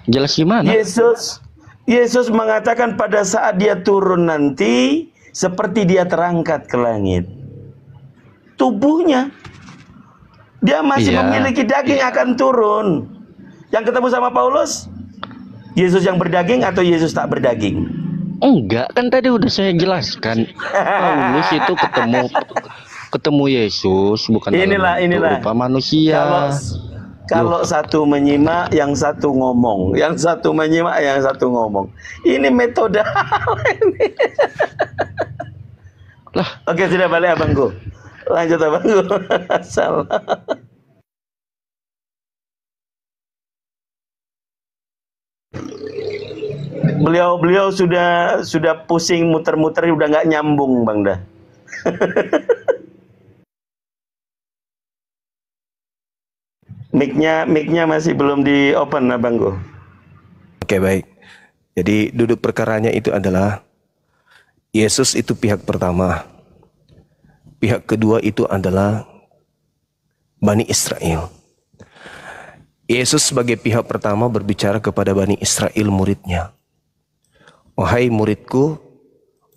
Jelas gimana? Yesus mengatakan pada saat dia turun nanti seperti dia terangkat ke langit. Tubuhnya dia masih memiliki daging akan turun. Yang ketemu sama Paulus, Yesus yang berdaging atau Yesus tak berdaging? Enggak, kan tadi udah saya jelaskan. Paulus itu ketemu Yesus bukan inilah rupa manusia. Kalau satu menyimak, yang satu ngomong, yang satu menyimak, yang satu ngomong. Ini metode ini. Lah, oke, sudah balik abangku. Lanjut abangku. Salah. Beliau sudah pusing muter-muter, udah nggak nyambung Bang dah. Mic-nya masih belum di open abangku. Oke, baik. Jadi duduk perkaranya itu adalah Yesus itu pihak pertama. Pihak kedua itu adalah Bani Israel. Yesus sebagai pihak pertama berbicara kepada Bani Israel muridnya. Wahai muridku,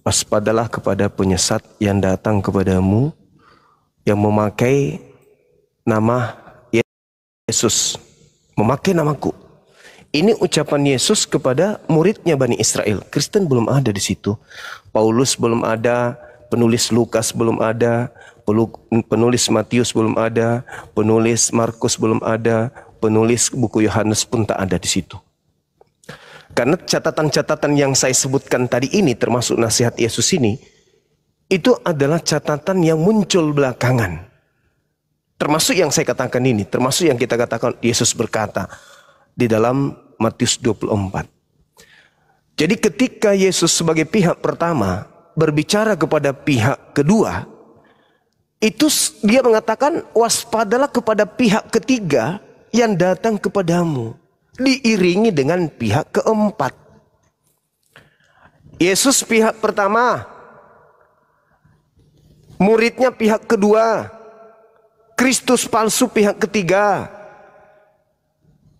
waspadalah kepada penyesat yang datang kepadamu, yang memakai nama Yesus, memakai namaku. Ini ucapan Yesus kepada muridnya Bani Israel. Kristen belum ada di situ. Paulus belum ada, penulis Lukas belum ada, penulis Matius belum ada, penulis Markus belum ada, penulis buku Yohanes pun tak ada di situ. Karena catatan-catatan yang saya sebutkan tadi ini, termasuk nasihat Yesus ini, itu adalah catatan yang muncul belakangan. Termasuk yang saya katakan ini, termasuk yang kita katakan Yesus berkata di dalam Matius 24. Jadi ketika Yesus sebagai pihak pertama berbicara kepada pihak kedua, itu dia mengatakan waspadalah kepada pihak ketiga yang datang kepadamu, diiringi dengan pihak keempat. Yesus pihak pertama, muridnya pihak kedua, Kristus palsu pihak ketiga,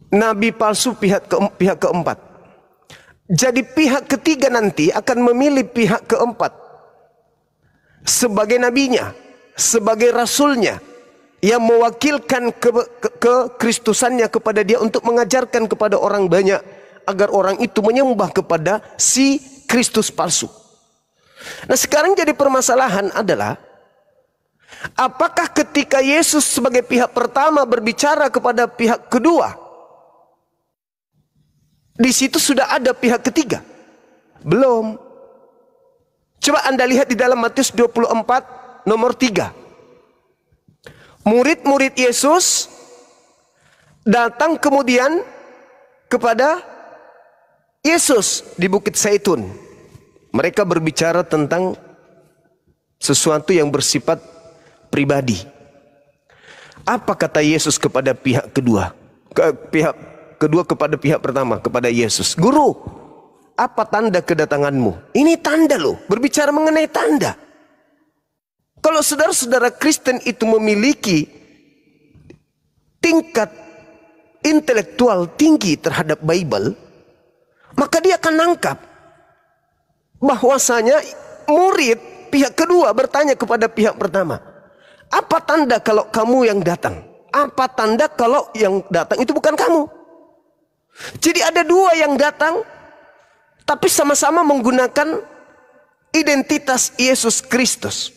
nabi palsu pihak keempat. Jadi pihak ketiga nanti akan memilih pihak keempat sebagai nabinya, sebagai rasulnya, yang mewakilkan kekristusannya kepada dia untuk mengajarkan kepada orang banyak agar orang itu menyembah kepada si Kristus palsu. Nah, sekarang jadi permasalahan adalah apakah ketika Yesus sebagai pihak pertama berbicara kepada pihak kedua, di situ sudah ada pihak ketiga? Belum. Coba Anda lihat di dalam Matius 24 nomor 3. Murid-murid Yesus datang kemudian kepada Yesus di Bukit Zaitun. Mereka berbicara tentang sesuatu yang bersifat pribadi. Apa kata Yesus kepada pihak kedua? Pihak kedua kepada pihak pertama, kepada Yesus. Guru, apa tanda kedatanganmu? Ini tanda loh, berbicara mengenai tanda. Kalau saudara-saudara Kristen itu memiliki tingkat intelektual tinggi terhadap Bible, maka dia akan nangkap bahwasanya murid pihak kedua bertanya kepada pihak pertama, apa tanda kalau kamu yang datang? Apa tanda kalau yang datang itu bukan kamu? Jadi ada dua yang datang, tapi sama-sama menggunakan identitas Yesus Kristus.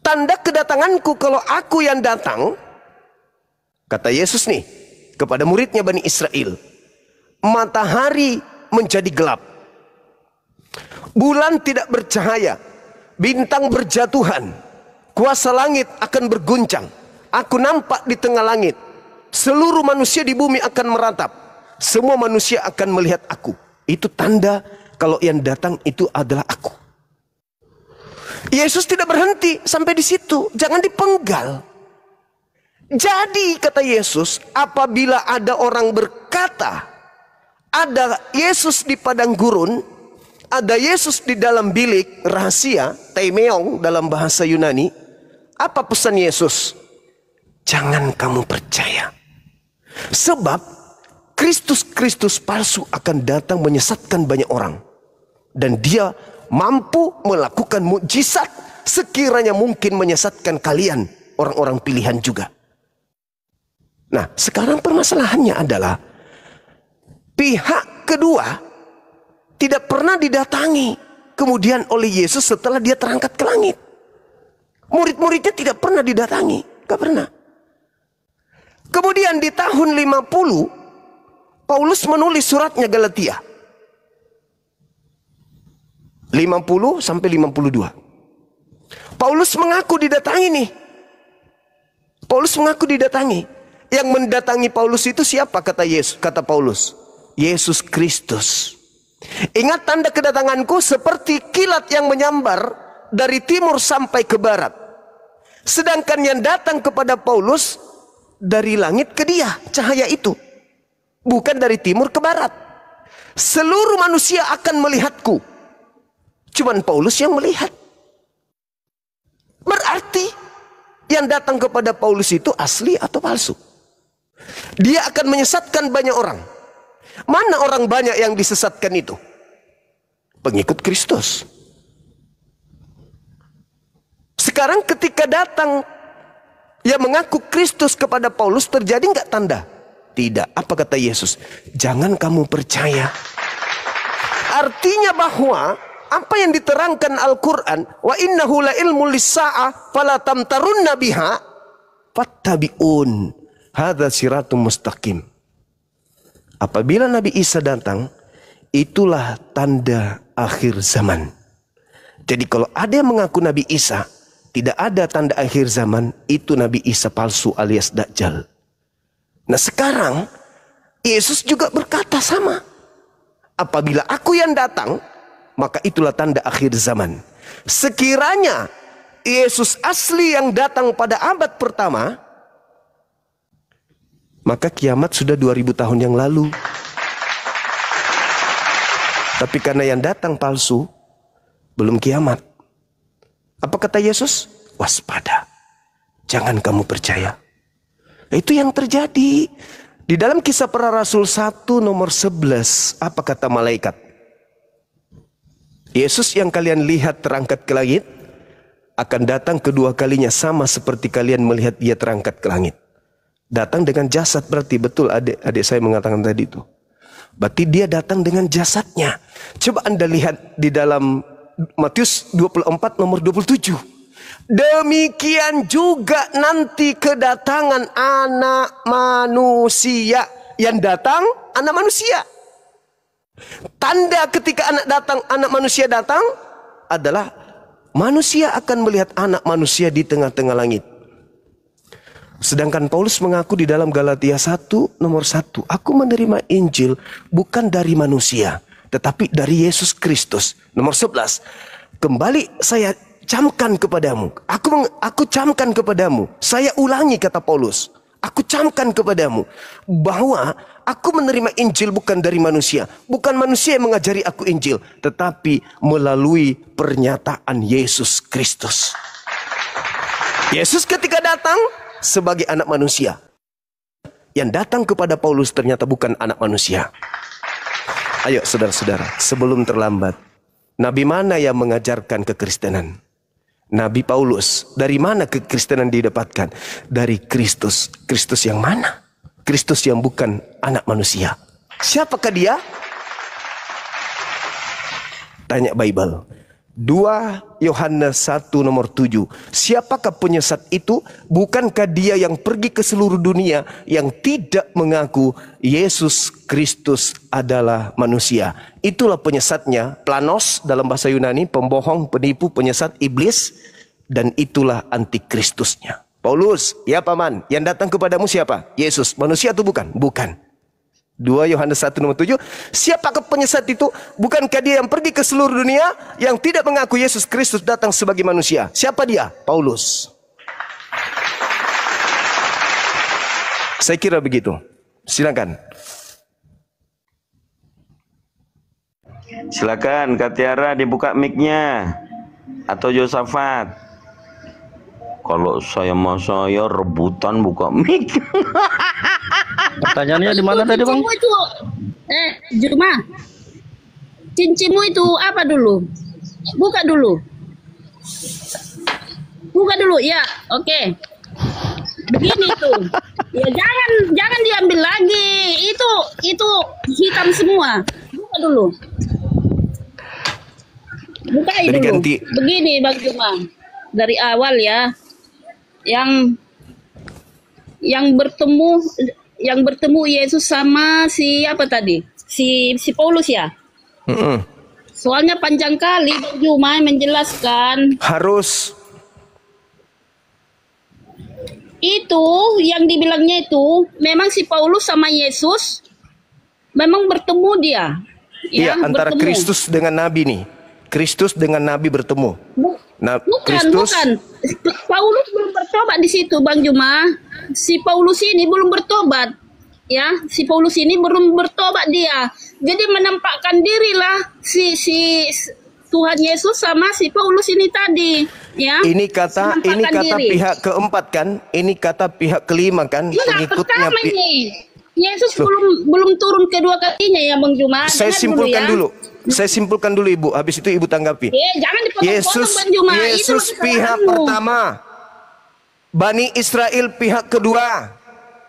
Tanda kedatanganku kalau aku yang datang, kata Yesus nih kepada muridnya Bani Israel, matahari menjadi gelap, bulan tidak bercahaya, bintang berjatuhan, kuasa langit akan berguncang, aku nampak di tengah langit, seluruh manusia di bumi akan meratap, semua manusia akan melihat aku. Itu tanda kalau yang datang itu adalah aku. Yesus tidak berhenti sampai di situ, jangan dipenggal. Jadi kata Yesus, apabila ada orang berkata ada Yesus di padang gurun, ada Yesus di dalam bilik rahasia, teimeong dalam bahasa Yunani, apa pesan Yesus? Jangan kamu percaya. Sebab Kristus palsu akan datang menyesatkan banyak orang. Dan dia mampu melakukan mukjizat sekiranya mungkin menyesatkan kalian, orang-orang pilihan juga. Nah, sekarang permasalahannya adalah pihak kedua tidak pernah didatangi kemudian oleh Yesus setelah dia terangkat ke langit. Murid-muridnya tidak pernah didatangi, gak pernah. Kemudian di tahun 50 Paulus menulis suratnya Galatia 50 sampai 52. Paulus mengaku didatangi nih. Paulus mengaku didatangi. Yang mendatangi Paulus itu siapa, kata Yesus, kata Paulus? Yesus Kristus. Ingat, tanda kedatanganku seperti kilat yang menyambar dari timur sampai ke barat. Sedangkan yang datang kepada Paulus dari langit ke dia, cahaya itu. Bukan dari timur ke barat. Seluruh manusia akan melihatku. Cuman Paulus yang melihat. Berarti yang datang kepada Paulus itu asli atau palsu? Dia akan menyesatkan banyak orang. Mana orang banyak yang disesatkan itu? Pengikut Kristus. Sekarang ketika datang yang mengaku Kristus kepada Paulus, terjadi nggak tanda? Tidak. Apa kata Yesus? Jangan kamu percaya. Artinya bahwa apa yang diterangkan Al-Quran, wa innahu la ilmu lis-sa'ah fala tamtarunna biha fattabi'un hadza siratum mustaqim. Apabila Nabi Isa datang, itulah tanda akhir zaman. Jadi kalau ada yang mengaku Nabi Isa, tidak ada tanda akhir zaman, itu Nabi Isa palsu alias Dajjal. Nah sekarang Yesus juga berkata sama. Apabila aku yang datang, maka itulah tanda akhir zaman. Sekiranya Yesus asli yang datang pada abad pertama, maka kiamat sudah 2000 tahun yang lalu. Tapi karena yang datang palsu, belum kiamat. Apa kata Yesus? Waspada. Jangan kamu percaya. Itu yang terjadi. Di dalam Kisah Para Rasul 1 nomor 11, apa kata malaikat? Yesus yang kalian lihat terangkat ke langit akan datang kedua kalinya sama seperti kalian melihat dia terangkat ke langit. Datang dengan jasad, berarti betul adik saya mengatakan tadi itu. Berarti dia datang dengan jasadnya. Coba Anda lihat di dalam Matius 24 nomor 27. Demikian juga nanti kedatangan anak manusia. Yang datang anak manusia. Tanda ketika anak manusia datang adalah manusia akan melihat anak manusia di tengah-tengah langit. Sedangkan Paulus mengaku di dalam Galatia 1 nomor 1, aku menerima Injil bukan dari manusia, tetapi dari Yesus Kristus. Nomor 11, kembali saya camkan kepadamu. Aku camkan kepadamu. Saya ulangi, kata Paulus. Aku camkan kepadamu bahwa aku menerima Injil bukan dari manusia. Bukan manusia yang mengajari aku Injil, tetapi melalui pernyataan Yesus Kristus. Yesus ketika datang sebagai anak manusia. Yang datang kepada Paulus ternyata bukan anak manusia. Ayo saudara-saudara, sebelum terlambat. Nabi mana yang mengajarkan kekristenan? Nabi Paulus. Dari mana kekristenan didapatkan? Dari Kristus. Kristus yang mana? Kristus yang bukan anak manusia. Siapakah dia? Tanya Bible. 2 Yohanes 1 nomor 7. Siapakah penyesat itu? Bukankah dia yang pergi ke seluruh dunia yang tidak mengaku Yesus Kristus adalah manusia? Itulah penyesatnya. Planos dalam bahasa Yunani, pembohong, penipu, penyesat, iblis. Dan itulah antikristusnya. Paulus, ya paman, yang datang kepadamu siapa? Yesus. Manusia atau bukan? Bukan. 2 Yohanes 1 nomor 7. Siapakah penyesat itu? Bukankah dia yang pergi ke seluruh dunia yang tidak mengaku Yesus Kristus datang sebagai manusia? Siapa dia? Paulus. Saya kira begitu. Silakan. Silakan Kak Tiara dibuka mic-nya. Atau Yosafat. Kalau saya rebutan buka mic. Pertanyaannya di mana tadi bang? Cincinmu itu, Juma, cincinmu itu apa dulu? Buka dulu. Buka dulu, ya, oke. Begini tuh. Ya jangan diambil lagi. Itu hitam semua. Buka dulu. Bukai Jadi dulu. ganti. Begini Bang Juma. Dari awal ya. Yang bertemu Yesus sama si apa tadi? Si Paulus ya. Soalnya panjang kali Bang Juma menjelaskan. Harus. Itu yang dibilangnya itu memang si Paulus sama Yesus memang bertemu dia. Iya, antara bertemu. Kristus dengan Nabi nih. Kristus dengan Nabi bertemu. Nah, Bukan. Paulus belum bertobat di situ, Bang Juma. Si Paulus ini belum bertobat. Ya, si Paulus ini belum bertobat dia. Jadi menampakkan dirilah si Tuhan Yesus sama si Paulus ini tadi, ya. Ini kata diri. pihak keempat kan? Ini kata pihak kelima kan? Enggak, Pengikutnya. pertama nih. Yesus belum turun kedua kalinya ya, Bang Juma. Saya Dengar simpulkan ya. dulu. Saya simpulkan dulu Ibu. Habis itu Ibu tanggapi. Jangan dipotong-potong, Bang Juma. Yesus Itu pihak kesalahanmu. pertama. Bani Israel pihak kedua.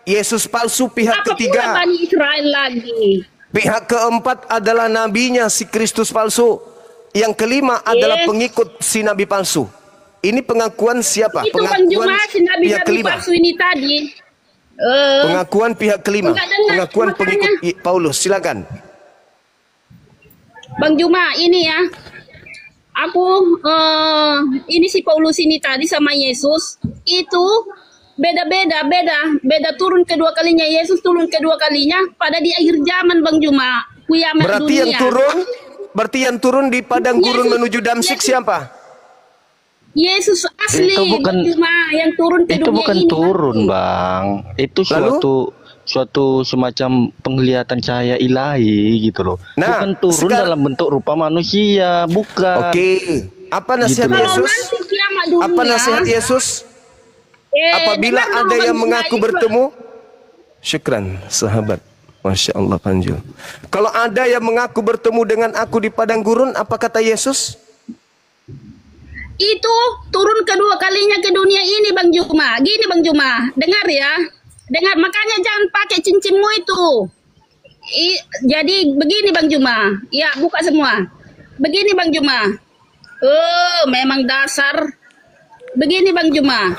Yesus palsu pihak Apa pula ketiga. Bani Israel lagi? Pihak keempat adalah nabinya si Kristus palsu. Yang kelima adalah pengikut si nabi palsu. Ini pengakuan siapa? Itu Bang Pengakuan Juma, si pihak nabi-nabi kelima. palsu ini tadi. Pengakuan pihak kelima. Enggak dengar, Pengakuan makanya. pengikut Paulus. Silakan. Bang Juma, ini ya. Aku ini si Paulus ini tadi sama Yesus itu beda turun kedua kalinya. Yesus turun kedua kalinya pada di akhir zaman, Bang Juma. Kiamat Berarti dunia. yang turun di padang gurun menuju Damsyik siapa? Yesus asli, Itu bukan- Bang Juma, yang turun ke Itu dunia bukan ini. turun bang. Itu Lalu? suatu semacam penglihatan cahaya ilahi gitu loh. Nah, Bukan turun sekarang- dalam bentuk rupa manusia, bukan. Oke. Apa nasihat Gitu loh. Kalau Yesus? nanti kiamat dunia. Apa nasihat Yesus? Apabila dengar dulu, ada Bang yang Juma, mengaku itu- bertemu, syukran sahabat. Masya Allah Panjul. Kalau ada yang mengaku bertemu dengan aku di padang gurun, apa kata Yesus? Itu turun kedua kalinya ke dunia ini, Bang Juma. Gini Bang Juma, dengar ya. Dengar, makanya jangan pakai cincinmu itu. Jadi begini Bang Juma. Ya, buka semua. Begini Bang Juma. Memang dasar. Begini Bang Juma.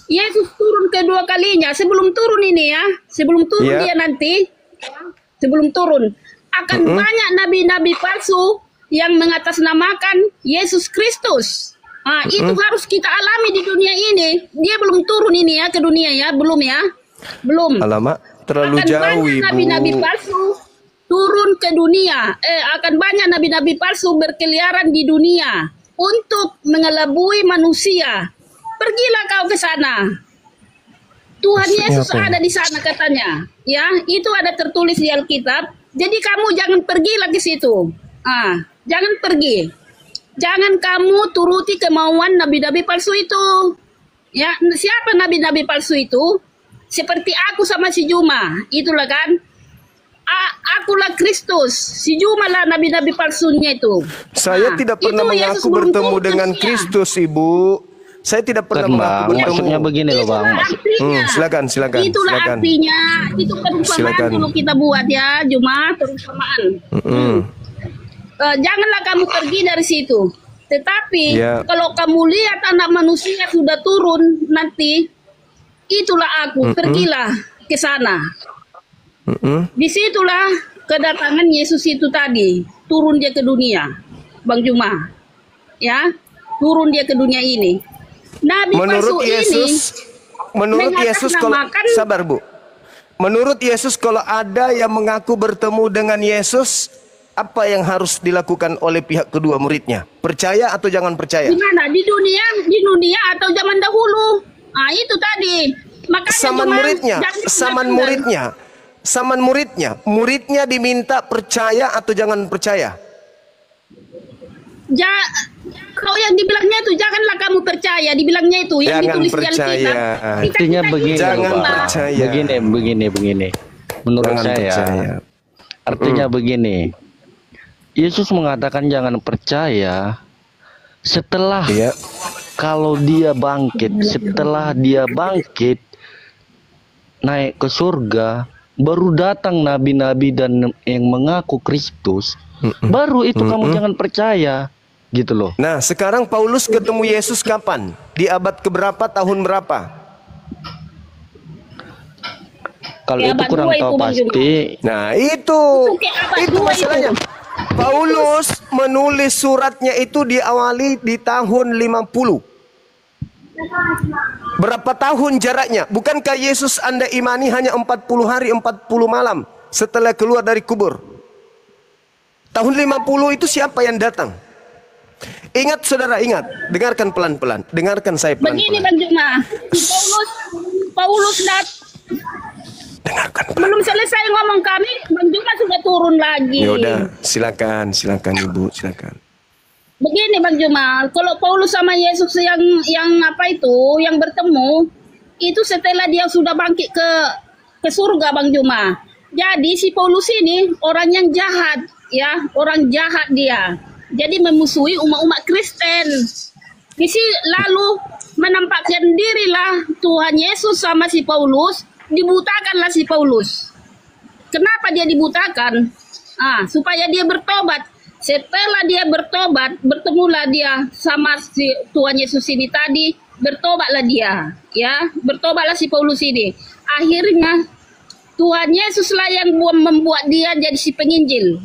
Yesus turun kedua kalinya. Sebelum turun ini ya. Sebelum turun Ya. dia nanti. Sebelum turun. Akan banyak nabi-nabi palsu yang mengatasnamakan Yesus Kristus. Nah, itu harus kita alami di dunia ini. Dia belum turun ini ya ke dunia ya. Belum ya. Belum. Alamak, terlalu Akan jauh banyak Ibu. nabi-nabi palsu turun ke dunia. Akan banyak nabi-nabi palsu berkeliaran di dunia untuk mengelabui manusia. Pergilah kau ke sana. Tuhan Maksudnya Yesus apa? ada di sana katanya. Ya, itu ada tertulis di Alkitab. Jadi kamu jangan pergilah ke situ. Jangan pergi. Jangan kamu turuti kemauan nabi-nabi palsu itu. Ya, siapa nabi-nabi palsu itu? Seperti aku sama si Juma, itulah kan. Akulah Kristus, si Juma lah nabi-nabi palsunya itu. Saya tidak pernah itu Yesus mengaku belum bertemu turun dengan dunia. Kristus, Ibu. Saya tidak pernah Kan mengaku bang, bertemu. maksudnya begini loh bang. Itulah artinya. silakan. Itulah Silakan. artinya. Itu perumpamaan Silakan. dulu kita buat ya, Juma, perumpamaan. Janganlah kamu pergi dari situ. Tetapi Ya. kalau kamu lihat anak manusia sudah turun nanti, itulah aku, pergilah ke sana. Disitulah kedatangan Yesus itu tadi, turun dia ke dunia, Bang Juma, ya, turun dia ke dunia ini. Nabi palsu Menurut Yesus kalau mengatasnamakan- sabar Bu. Menurut Yesus kalau ada yang mengaku bertemu dengan Yesus, apa yang harus dilakukan oleh pihak kedua muridnya? Percaya atau jangan percaya? di mana? Di dunia atau zaman dahulu? Itu tadi. Makanya Saman Juma, muridnya, jangan saman muridnya diminta percaya atau jangan percaya? Kalau yang dibilangnya itu janganlah kamu percaya, dibilangnya itu yang Jangan ditulis di percaya. Alkitab. Artinya begini Jangan loh bang. percaya. Begini. Menurut Jangan saya, percaya. artinya begini. Yesus mengatakan jangan percaya setelah Iya. kalau dia bangkit, setelah dia bangkit naik ke surga, baru datang nabi-nabi dan yang mengaku Kristus, baru itu kamu jangan percaya, gitu loh. Nah, sekarang Paulus ketemu Yesus kapan? Di abad keberapa, tahun berapa? Kalau Ya, itu abad kurang dua tahu itu, Bang Nah, pasti. itu kayak abad itu dua masalahnya. itu. Paulus menulis suratnya itu diawali di tahun 50. Berapa tahun jaraknya? Bukankah Yesus Anda imani hanya 40 hari 40 malam setelah keluar dari kubur? Tahun 50 itu siapa yang datang? Ingat saudara, ingat. Dengarkan pelan-pelan. Dengarkan saya Begini pelan-pelan. Bang Juma, Paulus Dengarkan pelan. belum selesai ngomong kami, Bang Juma sudah turun lagi. Ya udah, silakan Ibu, silakan. Begini Bang Juma, kalau Paulus sama Yesus yang apa itu, yang bertemu, itu setelah dia sudah bangkit ke surga Bang Juma. Jadi si Paulus ini orang yang jahat, ya, orang jahat dia. Jadi memusuhi umat-umat Kristen. Lalu menampakkan dirilah Tuhan Yesus sama si Paulus, dibutakanlah si Paulus. Kenapa dia dibutakan? Supaya dia bertobat. Setelah dia bertobat, bertemulah dia sama si Tuhan Yesus ini tadi, bertobatlah dia, ya, bertobatlah si Paulus ini. Akhirnya Tuhan Yesuslah yang membuat dia jadi si penginjil.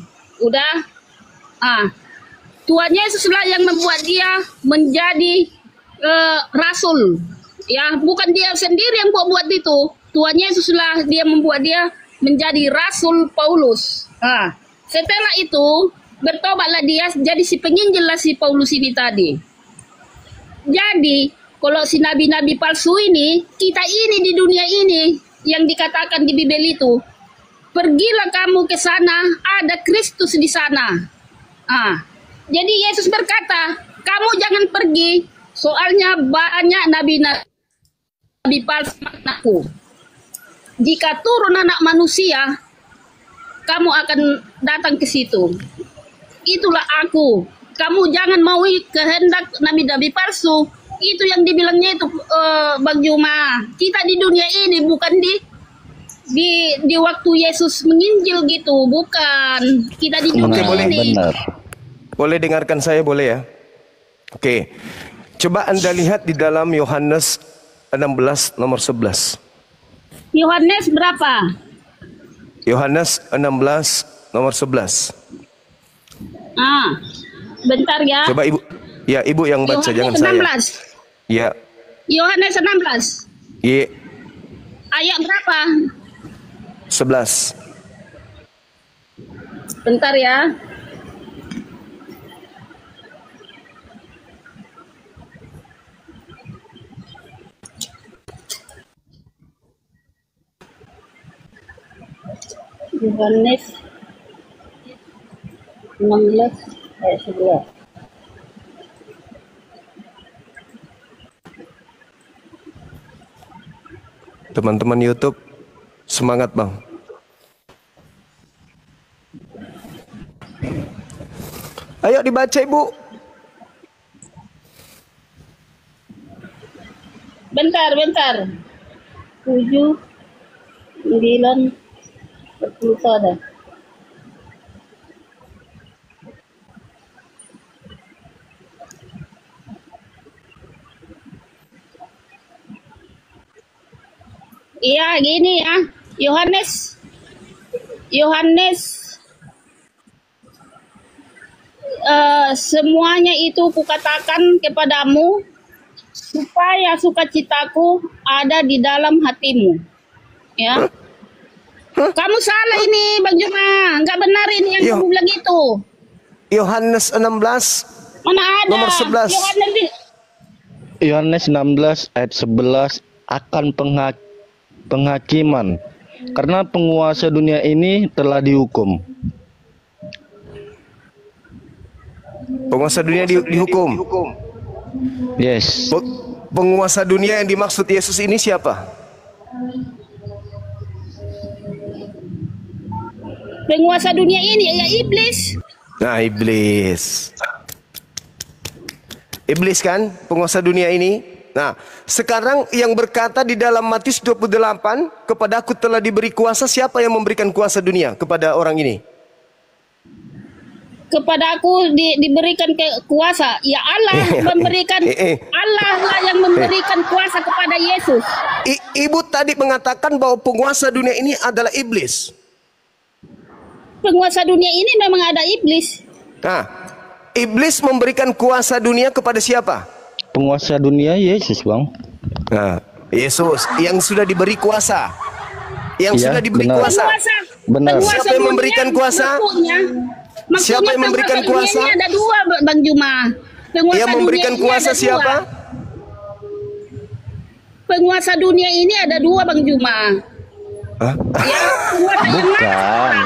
Udah, Tuhan Yesuslah yang membuat dia menjadi rasul, ya, bukan dia sendiri yang buat itu. Tuhan Yesuslah dia membuat dia menjadi rasul Paulus. Setelah itu bertobatlah dia jadi si penginjil lah si Paulus ini tadi. Jadi kalau si nabi-nabi palsu ini, kita ini di dunia ini yang dikatakan di Bible itu, pergilah kamu ke sana, ada Kristus di sana. Jadi Yesus berkata, kamu jangan pergi, soalnya banyak nabi-nabi palsu aku. Jika turun anak manusia, kamu akan datang ke situ. Itulah aku. Kamu jangan mau kehendak nabi-nabi palsu. Itu yang dibilangnya itu Bang Juma. Kita di dunia ini bukan di waktu Yesus menginjil gitu, bukan. Kita di dunia boleh. ini. Benar. Boleh dengarkan saya, boleh ya? Oke. Coba Anda lihat di dalam Yohanes 16 nomor 11. Yohanes berapa? Yohanes 16 nomor 11. Bentar ya. Coba Ibu. Ya, Ibu yang baca, jangan Yohanes saya. 16. Ya. Yohanes 16. Iya. Ayat berapa? 11. Bentar ya. Yohanes 16 ayat 11. Teman-teman YouTube, semangat Bang. Ayo dibaca Ibu. Bentar. 7, 9, 10 ada. Iya, gini ya. Yohanes semuanya itu kukatakan kepadamu supaya sukacitaku ada di dalam hatimu. Ya. Kamu salah ini, Bang Juma. Enggak benar ini yang Yo. kamu bilang itu. Yohanes 16 Mana ada? Nomor 11. Yohanes Yohanes 16 ayat 11 akan penghakiman karena penguasa dunia ini telah dihukum. Penguasa dunia dihukum. Yes. Penguasa dunia yang dimaksud Yesus ini siapa? Penguasa dunia ini ya iblis. Nah, iblis. Iblis kan penguasa dunia ini. Nah, sekarang yang berkata di dalam Matius 28, kepada aku telah diberi kuasa, siapa yang memberikan kuasa dunia kepada orang ini? Kepada aku diberikan kuasa. Ya Allah memberikan, Allah lah yang memberikan kuasa kepada Yesus. Ibu tadi mengatakan bahwa penguasa dunia ini adalah iblis. Penguasa dunia ini memang ada iblis. Nah, iblis memberikan kuasa dunia kepada siapa? Penguasa dunia Yesus, Bang. Nah, Yesus yang sudah diberi kuasa. Yang Iya, sudah diberi benar. kuasa. Benar. Siapa yang memberikan kuasa? Maksudnya Siapa yang memberikan penguasa kuasa? dunia ini ada dua, Bang Juma. Penguasa Yang memberikan dunia ini kuasa ada dua. siapa? Penguasa dunia ini ada dua, Bang Juma. Hah? Ya, penguasa yang Bukan.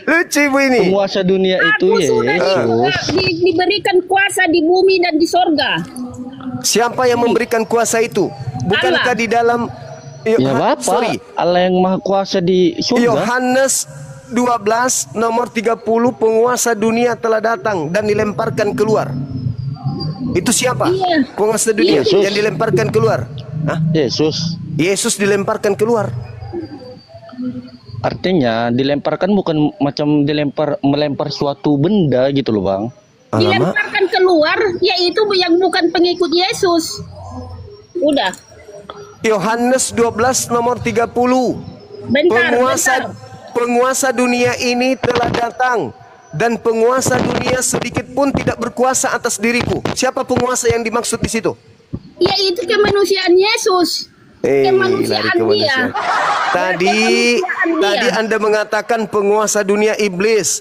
Lucu ibu ini. Penguasa dunia itu Aku sudah Yesus. diberikan kuasa di bumi dan di sorga. Siapa yang memberikan kuasa itu? Bukankah Allah. di dalam Ya Bapak, Allah yang maha kuasa di surga. Yohanes 12 nomor 30, penguasa dunia telah datang dan dilemparkan keluar. Itu siapa? Iya. Penguasa dunia Yesus. yang dilemparkan keluar. Hah? Yesus. Yesus dilemparkan keluar. Artinya dilemparkan bukan macam melempar suatu benda gitu loh, Bang. Alamak. Dilemparkan keluar, yaitu yang bukan pengikut Yesus. Udah. Yohanes 12 nomor 30. Bentar. Penguasa dunia ini telah datang dan penguasa dunia sedikit pun tidak berkuasa atas diriku. Siapa penguasa yang dimaksud di situ? Yaitu kemanusiaan Yesus. Kemanusiaan lari dia. Tadi Kemanusiaan dia. Anda mengatakan penguasa dunia iblis.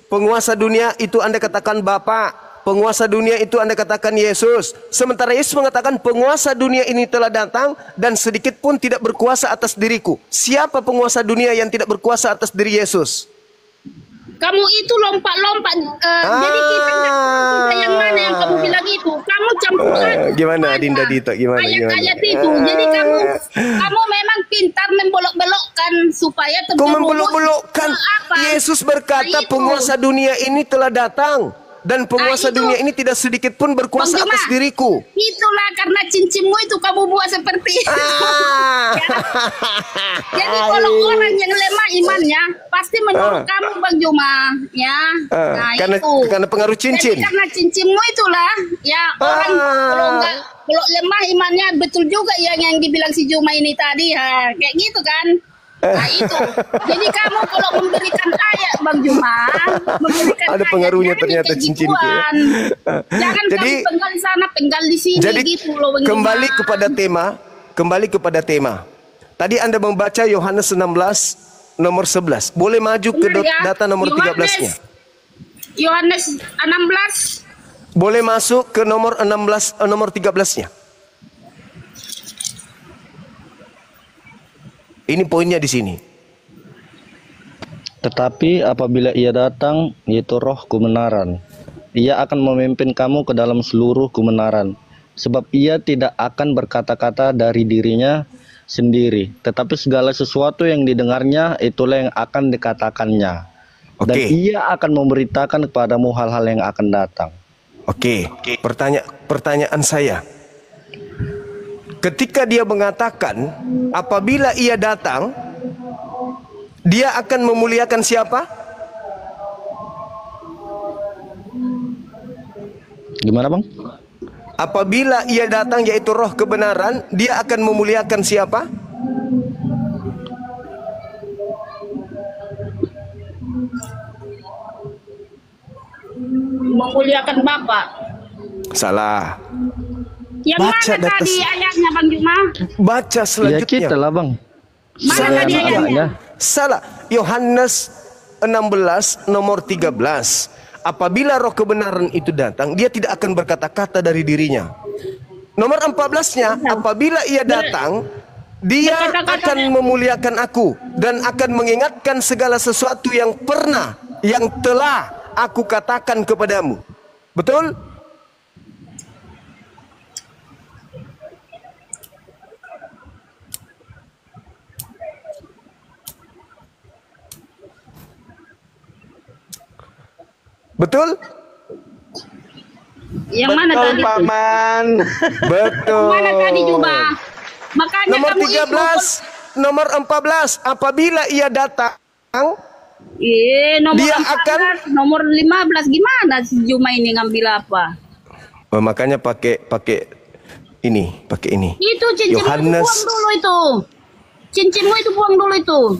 Penguasa dunia itu Anda katakan Bapa. Penguasa dunia itu Anda katakan Yesus. Sementara Yesus mengatakan penguasa dunia ini telah datang dan sedikit pun tidak berkuasa atas diriku. Siapa penguasa dunia yang tidak berkuasa atas diri Yesus? Kamu itu lompat-lompat. Jadi kita nggak tahu yang mana yang kamu bilang itu. Kamu campuran. Gimana Dinda Dito? Gimana? Ayat-ayat itu. Jadi kamu memang pintar membelok-belokkan supaya Kau terjerumus membelok-belokkan. ke apa? Yesus berkata Nah, itu. penguasa dunia ini telah datang dan penguasa Nah, itu. dunia ini tidak sedikit pun berkuasa Bang Juma, atas diriku. Itulah karena cincinmu itu kamu buat seperti itu. Ah. Jadi kalau orang yang lemah imannya pasti menurut kamu Bang Juma, ya. Nah, karena pengaruh cincin. Jadi karena cincinmu itulah, ya orang kalau lemah imannya betul juga yang dibilang si Juma ini tadi, ya kayak gitu kan. Nah itu. Jadi kamu kalau memberikan ayat Bang Juma, memberikan Ada ayat, pengaruhnya jangan ternyata kayak cincin itu ya. gituan. Jangan Jadi, kamu penggal di sana, penggal di sini Jadi gitu loh Bang kembali Juma. kepada tema. Tadi Anda membaca Yohanes 16 nomor 11. Boleh maju ke Benar ya? data nomor 13-nya. Yohanes 16. Boleh masuk ke nomor 16 nomor 13-nya. Ini poinnya di sini. Tetapi apabila ia datang, yaitu roh kebenaran, ia akan memimpin kamu ke dalam seluruh kebenaran. Sebab ia tidak akan berkata-kata dari dirinya sendiri, tetapi segala sesuatu yang didengarnya itulah yang akan dikatakannya. Dan Oke. ia akan memberitakan kepadamu hal-hal yang akan datang. Oke. Pertanyaan saya. Ketika dia mengatakan apabila ia datang, dia akan memuliakan siapa? Gimana, Bang? Apabila ia datang yaitu roh kebenaran, dia akan memuliakan siapa? Memuliakan Bapak. Salah. Yang Baca mana data tadi ayatnya Bang Juma? Baca Ya selanjutnya. kita lah, Bang. Mana Salah tadi juga. ayatnya? Salah. Yohanes 16 nomor 13. Apabila roh kebenaran itu datang, dia tidak akan berkata-kata dari dirinya. Nomor 14-nya, apabila ia datang, dia akan memuliakan aku dan akan mengingatkan segala sesuatu yang telah aku katakan kepadamu. Betul? Betul? Yang mana Betul, tadi? Paman. Betul. Yang mana tadi coba? Makanya Nomor kamu 13, nomor 14, apabila ia datang, nomor Dia 14, nomor 15 gimana si Juma ini ngambil apa? makanya pakai ini. Itu cincinmu itu Yohanes. buang dulu itu. Cincinmu itu buang dulu itu.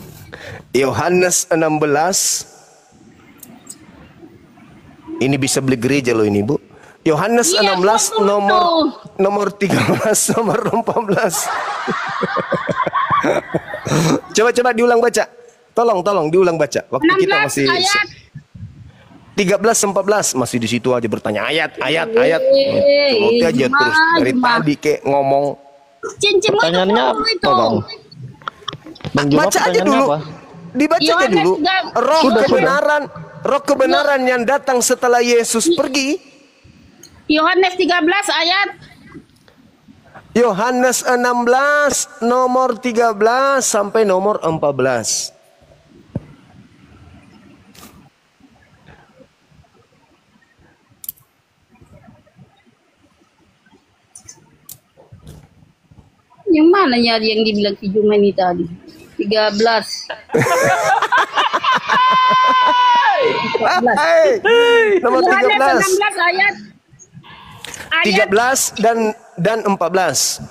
Yohanes 16. Ini bisa beli gereja loh ini, Bu. Yohanes Iya, 16 buang dulu nomor 13, nomor 14. Coba diulang baca. Tolong diulang baca. Waktu kita 16 masih ayat. 13 14 masih di situ aja bertanya ayat. Oke aja Juma, terus dari Juma. tadi kayak ngomong. Cincinmu itu Pertanyaannya buang dulu itu. apa, Bang? Bang Juma, Baca aja pertanyaannya dulu. apa? Dibaca aja Yohanes dulu. Roh Sudah. kebenaran yang datang setelah Yesus pergi. Yohanes 13 ayat. Yohanes 16 nomor 13 sampai nomor 14. Yang mana ya yang dibilang si Juma ini tadi? 13. 14. Nomor Yohanes 13. 16 ayat. 13 dan 14.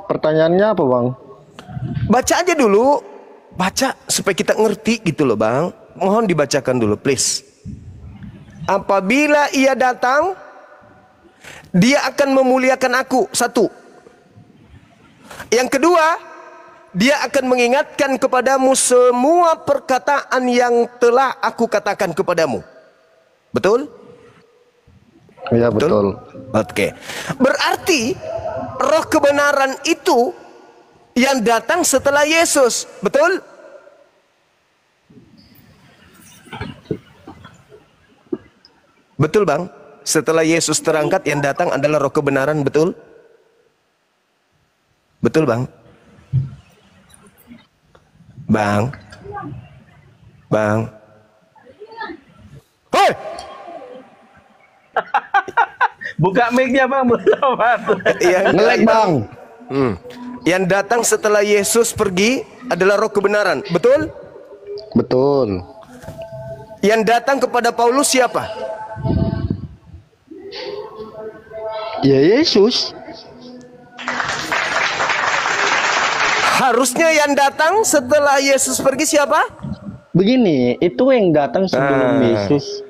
Pertanyaannya apa, Bang? Baca aja dulu. Baca supaya kita ngerti gitu loh, Bang. Mohon dibacakan dulu, please. Apabila ia datang, dia akan memuliakan aku. Satu. Yang kedua, dia akan mengingatkan kepadamu semua perkataan yang telah aku katakan kepadamu. Betul? Iya, betul. Oke. Berarti roh kebenaran itu yang datang setelah Yesus. Betul? Betul, Bang? Setelah Yesus terangkat yang datang adalah roh kebenaran, betul? Betul, Bang? Bang. Hei! Buka mic-nya, Bang. Ngelek, Bang. Yang datang setelah Yesus pergi adalah roh kebenaran, betul? Betul. Yang datang kepada Paulus siapa? Ya Yesus. Harusnya yang datang setelah Yesus pergi siapa? Begini, itu yang datang sebelum Yesus.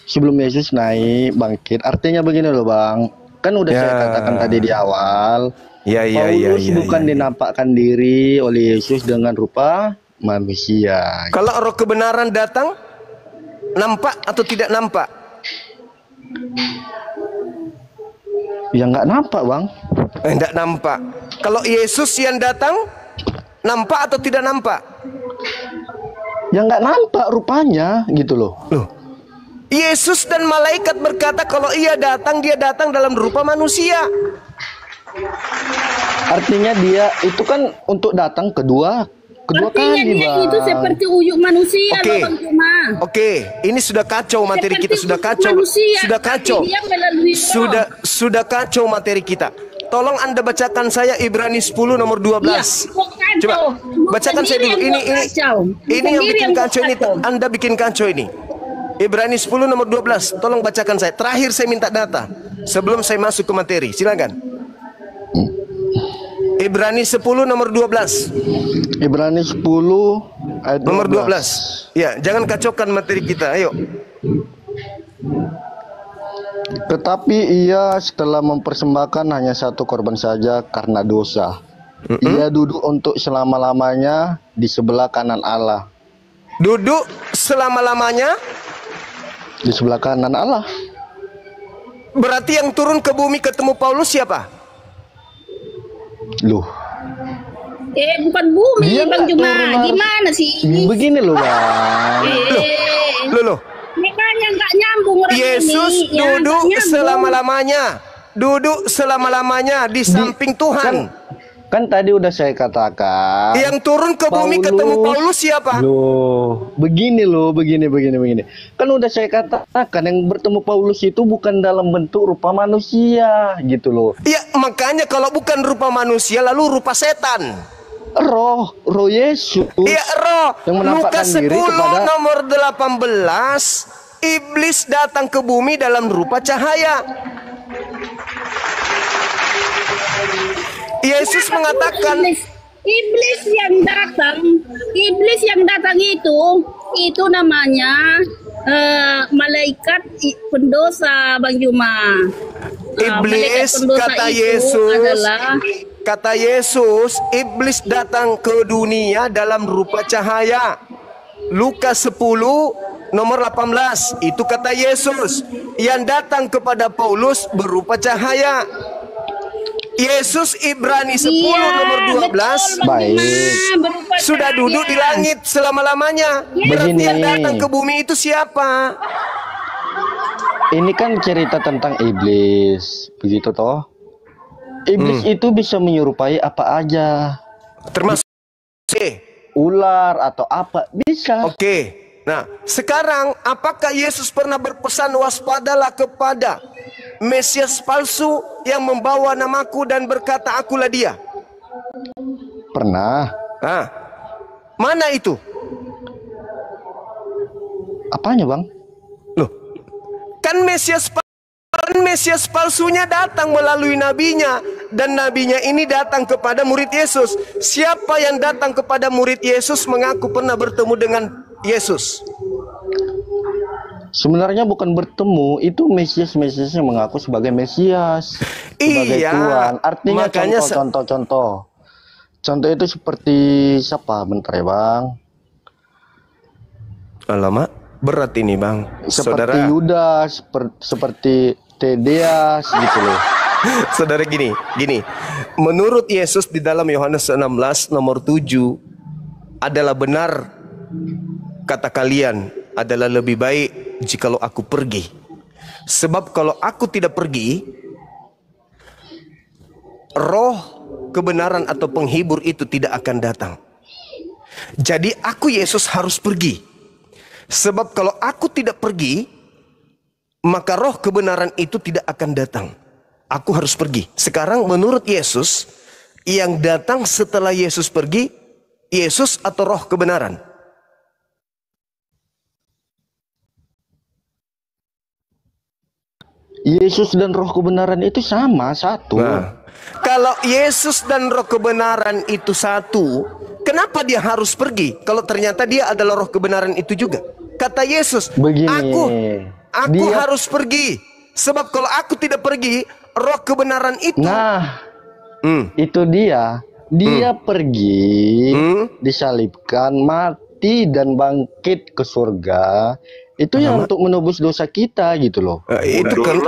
Sebelum Yesus naik bangkit. Artinya begini loh, Bang. Kan udah saya katakan tadi di awal. Paulus bukan dinampakkan diri oleh Yesus dengan rupa manusia. Kalau roh kebenaran datang, nampak atau tidak nampak? Ya nggak nampak, Bang. Tidak nampak. Kalau Yesus yang datang, nampak atau tidak nampak? Ya nggak nampak rupanya, gitu loh. Loh, Yesus dan malaikat berkata kalau ia datang, dia datang dalam rupa manusia. Artinya dia itu kan untuk datang kedua Artinya kali, dia Bang. itu seperti uyuk manusia Oke. loh, Bang Juma. Oke, ini sudah kacau materi Seperti kita, sudah uyuk kacau. manusia, Sudah tapi kacau. dia melalui roh. Sudah kacau materi kita. Tolong Anda bacakan saya Ibrani 10 nomor 12. Iya, kok kacau? Coba bacakan saya dulu. Ini yang bikin kacau ini. Anda bikin kacau ini. Ibrani 10 nomor 12. Tolong bacakan saya. Terakhir saya minta data sebelum saya masuk ke materi. Silakan. Ibrani 10 nomor 12. Ibrani 10 ayat 12. Nomor 12. Ya, jangan kacaukan materi kita. Ayo. Tetapi ia setelah mempersembahkan hanya satu korban saja karena dosa. Ia duduk untuk selama-lamanya di sebelah kanan Allah. Duduk selama-lamanya. Di sebelah kanan Allah. Berarti yang turun ke bumi ketemu Paulus siapa? Loh. Bukan bumi, Dia Bang nggak Juma. turun harus- Gimana sih ini? Begini loh bang. Loh. Makanya nggak nyambung orang Yesus ini. Ya, nggak duduk nyambung. selama-lamanya. Duduk selama-lamanya di samping Tuhan. Kan tadi udah saya katakan. Yang turun ke bumi ketemu Paulus siapa? Loh, begini. Kan udah saya katakan yang bertemu Paulus itu bukan dalam bentuk rupa manusia gitu loh. Ya, makanya kalau bukan rupa manusia lalu rupa setan. Roh Yesus. Ya, roh. Yang menampakkan Lukas diri 10 kepada- nomor 18, iblis datang ke bumi dalam rupa cahaya. Yesus mengatakan, Iblis yang datang itu namanya malaikat pendosa, Bang Juma. Malaikat iblis, pendosa kata itu Yesus, adalah kata Yesus, iblis datang ke dunia dalam rupa cahaya. Lukas 10 nomor 18, itu kata Yesus. Yang datang kepada Paulus berupa cahaya. Yesus Ibrani 10 nomor 12 betul, Bang Baik. Juma, berupa sudah cahaya. duduk di langit selama-lamanya. Berarti Begini. yang datang ke bumi itu siapa? Ini kan cerita tentang iblis, begitu toh? Iblis itu bisa menyerupai apa aja, Termasuk ular atau apa bisa. Oke. Nah, sekarang apakah Yesus pernah berpesan waspadalah kepada Mesias palsu yang membawa namaku dan berkata akulah dia? Pernah. Nah, mana itu? Apanya bang? Loh, kan Mesias palsunya datang melalui nabinya, dan nabinya ini datang kepada murid Yesus. Siapa yang datang kepada murid Yesus mengaku pernah bertemu dengan Yesus? Sebenarnya bukan bertemu, itu Mesias yang mengaku sebagai Mesias, sebagai Iya, Tuhan. Artinya makanya contoh. Contoh itu seperti siapa? Bentar ya bang. Alamak, berat ini bang. Seperti Saudara, Yudas, seperti Tedeas gitu loh. saudara gini. Menurut Yesus di dalam Yohanes 16 nomor 7 adalah benar kata kalian adalah lebih baik jikalau aku pergi. Sebab kalau aku tidak pergi, roh kebenaran atau penghibur itu tidak akan datang. Jadi aku Yesus harus pergi. Sebab kalau aku tidak pergi, maka roh kebenaran itu tidak akan datang. Aku harus pergi. Sekarang menurut Yesus, yang datang setelah Yesus pergi, Yesus atau roh kebenaran? Yesus dan roh kebenaran itu sama, satu. Nah, kalau Yesus dan roh kebenaran itu satu, kenapa dia harus pergi? Kalau ternyata dia adalah roh kebenaran itu juga. Kata Yesus, Begini, aku dia- harus pergi. Sebab kalau aku tidak pergi, roh kebenaran itu. Nah, Hmm. itu dia pergi, disalibkan, mati dan bangkit ke surga. Itu yang untuk menebus dosa kita gitu loh. Itu kan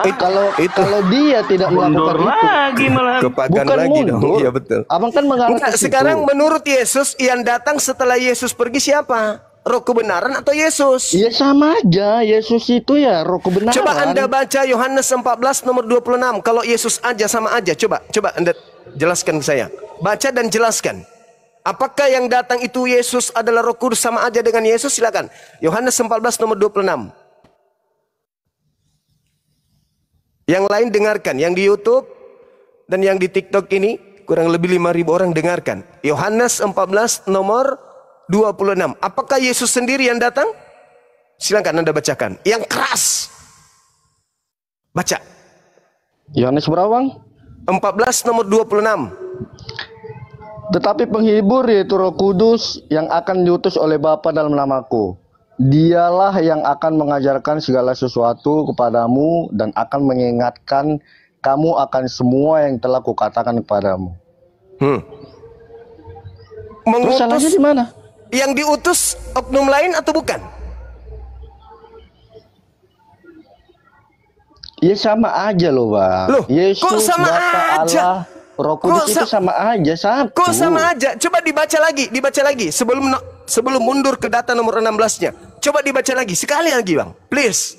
Kalau dia tidak melakukan Mundur itu, lagi malah. kepagan bukan lagi dong. mundur. Iya betul. Abang kan mengarah Enggak, ke situ. sekarang menurut Yesus yang datang setelah Yesus pergi siapa? Roh kebenaran atau Yesus? Ya sama aja, Yesus itu ya roh kebenaran. Coba Anda baca Yohanes 14 nomor 26. Kalau Yesus aja sama aja. Coba Anda jelaskan ke saya. Baca dan jelaskan. Apakah yang datang itu Yesus adalah Roh Kudus sama aja dengan Yesus? Silakan. Yohanes 14 nomor 26. Yang lain dengarkan, yang di YouTube dan yang di TikTok ini kurang lebih 5.000 orang dengarkan. Yohanes 14 nomor 26. Apakah Yesus sendiri yang datang? Silakan Anda bacakan. Yang keras. Baca. Yohanes berapa bang? 14 nomor 26. Tetapi penghibur yaitu Roh Kudus yang akan diutus oleh Bapa dalam namaku. Dialah yang akan mengajarkan segala sesuatu kepadamu dan akan mengingatkan kamu akan semua yang telah kukatakan kepadamu. Terus salahnya Mengutus di mana? yang diutus oknum lain atau bukan? Ya sama aja loh bang. Loh, Yesus, kok sama Bapa aja? Allah. Roh Kudus itu sama aja, satu. Kok sama aja? Coba dibaca lagi sebelum mundur ke data nomor 16-nya. Coba dibaca lagi sekali lagi, Bang. Please.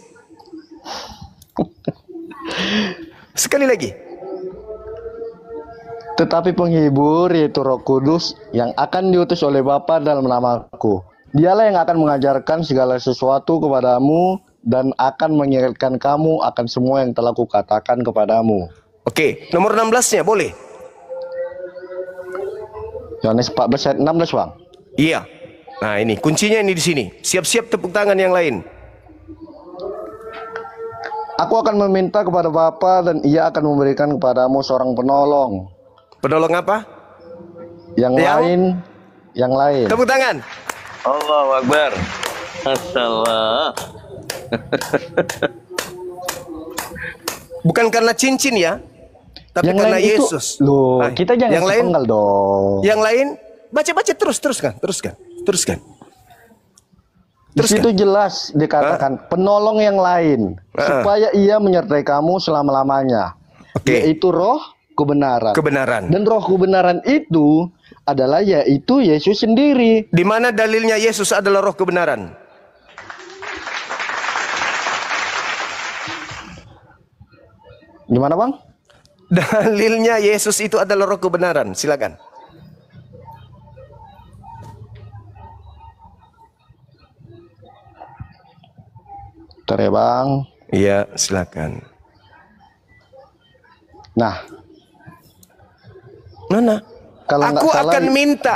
Sekali lagi. Tetapi penghibur yaitu Roh Kudus yang akan diutus oleh Bapa dalam namaku. Dialah yang akan mengajarkan segala sesuatu kepadamu dan akan mengingatkan kamu akan semua yang telah kukatakan kepadamu. Oke, nomor 16-nya boleh? Yohanes 14 ayat 16, Bang. Iya. Nah, ini kuncinya ini di sini. Siap-siap tepuk tangan yang lain. Aku akan meminta kepada Bapa dan Ia akan memberikan kepadamu seorang penolong. Penolong apa? Yang lain. Tepuk tangan. Allahu Akbar. Masalah. Bukan karena cincin ya, tapi Yang karena lain itu, Yesus. loh, Nah, kita jangan yang lain, sepenggal dong. Yang lain baca teruskan. Di situ jelas dikatakan penolong yang lain supaya Ia menyertai kamu selama-lamanya. Oke. Yaitu Roh kebenaran. Dan Roh kebenaran itu adalah yaitu Yesus sendiri. Di mana dalilnya Yesus adalah Roh kebenaran? Gimana, Bang? Dalilnya Yesus itu adalah Roh kebenaran. Silakan. Bentar ya, Bang. Iya, silakan. Nah, Mana? kalau nggak Aku salah, akan minta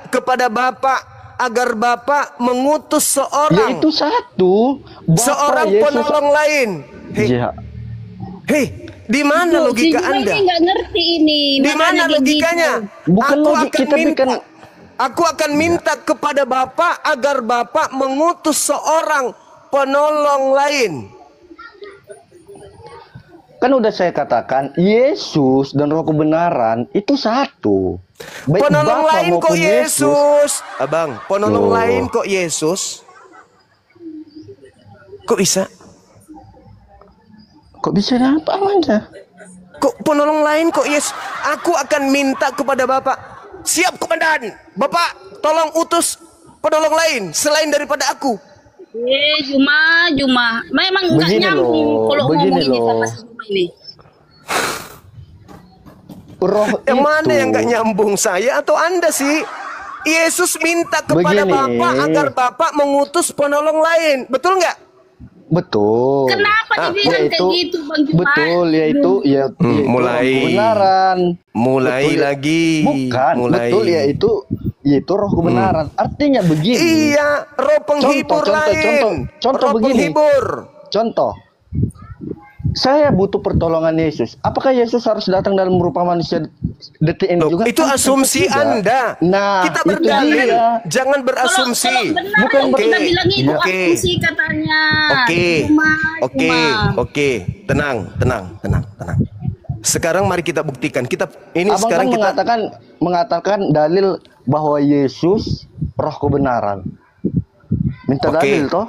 kepada Bapa agar Bapa mengutus seorang yaitu satu Bapa seorang Yesus. penolong lain. Iya. Hei, di mana logika Jujur Anda? ini nggak ngerti ini. Di makanya mana begitu. logikanya? Bukan logik, kita Aku akan minta kepada Bapa agar Bapa mengutus seorang penolong lain. Kan udah saya katakan Yesus dan Roh kebenaran itu satu. Baik Penolong Bapa lain kok maupun Yesus. Abang, penolong Loh. lain kok Yesus? Kok bisa? Kok bisa apa aja? Kok penolong lain kok Yesus? Aku akan minta kepada Bapak. Siap komandan. Bapak, tolong utus penolong lain selain daripada aku. Juma. Memang nggak Begini nyambung loh, kalau begini ngomong ini loh. sama si Juma ini. Roh Yang itu. mana yang gak nyambung, saya atau Anda sih? Yesus minta kepada Begini. Bapak agar Bapak mengutus penolong lain. Betul nggak? Betul. Kenapa dibilang kayak gitu, Bang Juma? Betul, yaitu mulai. Roh kebenaran. Mulai Betul, lagi. Bukan, mulai. betul yaitu Roh kebenaran. Artinya begini. Iya, roh penghibur lain. Contoh roh begini. penghibur. Contoh. Saya butuh pertolongan Yesus. Apakah Yesus harus datang dalam berupa manusia detik ini Loh, juga? itu Kan asumsi tidak. Anda. Nah, Kita itu berdalil, dia. jangan berasumsi. Kalau benar Bukan yang kita bilang itu Oke. asumsi katanya. Oke. Oke. Tenang. Sekarang mari kita buktikan. Abang Sekarang kan kita mengatakan dalil bahwa Yesus Roh kebenaran. Minta Oke. dalil toh?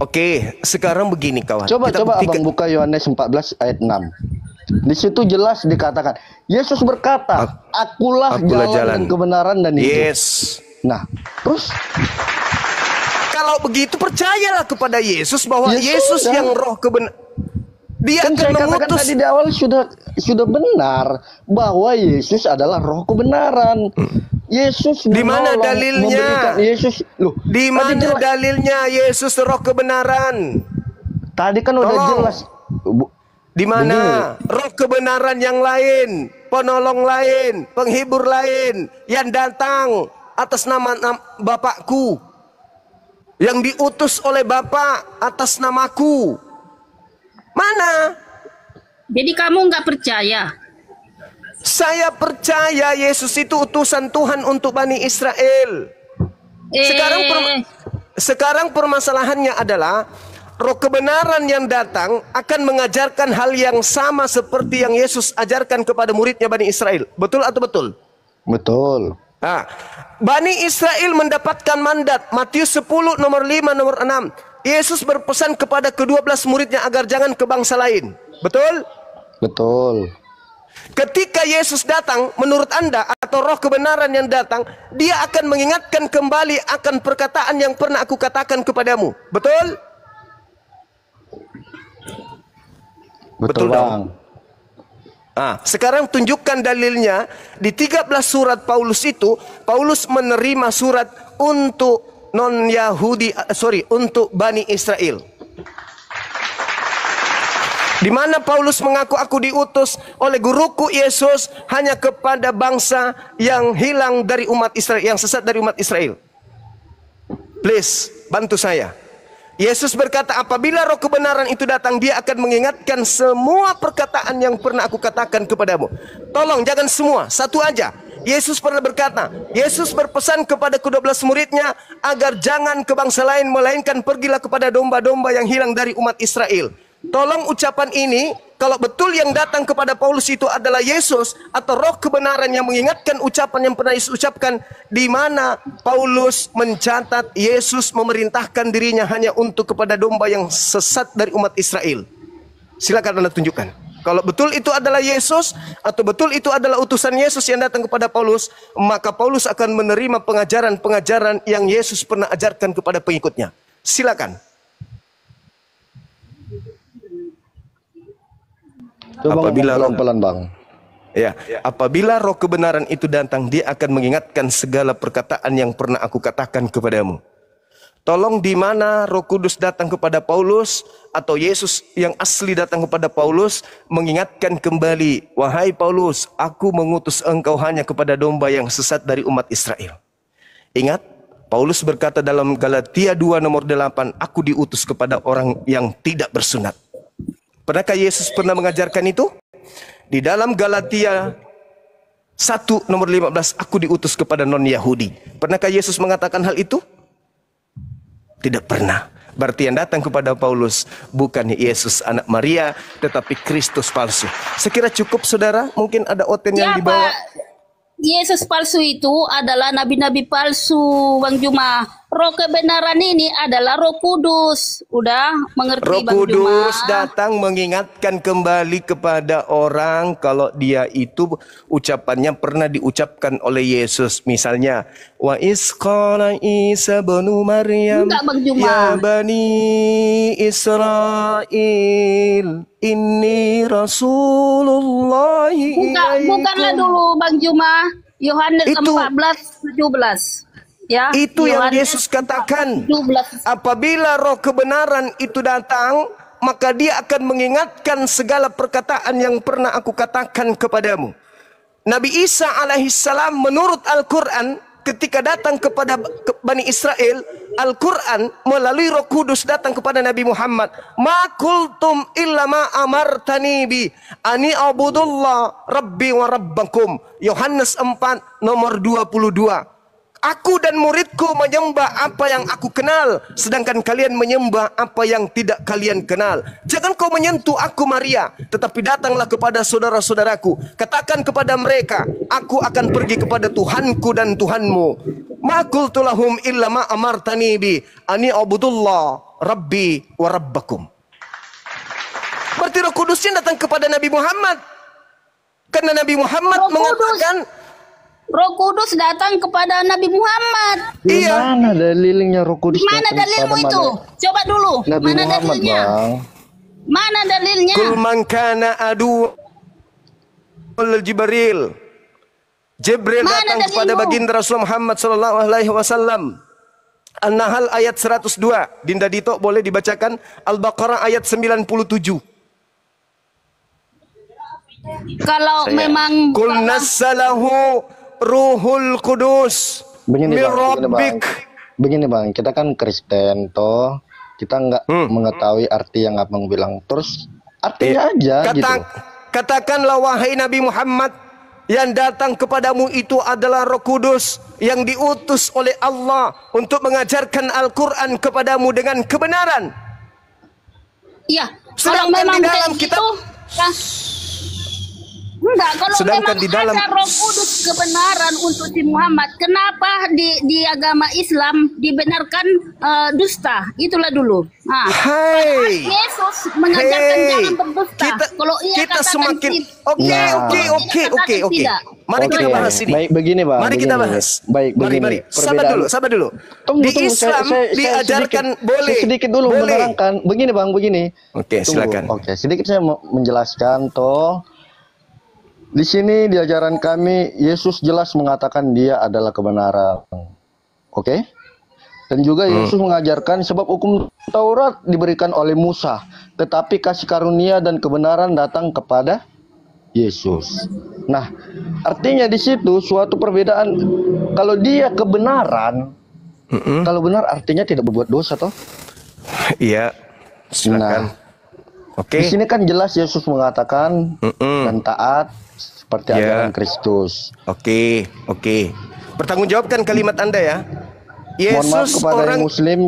Oke, sekarang begini kawan. Coba Kita buktikan. Abang buka Yohanes 14 ayat 6. Di situ jelas dikatakan Yesus berkata, Akulah jalan dan kebenaran dan hidup. Yes. Nah, terus Kalau begitu percayalah kepada Yesus bahwa Ya Yesus sudah. yang roh kebenaran. Dia kan akan saya katakan mengutus. tadi di awal sudah benar bahwa Yesus adalah Roh kebenaran. Yesus Di mana menolong, dalilnya? memberikan Yesus loh. Di tadi mana jelas- dalilnya Yesus roh kebenaran? Tadi kan udah Tolong. jelas. Di mana roh kebenaran yang lain, penolong lain, penghibur lain yang datang atas nama Bapakku, yang diutus oleh Bapa atas namaku? Mana? Jadi kamu nggak percaya? Saya percaya Yesus itu utusan Tuhan untuk Bani Israel. Sekarang permasalahannya adalah roh kebenaran yang datang akan mengajarkan hal yang sama seperti yang Yesus ajarkan kepada muridnya Bani Israel. Betul atau betul? Betul. Nah, Bani Israel mendapatkan mandat. Matius 10 nomor 5 nomor 6. Yesus berpesan kepada ke-12 muridnya agar jangan ke bangsa lain. Betul? Betul. Ketika Yesus datang, menurut Anda atau roh kebenaran yang datang, dia akan mengingatkan kembali akan perkataan yang pernah aku katakan kepadamu. Betul? Betul, Bang. Sekarang tunjukkan dalilnya di 13 surat Paulus itu. Paulus menerima surat untuk untuk Bani Israel. Di mana Paulus mengaku aku diutus oleh guruku Yesus hanya kepada bangsa yang hilang dari umat Israel, yang sesat dari umat Israel. Please, bantu saya. Yesus berkata, apabila roh kebenaran itu datang, dia akan mengingatkan semua perkataan yang pernah aku katakan kepadamu. Tolong jangan semua, satu aja. Yesus pernah berkata, Yesus berpesan kepada ke-12 muridnya agar jangan ke bangsa lain, melainkan pergilah kepada domba-domba yang hilang dari umat Israel. Tolong ucapan ini, kalau betul yang datang kepada Paulus itu adalah Yesus atau roh kebenaran yang mengingatkan ucapan yang pernah Yesus ucapkan, di mana Paulus mencatat Yesus memerintahkan dirinya hanya untuk kepada domba yang sesat dari umat Israel. Silakan Anda tunjukkan. Kalau betul itu adalah Yesus atau betul itu adalah utusan Yesus yang datang kepada Paulus, maka Paulus akan menerima pengajaran-pengajaran yang Yesus pernah ajarkan kepada pengikutnya. Silakan. Apabila pelan-pelan, Bang. Ya, apabila roh kebenaran itu datang, dia akan mengingatkan segala perkataan yang pernah aku katakan kepadamu. Tolong, di mana Roh Kudus datang kepada Paulus atau Yesus yang asli datang kepada Paulus mengingatkan kembali, wahai Paulus, aku mengutus engkau hanya kepada domba yang sesat dari umat Israel. Ingat, Paulus berkata dalam Galatia 2 nomor 8, aku diutus kepada orang yang tidak bersunat. Pernahkah Yesus pernah mengajarkan itu? Di dalam Galatia 1 nomor 15, aku diutus kepada non-Yahudi. Pernahkah Yesus mengatakan hal itu? Tidak pernah. Berarti yang datang kepada Paulus bukan Yesus anak Maria, tetapi Kristus palsu. Sekira cukup, saudara. Mungkin ada oten yang dibawa. Yesus palsu itu adalah nabi-nabi palsu, Bang Juma. Roh kebenaran ini adalah Roh Kudus. Udah mengerti, Roh Bang Juma? Kudus datang mengingatkan kembali kepada orang kalau dia itu ucapannya pernah diucapkan oleh Yesus. Misalnya, wa isqala Isa banu Maryam ya bani Israel inni Rasulullah. Bukanlah dulu, Bang Juma. Yohanes 14:17. Ya, itu yang Yesus katakan. Apabila roh kebenaran itu datang, maka dia akan mengingatkan segala perkataan yang pernah aku katakan kepadamu. Nabi Isa alaihissalam menurut Al-Quran, ketika datang kepada Bani Israel, Al-Quran melalui Roh Kudus datang kepada Nabi Muhammad. Ma kultum illa ma amartani bi ani abudullah rabbi wa rabbakum. Yohanes 4 nomor 22. Aku dan muridku menyembah apa yang aku kenal, sedangkan kalian menyembah apa yang tidak kalian kenal. Jangan kau menyentuh aku Maria, tetapi datanglah kepada saudara-saudaraku. Katakan kepada mereka, aku akan pergi kepada Tuhanku dan Tuhanmu. Ma qultu lahum illa ma amartani bi ani abudullah rabbi wa rabbakum. Berarti Roh Kudusnya datang kepada Nabi Muhammad. Karena Nabi Muhammad mengatakan, Roh Kudus datang kepada Nabi Muhammad. Iya. Mana dalilnya Roh Kudus? Mana dalilmu itu? Coba dulu. Nabi mana Muhammad, dalilnya? Bang. Mana dalilnya? Kul man kana adu Jibril. Jibril datang kepada baginda Rasulullah Muhammad sallallahu alaihi wasallam. An-Nahl ayat 102. Dinda Dito boleh dibacakan Al-Baqarah ayat 97. Kalau memang Kul nassalahu Ruhul Kudus Begini, Rabbik. Begini, Bang, kita kan Kristen toh, kita nggak mengetahui arti yang Abang bilang. Terus artinya aja gitu. Katakanlah wahai Nabi Muhammad, yang datang kepadamu itu adalah Roh Kudus yang diutus oleh Allah untuk mengajarkan Al-Quran kepadamu dengan kebenaran. Iya, kalau Sedangkan memang di dalam kitab ya. Enggak, kalau Sedangkan memang di dalam ada Roh Kudus kebenaran untuk si Muhammad, kenapa di agama Islam dibenarkan dusta? Itulah dulu. Nah, Hai. Yesus mengajarkan jangan berdusta. Kalau ia Kita katakan semakin tidak, Nah. oke. tidak. Mari kita Oke. bahas ini. Baik, begini, Bang. Mari kita Begini. bahas. Baik, mari. begini. Sabar dulu. Tunggu, Di tunggu. Islam Saya diajarkan sedikit, boleh. saya sedikit dulu boleh. menerangkan. Begini, Bang, begini. Oke, Tunggu. silakan. Oke, sedikit saya mau menjelaskan toh. Di sini di ajaran kami Yesus jelas mengatakan dia adalah kebenaran. Oke? Dan juga Yesus mengajarkan sebab hukum Taurat diberikan oleh Musa, tetapi kasih karunia dan kebenaran datang kepada Yesus. Nah, artinya di situ suatu perbedaan. Kalau dia kebenaran, kalau benar artinya tidak berbuat dosa toh. Iya. Silakan. Oke. Di sini kan jelas Yesus mengatakan dan taat seperti Ya. ajaran Kristus. Oke. Pertanggungjawabkan kalimat Anda ya. Mohon maaf Yesus kepada orang yang Muslim,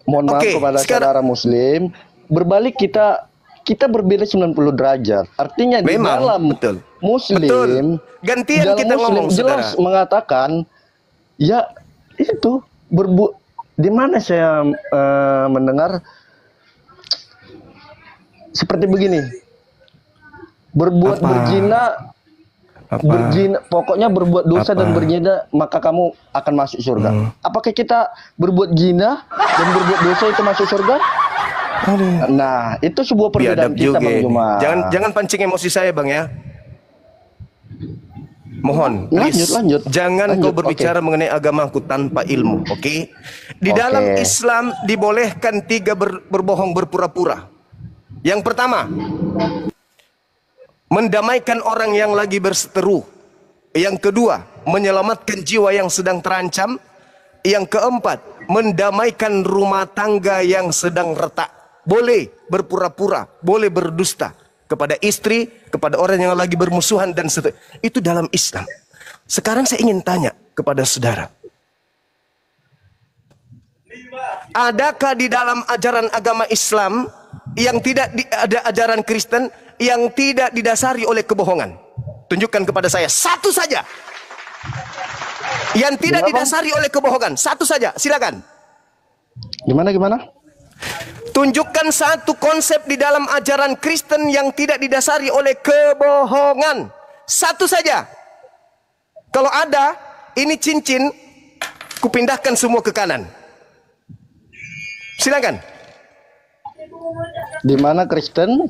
mohon maaf Oke, kepada sekarang- saudara Muslim. Berbalik kita berbeda 90 derajat. Artinya di Memang, dalam betul. Muslim, Betul. Gantian di dalam kita Muslim ngomong, jelas saudara. mengatakan, ya itu di mana saya mendengar seperti begini. Berbuat Apa? berzina, pokoknya berbuat dosa Apa? dan berzina maka kamu akan masuk surga. Apakah kita berbuat zina dan berbuat dosa itu masuk surga? Nah, itu sebuah perbedaan Biadab kita, juga Bang ini. Juma. Jangan pancing emosi saya, Bang ya. Mohon, please. Lanjut. Jangan Lanjut, kau berbicara mengenai agamaku tanpa ilmu, oke? Di Oke. dalam Islam dibolehkan 3 berbohong berpura-pura. Yang pertama, mendamaikan orang yang lagi berseteru. Yang kedua, menyelamatkan jiwa yang sedang terancam. Yang keempat, mendamaikan rumah tangga yang sedang retak. Boleh berpura-pura, boleh berdusta kepada istri, kepada orang yang lagi bermusuhan dan seterusnya. Itu dalam Islam. Sekarang saya ingin tanya kepada saudara. Adakah di dalam ajaran agama Islam yang tidak ada ajaran Kristen yang tidak didasari oleh kebohongan? Tunjukkan kepada saya satu saja. Yang tidak Gimana, Bang? didasari oleh kebohongan. Satu saja, silakan. Gimana? Tunjukkan satu konsep di dalam ajaran Kristen yang tidak didasari oleh kebohongan. Satu saja. Kalau ada, ini cincin, kupindahkan semua ke kanan. Silakan. Di mana Kristen?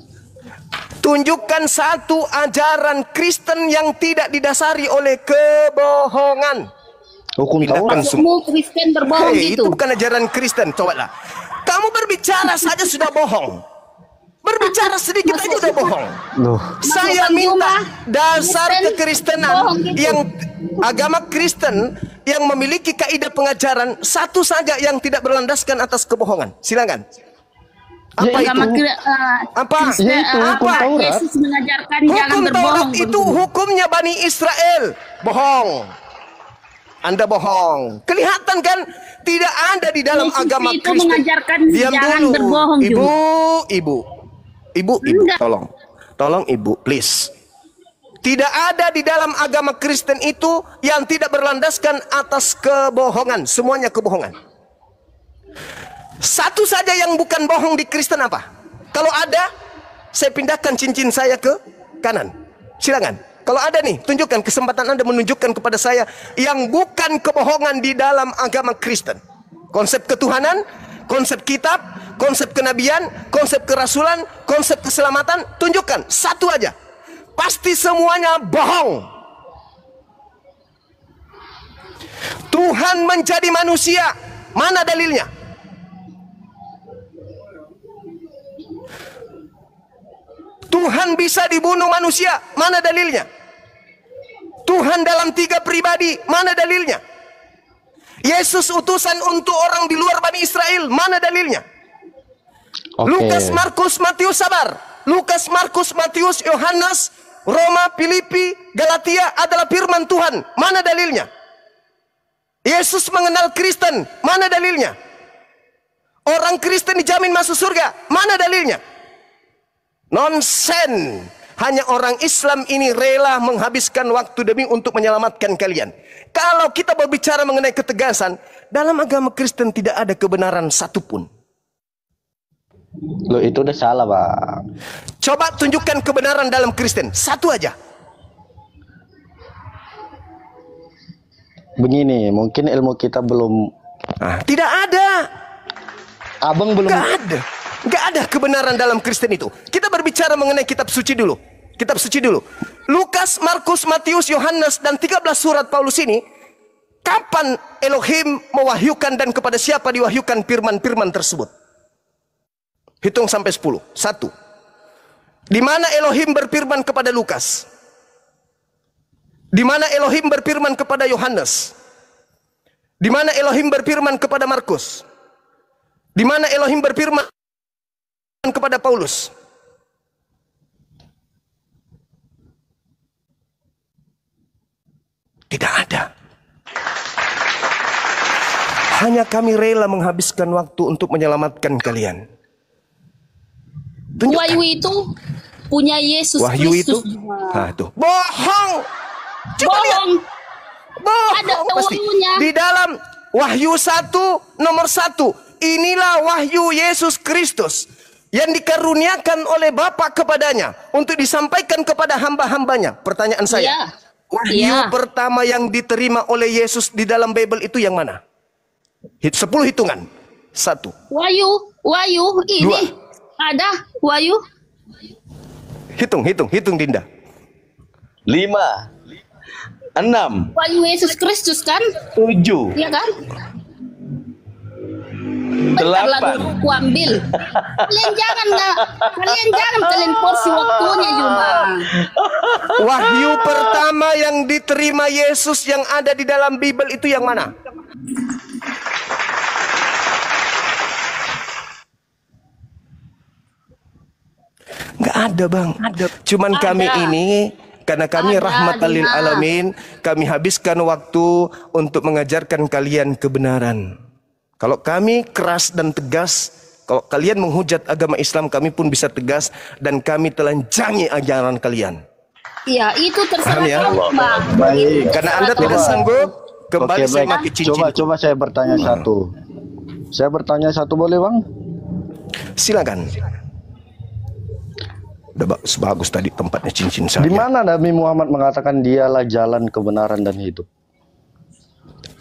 Tunjukkan satu ajaran Kristen yang tidak didasari oleh kebohongan. Hukum Taurat. Semua Kristen berbohong Hei, gitu. itu bukan ajaran Kristen. Cobalah. Kamu berbicara saja sudah bohong. Berbicara sedikit aja sudah bohong. Loh, Saya Bang minta Juma, dasar Kristen kekristenan bohong gitu. yang agama Kristen yang memiliki kaidah pengajaran satu saja yang tidak berlandaskan atas kebohongan. Silakan. Apa Ya, itu? Agama Apa? Ya, itu hukum Apa? Taurat. Yesus mengajarkan jangan Hukum berbohong. Taurat itu hukumnya Bani Israel. Bohong. Anda bohong. Kelihatan kan tidak ada di dalam Yesus agama itu Kristen. mengajarkan Diam jangan dulu. berbohong juga. Ibu, Enggak. tolong ibu, please. Tidak ada di dalam agama Kristen itu yang tidak berlandaskan atas kebohongan. Semuanya kebohongan. Satu saja yang bukan bohong di Kristen apa? Kalau ada, saya pindahkan cincin saya ke kanan. Silakan. Kalau ada nih, tunjukkan kesempatan Anda menunjukkan kepada saya yang bukan kebohongan di dalam agama Kristen. Konsep ketuhanan, konsep kitab, konsep kenabian, konsep kerasulan, konsep keselamatan, tunjukkan satu aja. Pasti semuanya bohong. Tuhan menjadi manusia, mana dalilnya? Tuhan bisa dibunuh manusia, mana dalilnya? Tuhan dalam 3 pribadi, mana dalilnya? Yesus utusan untuk orang di luar Bani Israel, mana dalilnya? oke. Lukas, Markus, Matius, sabar. Lukas, Markus, Matius, Yohanes, Roma, Filipi, Galatia adalah firman Tuhan, mana dalilnya? Yesus mengenal Kristen, mana dalilnya? Orang Kristen dijamin masuk surga, mana dalilnya? Nonsen. Hanya orang Islam ini rela menghabiskan waktu demi untuk menyelamatkan kalian. Kalau kita berbicara mengenai ketegasan, dalam agama Kristen tidak ada kebenaran satupun. Loh, itu udah salah, Bang. Coba tunjukkan kebenaran dalam Kristen, satu aja. Begini, mungkin ilmu kita belum. Tidak ada. Abang belum. Gak ada kebenaran dalam Kristen itu. Kita berbicara mengenai kitab suci dulu. Kitab suci dulu. Lukas, Markus, Matius, Yohanes, dan 13 surat Paulus ini. Kapan Elohim mewahyukan dan kepada siapa diwahyukan firman-firman tersebut? Hitung sampai 10. 1. Di mana Elohim berfirman kepada Lukas? Di mana Elohim berfirman kepada Yohanes? Di mana Elohim berfirman kepada Markus? Di mana Elohim berfirman kepada Paulus? Tidak ada. Hanya kami rela menghabiskan waktu untuk menyelamatkan kalian. Tunjukkan. Wahyu itu punya Yesus Wahyu Kristus. itu tuh. Bohong. Coba lihat. Bohong. Ada Bohong pasti. wahyunya. Di dalam Wahyu 1 nomor 1, inilah wahyu Yesus Kristus yang dikaruniakan oleh Bapa kepadanya untuk disampaikan kepada hamba-hambanya. Pertanyaan saya, Iya. wahyu Iya. pertama yang diterima oleh Yesus di dalam Bible itu yang mana? 10 hitungan. 1. Wahyu ini Dua. ada Wahyu. Hitung Dinda. 5, 6, Wahyu Yesus Kristus kan? 7, Iya kan? Bentar lah 8. dulu aku ambil. Kalian porsi waktunya cuma. Wahyu pertama yang diterima Yesus yang ada di dalam Bible itu yang mana? Nggak ada, Bang. Cuman Ada. kami ini, karena kami Ada, rahmatan lil Dina. alamin, kami habiskan waktu untuk mengajarkan kalian kebenaran. Kalau kami keras dan tegas, kalau kalian menghujat agama Islam, kami pun bisa tegas dan kami telanjangi ajaran kalian. Iya, itu terserah Paham ya? kamu, Bang. Baik. Karena Anda tidak sanggup, kembali Oke, saya baik. pakai cincin. Coba saya bertanya satu. Saya bertanya satu boleh, Bang? Silakan. Udah bagus tadi tempatnya cincin saya. Di mana Nabi Muhammad mengatakan dialah jalan kebenaran dan hidup?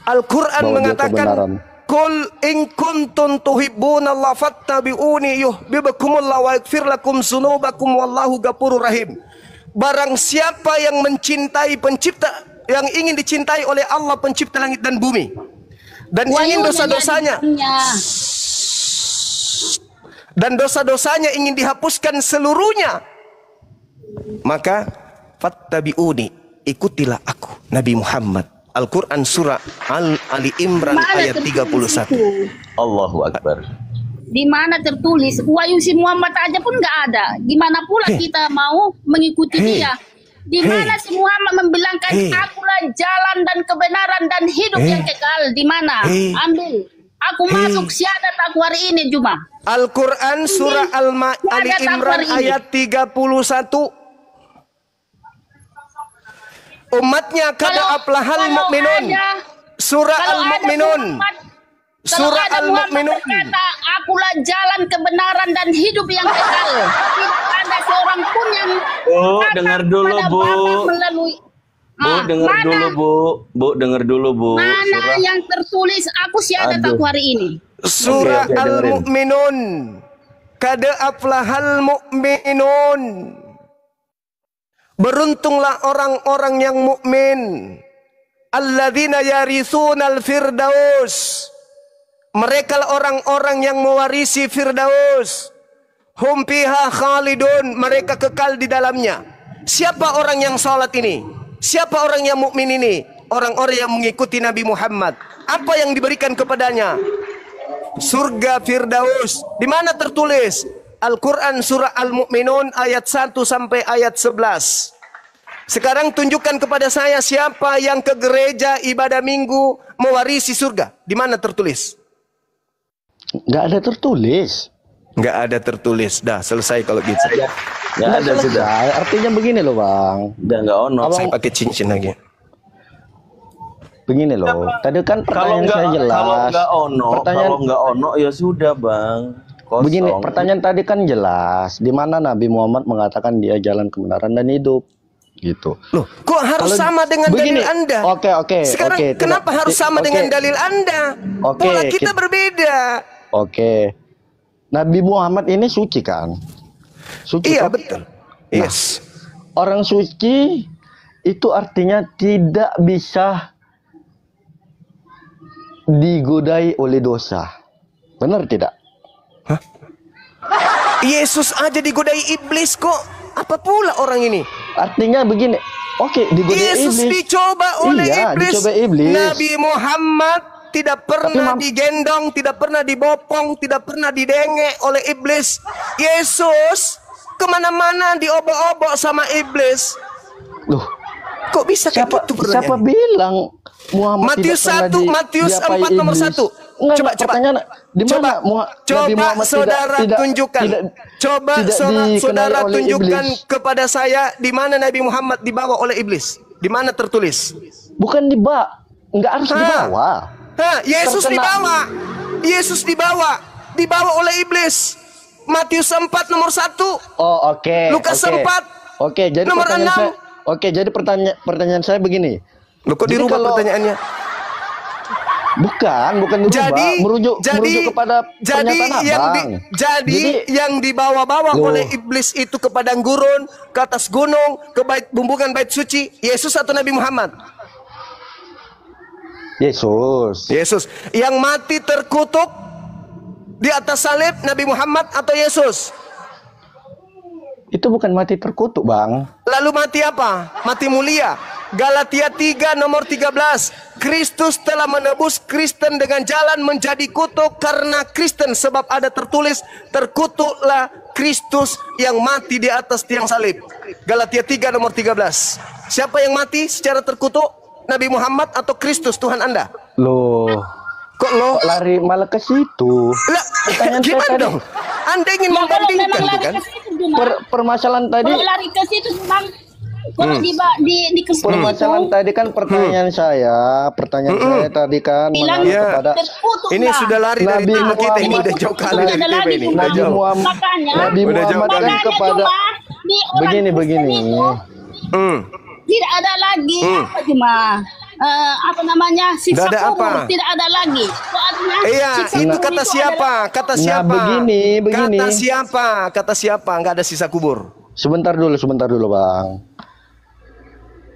Al-Quran Bahwa dia mengatakan, kebenaran. Qul in kuntum tuhibbunallaha fattabi'uni yuhibbukumullah wa yaghfir lakum dzunubakum wallahu ghafurur rahim. Barang siapa yang mencintai pencipta, yang ingin dicintai oleh Allah pencipta langit dan bumi, dan ingin dosa-dosanya dan dosa-dosanya ingin dihapuskan seluruhnya, maka fattabi'uni, ikutilah aku Nabi Muhammad. Al-Quran surah Ali Imran ayat 31. Allahu Akbar. Di mana tertulis Wahyu si Muhammad aja pun nggak ada. Gimana pula kita mau mengikuti dia? Di mana si Muhammad membilangkan akulah jalan dan kebenaran dan hidup yang kekal? Di mana? Ambil. Aku masuk syahadat aku hari ini cuma. Al-Quran surah Ali Imran ayat 31. Umatnya kada aflahal mu'minun. Surah Al-Mu'minun. Surah Al-Mu'minun. Berkata, akulah jalan kebenaran dan hidup yang kekal. Tidak ada seorang pun yang Dengar dulu, Bu. melalui. Bu, dengar dulu, Bu. Bu, dengar dulu, Bu. Mana yang tertulis aku syahadat aku hari ini? Surah Oke, dengerin. Al-Mu'minun. Kada aflahal mu'minun. Beruntunglah orang-orang yang mukmin. Alladzina yaritsunal firdaus. Mereka orang-orang yang mewarisi firdaus. Hum fiha khalidun. Mereka kekal di dalamnya. Siapa orang yang salat ini? Siapa orang yang mukmin ini? Orang-orang yang mengikuti Nabi Muhammad. Apa yang diberikan kepadanya? Surga firdaus. Di mana tertulis? Al-Quran surah Al-Mu'minun ayat 1 sampai ayat 11. Sekarang tunjukkan kepada saya siapa yang ke gereja ibadah minggu mewarisi surga. Di mana tertulis? Nggak ada tertulis. Nggak ada tertulis. Dah selesai kalau gitu. Nggak ada sudah. selesai. Artinya begini loh bang. Udah nggak ono. Abang- Saya pakai cincin lagi. Begini loh. Tadi kan Kalau pertanyaan nggak saya jelas. kalau nggak ono, Pertanyaan kalau nggak ono ya sudah bang. Kosong. begini, pertanyaan tadi kan jelas. Di mana Nabi Muhammad mengatakan dia jalan kebenaran dan hidup, gitu. Loh, kok harus Kalau sama dengan begini, dalil Anda? oke, Sekarang oke, kenapa tidak- harus sama oke. dengan dalil Anda? Oke, Pola kita berbeda. Oke, Nabi Muhammad ini suci kan? Suci. Iya, toh? betul. Yes. Orang suci itu artinya tidak bisa digodai oleh dosa. Benar tidak? Yesus aja digodai iblis kok. Apa pula orang ini? Artinya begini. Oke, digodai Yesus iblis. dicoba oleh Iya, iblis. dicoba iblis. Nabi Muhammad tidak pernah Mam- digendong, tidak pernah dibopong, tidak pernah didenge oleh iblis. Yesus kemana-mana diobok-obok sama iblis. Loh, Kok bisa kayak siapa gitu siapa pertanyaan? bilang Muhammad Matius tidak pernah 1, Matius diapai 4 nomor iblis? 1. Enggak, Coba, pertanyaan di mana Nabi Coba Muhammad saudara tunjukkan. tidak dikenai Saudara oleh tunjukkan iblis? kepada saya di mana Nabi Muhammad dibawa oleh iblis. Di mana tertulis? Bukan enggak harus dibawa. Yesus Terkena- dibawa. Yesus dibawa oleh iblis. Matius 4 nomor 1. Oh, oke. Lukas oke. 4. Oke, jadi Nomor pertanyaan 6. saya Oke, jadi pertanyaan saya begini. Loh, kok Jadi dirubah kalau- pertanyaannya? Bukan dirubah, merujuk kepada pernyataan Abang. Yang dibawa-bawa Loh. oleh iblis itu ke padang gurun, ke atas gunung, ke bumbungan bait suci, Yesus atau Nabi Muhammad? Yesus. Yang mati terkutuk di atas salib, Nabi Muhammad atau Yesus? Itu bukan mati terkutuk, Bang. Lalu mati apa? Mati mulia. Galatia 3 nomor 13. Kristus telah menebus Kristen dengan jalan menjadi kutuk karena Kristen, sebab ada tertulis, terkutuklah Kristus yang mati di atas tiang salib. Galatia 3 nomor 13. Siapa yang mati secara terkutuk? Nabi Muhammad atau Kristus Tuhan Anda? Loh, Kok lo? kok lari malah ke situ? Lah, Pertanyaan saya gimana tadi. dong? Anda ingin Ya, kalau membandingkan memang lari kan? ke situ, Bang. Permasalahan tadi, Kalau lari ke situ, Bang. Kalau di permasalahan tadi kan pertanyaan saya tadi kan bilang mengarah Ya. kepada terkutuk, Ini Bang. sudah lari dari Nabi tema kita ini, Muhammad. udah jauh kali Tidak dari ada tema lagi, ini. Bang. Udah Nabi jauh. Muhammad, Makanya, Nabi Udah jauh Muhammad kali. kan makanya kepada cuma di orang Kristen begini. itu tidak ada lagi apa cuma apa namanya siksa Nggak ada kubur, apa. tidak ada lagi. Soalnya Iya, siksa itu kubur kata itu siapa? Kata Nah, siapa? begini. Kata siapa? Kata siapa? Enggak ada sisa kubur. Sebentar dulu, Bang.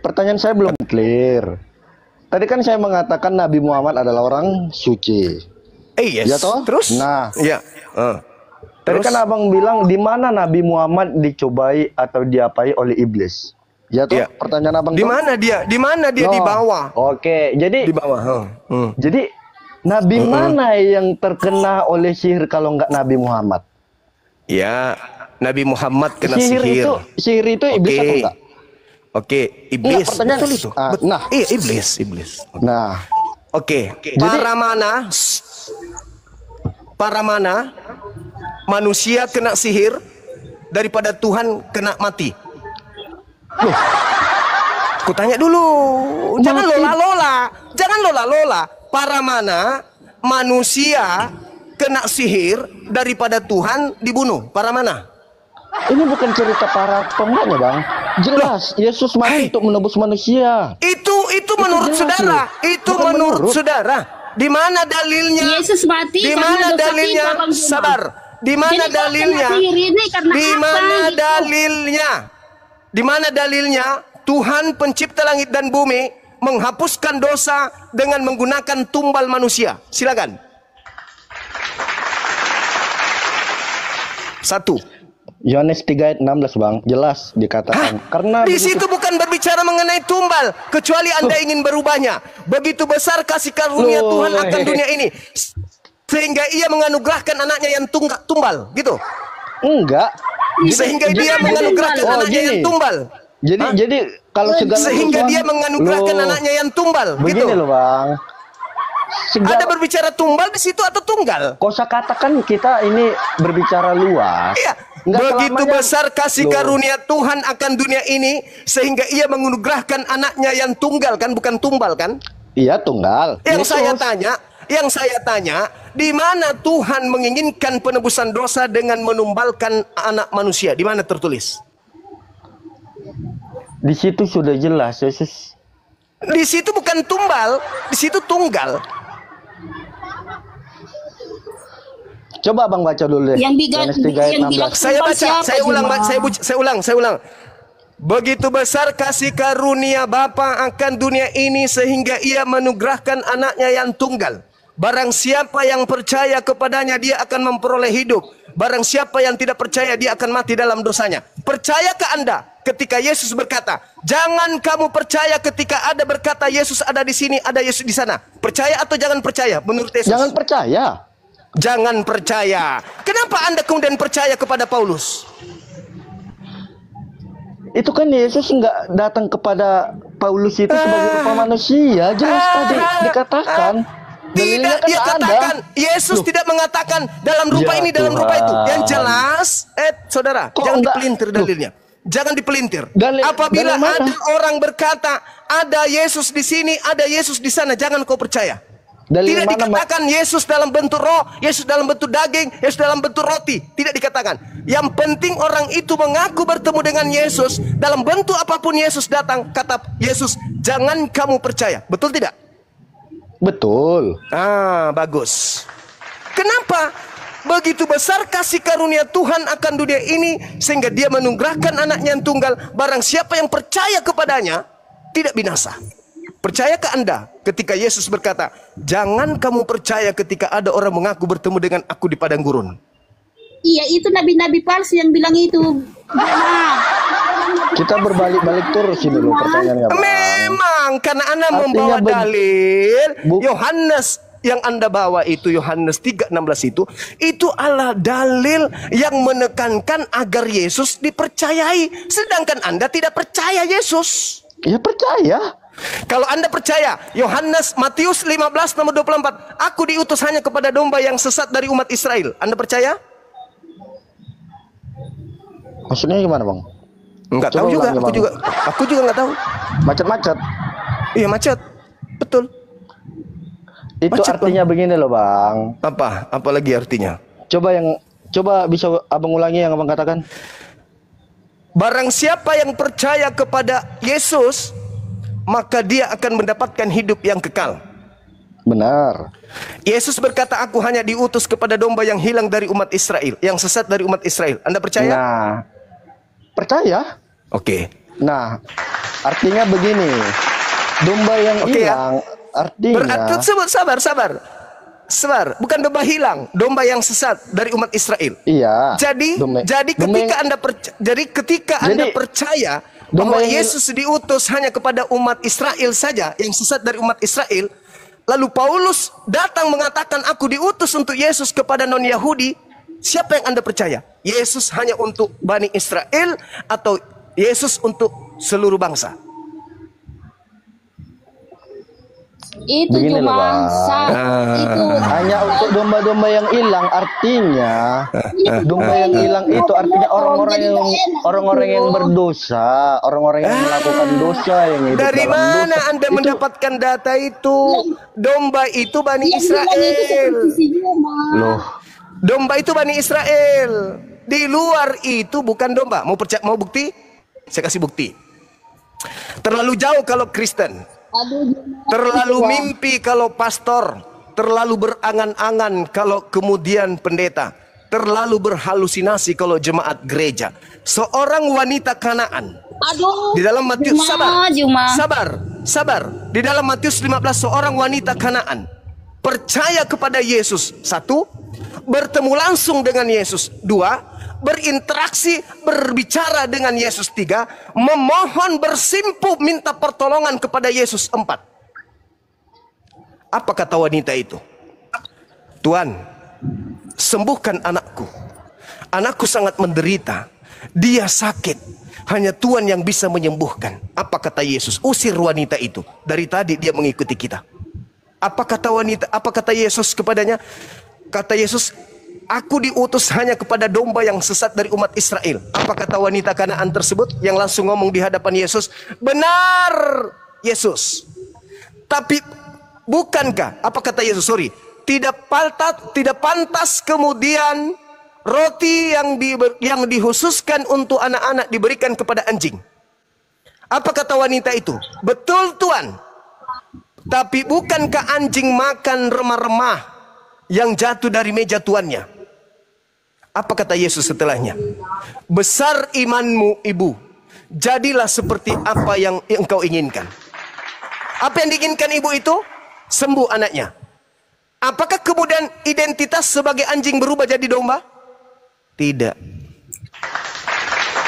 Pertanyaan saya belum clear. Tadi kan saya mengatakan Nabi Muhammad adalah orang suci. Yes. Ya toh? Terus? Nah. Iya. Tadi Terus? kan Abang bilang di mana Nabi Muhammad dicobai atau diapai oleh iblis. Ya toh? Iya. Pertanyaan Abang Di toh? mana dia? Di mana dia Oh, dibawa? Oke, jadi Di bawah. jadi Nabi mana yang terkena oleh sihir kalau enggak Nabi Muhammad? Ya, Nabi Muhammad kena Sihir itu iblis Oke. atau enggak? Oke, iblis. Enggak, pertanyaan- Betul itu. Ah, nah. Iya, iblis. Nah, Oke. Para mana manusia kena sihir daripada Tuhan kena mati? Kutanya dulu. Jangan Mati. lola-lola. Para mana manusia kena sihir daripada Tuhan dibunuh? Para mana? ini bukan cerita para pembacanya, Bang. Jelas, Yesus mati untuk menebus manusia. Itu menurut jelas saudara. loh. Itu Bukan menurut menurut. saudara. Di mana dalilnya? Yesus mati Di karena mana dosa dalilnya? kita, Bang Juma. Sabar. Di mana Jadi kalau dalilnya? kena sihir ini karena Di apa mana gitu? dalilnya? Di mana dalilnya? Tuhan pencipta langit dan bumi menghapuskan dosa dengan menggunakan tumbal manusia. Silakan. 1. Yohanes 3 ayat 16, Bang. Jelas dikatakan. Karena Di begitu- situ bukan berbicara mengenai tumbal, kecuali Anda ingin berubahnya. Begitu besar kasih karunia Loh. Tuhan akan dunia ini, sehingga Ia menganugerahkan anaknya yang tumbal, gitu. enggak. Sehingga Jadi- Dia jadi- menganugerahkan Oh, anaknya gini. yang tumbal. Jadi kalau segala Sehingga sesuatu- Dia menganugerahkan Loh, anaknya yang tumbal, gitu. begini loh, Bang. Ada Segala berbicara tumbal di situ atau tunggal? kosakata kan kita ini berbicara luas. Iya, Begitu selamanya. besar kasih Loh. karunia Tuhan akan dunia ini sehingga ia menganugerahkan anaknya yang tunggal, kan, bukan tumbal, kan? Iya, tunggal. Yang Yesus. saya tanya, di mana Tuhan menginginkan penebusan dosa dengan menumbalkan anak manusia? Di mana tertulis? Di situ sudah jelas Yesus. Di situ bukan tumbal, di situ tunggal. Coba Bang baca dulu deh. Yang bilang- Yohanes 3 ayat yang 16. bilang- Saya baca, Siapa, saya ulang, Jemaah? saya ulang. Begitu besar kasih karunia Bapa akan dunia ini sehingga ia menugerahkan anaknya yang tunggal. Barang siapa yang percaya kepadanya dia akan memperoleh hidup. Barang siapa yang tidak percaya dia akan mati dalam dosanya. Percayakah Anda ketika Yesus berkata, jangan kamu percaya ketika ada berkata Yesus ada di sini, ada Yesus di sana. Percaya atau jangan percaya menurut Yesus? Jangan percaya. Jangan percaya. Kenapa Anda kemudian percaya kepada Paulus? Itu kan Yesus nggak datang kepada Paulus itu sebagai rupa manusia. Jelas tadi dikatakan. Dalilnya Tidak, kan dia ada. katakan Yesus Loh. tidak mengatakan dalam rupa Ya ini, dalam rupa itu. Tuhan. Yang jelas, saudara, Kok jangan enggak? dipelintir dalilnya. Jangan dipelintir. Dalil Apabila mana? ada orang berkata ada Yesus di sini, ada Yesus di sana, jangan kau percaya. Dalil Tidak mana, dikatakan Yesus dalam bentuk roh, Yesus dalam bentuk daging, Yesus dalam bentuk roti. Tidak dikatakan. Yang penting orang itu mengaku bertemu dengan Yesus dalam bentuk apapun Yesus datang. Kata Yesus, jangan kamu percaya. Betul tidak? Betul. Ah, bagus. Kenapa? Begitu besar kasih karunia Tuhan akan dunia ini sehingga dia menugerahkan anaknya yang tunggal. Barang siapa yang percaya kepadanya tidak binasa. Percayakah Anda ketika Yesus berkata, jangan kamu percaya ketika ada orang mengaku bertemu dengan aku di padang gurun? Iya, itu nabi-nabi palsu yang bilang itu. Jemaah. Kita berbalik-balik terus ini loh pertanyaannya, Bang. Memang karena Anda Artinya membawa dalil Bu- Yohanes yang Anda bawa itu Yohanes 3:16 itu adalah dalil yang menekankan agar Yesus dipercayai, sedangkan Anda tidak percaya Yesus. Ya percaya. Kalau Anda percaya Yohanes Matius 15 nomor 24, aku diutus hanya kepada domba yang sesat dari umat Israel. Anda percaya? Maksudnya gimana, Bang? Enggak Coba tahu juga, ulangi, Bang. aku juga enggak tahu. Macet-macet. Iya, macet. Betul. Itu Macet, artinya begini loh, Bang. Apa lagi artinya? Coba bisa Abang ulangi yang Abang katakan. Barang siapa yang percaya kepada Yesus, maka dia akan mendapatkan hidup yang kekal. Benar. Yesus berkata, aku hanya diutus kepada domba yang hilang dari umat Israel, yang sesat dari umat Israel. Anda percaya? Nah, percaya? Oke. Nah, artinya begini. Domba yang Oke, ya. hilang artinya Berarti sabar. Bukan domba hilang, domba yang sesat dari umat Israel. iya. Jadi Domba- ketika domba yang- Anda percaya domba bahwa yang- Yesus diutus hanya kepada umat Israel saja, yang sesat dari umat Israel, lalu Paulus datang mengatakan aku diutus untuk Yesus kepada non-Yahudi, siapa yang Anda percaya? Yesus hanya untuk Bani Israel atau Yesus untuk seluruh bangsa? Itu Begini loh, cuma Bang. itu hanya untuk domba-domba yang hilang artinya domba yang hilang itu artinya orang-orang yang berdosa, orang-orang yang melakukan dosa yang hidup Dari dalam mana dosa. Anda Itu mendapatkan data itu? Domba itu Bani yang bilang itu Israel. seperti si Jemaah. loh, Domba itu Bani Israel. Di luar itu bukan domba. Mau bukti? Saya kasih bukti. Terlalu jauh kalau Kristen. Aduh, Jemaah. Terlalu mimpi kalau pastor. Terlalu berangan-angan kalau kemudian pendeta. Terlalu berhalusinasi kalau jemaat gereja. Seorang wanita Kanaan. Aduh. Di dalam Matius, Jemaah. sabar. Di dalam Matius 15, seorang wanita Kanaan percaya kepada Yesus. 1, bertemu langsung dengan Yesus. 2, berinteraksi, berbicara dengan Yesus. 3, memohon bersimpuh minta pertolongan kepada Yesus. 4. Apa kata wanita itu? Tuhan, sembuhkan anakku. Anakku sangat menderita. Dia sakit. Hanya Tuhan yang bisa menyembuhkan. Apa kata Yesus? Usir wanita itu. Dari tadi dia mengikuti kita. Apa kata wanita? Apa kata Yesus kepadanya? Kata Yesus, aku diutus hanya kepada domba yang sesat dari umat Israel. Apa kata wanita Kanaan tersebut yang langsung ngomong di hadapan Yesus? Benar, Yesus. Tapi bukankah, apa kata Yesus? Sorry, tidak pantas kemudian roti yang dikhususkan untuk anak-anak diberikan kepada anjing. Apa kata wanita itu? Betul Tuan. Tapi bukankah anjing makan remah-remah yang jatuh dari meja tuannya? Apa kata Yesus setelahnya? Besar imanmu ibu, jadilah seperti apa yang engkau inginkan. Apa yang diinginkan ibu itu? Sembuh anaknya. Apakah kemudian identitas sebagai anjing berubah jadi domba? Tidak.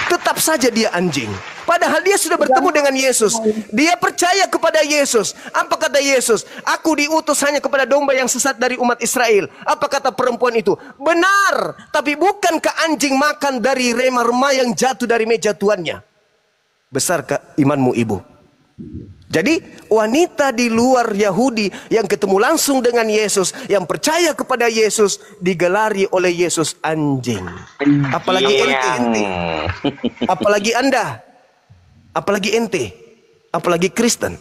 Tetap saja dia anjing. Padahal dia sudah bertemu dengan Yesus. Dia percaya kepada Yesus. Apa kata Yesus? Aku diutus hanya kepada domba yang sesat dari umat Israel. Apa kata perempuan itu? Benar. Tapi bukankah anjing makan dari remah-remah yang jatuh dari meja tuannya? Besarkah imanmu ibu? Jadi wanita di luar Yahudi yang ketemu langsung dengan Yesus, yang percaya kepada Yesus, digelari oleh Yesus anjing. Apalagi ente. Apalagi Anda. Apalagi ente. Apalagi Kristen.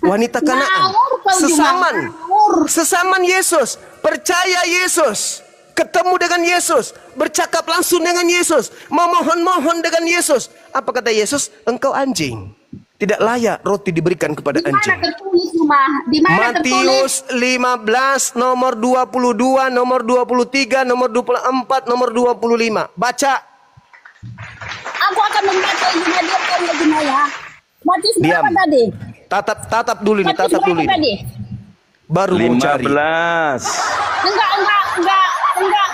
Wanita Kanaan. Sesaman Yesus. Percaya Yesus. Ketemu dengan Yesus. Bercakap langsung dengan Yesus. Memohon-mohon dengan Yesus. Apa kata Yesus? Engkau anjing. Tidak layak roti diberikan kepada anjing. Di mana Matius 15 nomor 22, nomor 23, nomor 24, nomor 25. Baca. Aku akan membaca Juma, diam ya Juma ya. Matius Diam. berapa tadi? Tatap dulu nih, Matius tatap dulu berapa ini. tadi? Baru mau cari. 15. Enggak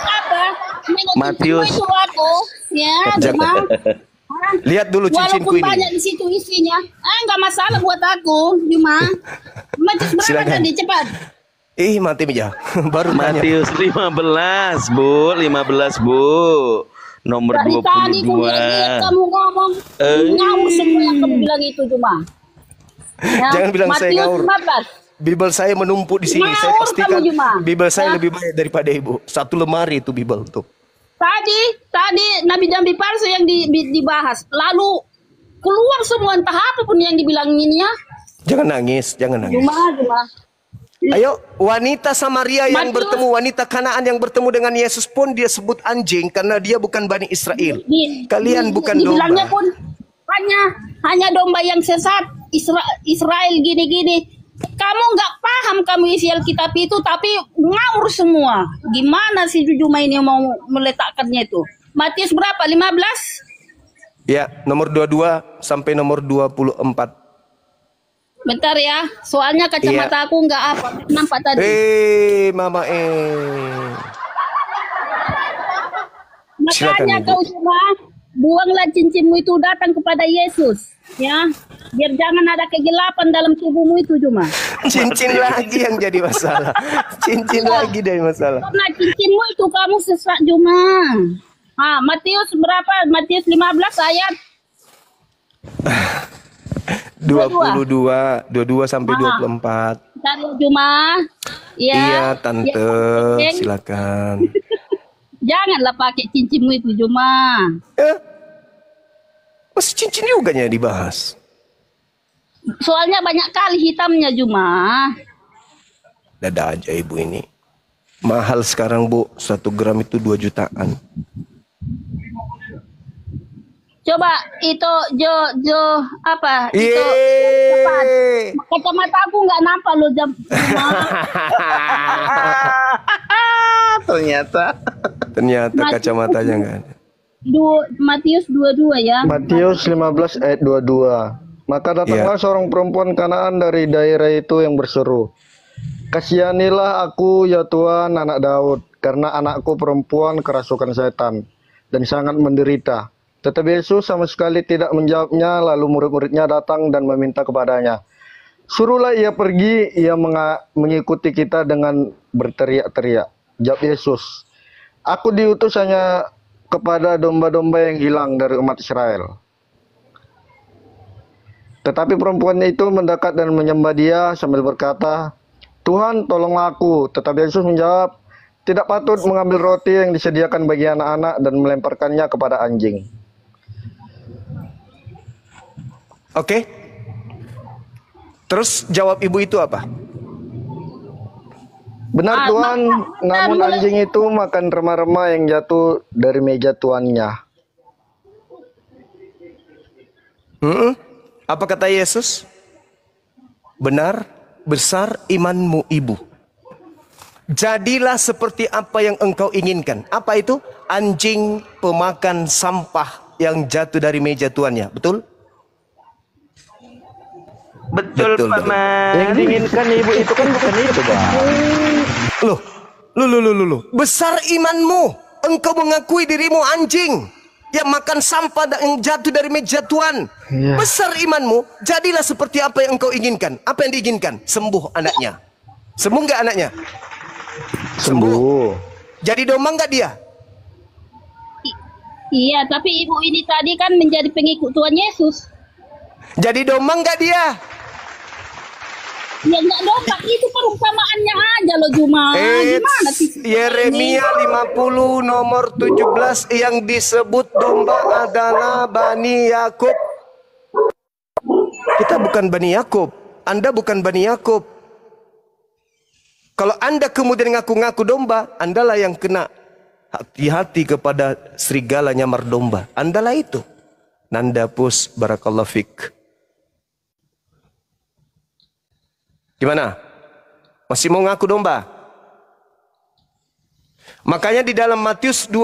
apa. Nengok Matius. itu aku. Ya, Juma. Lihat dulu cincinku Walaupun banyak ini. di situ isinya, enggak masalah buat aku, Juma. Matius berapa Silakan. tadi? Cepat. Mati meja. Baru tanya. Matius 15, Bu. 15, Bu. Nomor Dari tadi aku lihat 22. kamu ngomong ngawur semua yang kamu bilang itu, Juma. Ya, Jangan bilang saya Matius ngawur. 15. Bibel saya menumpuk di sini. Saya Ngawur pastikan kamu, Juma. Bibel saya Ya. lebih banyak daripada ibu. Satu lemari itu Bibel tuh. Tadi nabi-nabi palsu yang dibahas. Lalu keluar semua entah apapun yang dibilanginnya. Jangan nangis, jangan nangis. Juma. Ayo, wanita Samaria yang Matius. bertemu, wanita Kanaan yang bertemu dengan Yesus pun dia sebut anjing karena dia bukan Bani Israel. Kalian bukan dibilangnya domba. pun hanya domba yang sesat. Israel gini-gini. Kamu nggak paham kamu isi Alkitab itu, tapi ngawur semua. Gimana sih Juma ini yang mau meletakkannya itu? Matius berapa? 15? Ya, nomor 22 sampai nomor 24. Bentar ya, soalnya kacamata aku nggak apa. Nampak tadi. Mama Silakan, Makanya Ibu. kau semua buanglah cincinmu itu datang kepada Yesus, ya. Biar jangan ada kegelapan dalam tubuhmu itu Juma. Cincin lagi yang jadi masalah. Cincin lagi dari masalah. Karena cincinmu itu kamu sesak Juma. Matius berapa? Matius 15 ayat 22 sampai 24. Dari Juma. Ya. Iya, Tante, Ya, silakan. janganlah pakai cincinmu itu Juma. Masih cincin juga nya dibahas. Soalnya banyak kali hitamnya Juma. Dada aja ibu ini. Mahal sekarang Bu, 1 gram itu 2 jutaan. Coba itu Jo apa? Itu cepat. Kacamata aku nggak nampak lo Juma. Ternyata Kacamatanya nggak ada. Matius 22 ya. Matius 15 ayat 22. Maka datanglah seorang perempuan Kanaan dari daerah itu yang berseru, "Kasihanilah aku ya Tuhan, anak Daud, karena anakku perempuan kerasukan setan dan sangat menderita." Tetapi Yesus sama sekali tidak menjawabnya. Lalu murid-muridnya datang dan meminta kepadanya, "Suruhlah ia pergi, ia mengikuti kita," dengan berteriak-teriak. Jawab Yesus, "Aku diutus hanya kepada domba-domba yang hilang dari umat Israel." Tetapi perempuan itu mendekat dan menyembah dia sambil berkata, "Tuhan, tolonglah aku." Tetapi Yesus menjawab, tidak patut mengambil roti yang disediakan bagi anak-anak dan melemparkannya kepada anjing. Oke. Terus jawab ibu itu apa? Benar Tuhan, namun anjing itu makan remah-remah yang jatuh dari meja tuannya. Apa kata Yesus? Benar, besar imanmu ibu. Jadilah seperti apa yang engkau inginkan. Apa itu? Anjing pemakan sampah yang jatuh dari meja tuannya. Betul? Betul, Betul, Paman. Yang diinginkan ibu itu kan bukan itu, Bang. Loh. Besar imanmu. Engkau mengakui dirimu anjing yang makan sampah yang jatuh dari meja Tuhan. Iya. Besar imanmu. Jadilah seperti apa yang engkau inginkan. Apa yang diinginkan? Sembuh anaknya. Sembuh nggak anaknya? Sembuh. Jadi domba nggak dia? Iya, tapi ibu ini tadi kan menjadi pengikut Tuhan Yesus. Jadi domba nggak dia? Ya enggak domba, itu perumpamaannya aja loh Juma. Gimana sih? Yeremia 50 nomor 17 yang disebut domba adalah Bani Yakub. Kita bukan Bani Yakub. Anda bukan Bani Yakub. Kalau Anda kemudian ngaku-ngaku domba, Andalah yang kena. Hati-hati kepada serigala nyamar domba. Andalah itu. Nanda Pus Barakallahu Fik. Gimana? Masih mau ngaku domba? Makanya di dalam Matius 7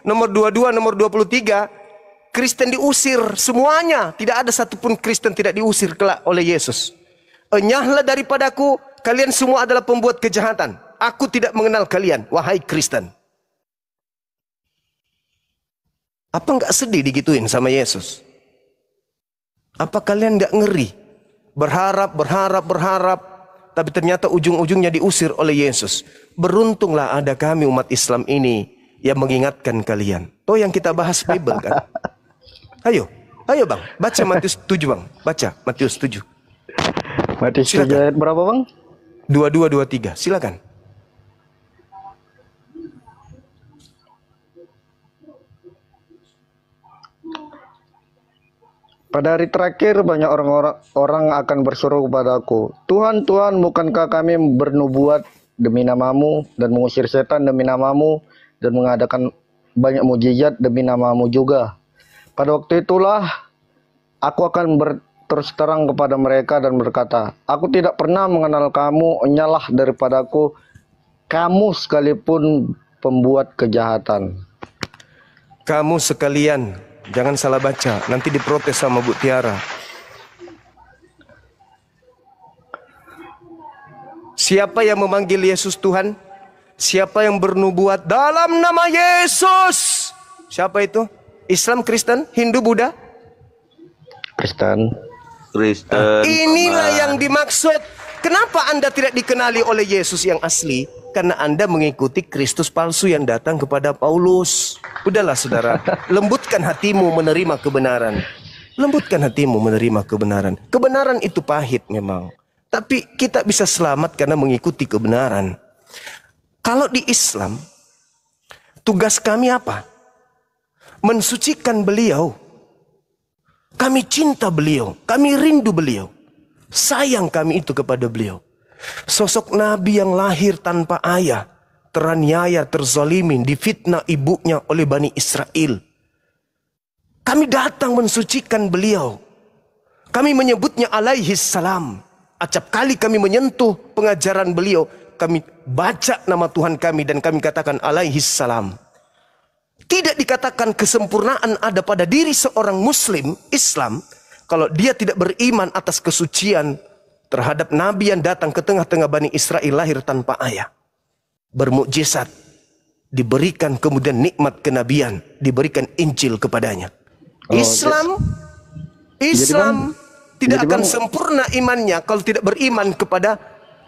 nomor 22 nomor 23 Kristen diusir semuanya. Tidak ada satupun Kristen tidak diusir kelak oleh Yesus. Enyahlah daripadaku, kalian semua adalah pembuat kejahatan. Aku tidak mengenal kalian, wahai Kristen. Apa enggak sedih digituin sama Yesus? Apa kalian enggak ngeri? Berharap, tapi ternyata ujung-ujungnya diusir oleh Yesus. Beruntunglah ada kami umat Islam ini yang mengingatkan kalian. Toh yang kita bahas Bible kan? Ayo Bang, baca Matius 7 Bang. Baca Matius 7. Matius 7 ayat berapa Bang? 22-23, silakan. Pada hari terakhir banyak orang akan berseru kepadaku, Tuhan, Tuhan, bukankah kami bernubuat demi namamu dan mengusir setan demi namamu dan mengadakan banyak mujizat demi namamu juga? Pada waktu itulah aku akan berterus terang kepada mereka dan berkata, aku tidak pernah mengenal kamu, enyalah daripadaku, kamu sekalipun pembuat kejahatan. Kamu sekalian, jangan salah baca, nanti diprotes sama Bu Tiara. Siapa yang memanggil Yesus Tuhan? Siapa yang bernubuat dalam nama Yesus? Siapa itu? Islam, Kristen, Hindu, Buddha? Kristen. Inilah yang dimaksud. Kenapa Anda tidak dikenali oleh Yesus yang asli? Karena Anda mengikuti Kristus palsu yang datang kepada Paulus. Udahlah saudara, lembutkan hatimu menerima kebenaran. Lembutkan hatimu menerima kebenaran. Kebenaran itu pahit memang. Tapi kita bisa selamat karena mengikuti kebenaran. Kalau di Islam, tugas kami apa? Mensucikan beliau. Kami cinta beliau. Kami rindu beliau. Sayang kami itu kepada beliau. Sosok Nabi yang lahir tanpa ayah, teraniaya, terzalimin, difitnah ibunya oleh Bani Israel. Kami datang mensucikan beliau. Kami menyebutnya alaihi salam. Acap kali kami menyentuh pengajaran beliau, kami baca nama Tuhan kami dan kami katakan alaihi salam. Tidak dikatakan kesempurnaan ada pada diri seorang Muslim Islam kalau dia tidak beriman atas kesucian terhadap Nabi yang datang ke tengah-tengah Bani Israel lahir tanpa ayah. Bermukjizat. Diberikan kemudian nikmat kenabian. Diberikan Injil kepadanya. Islam tidak akan sempurna imannya kalau tidak beriman kepada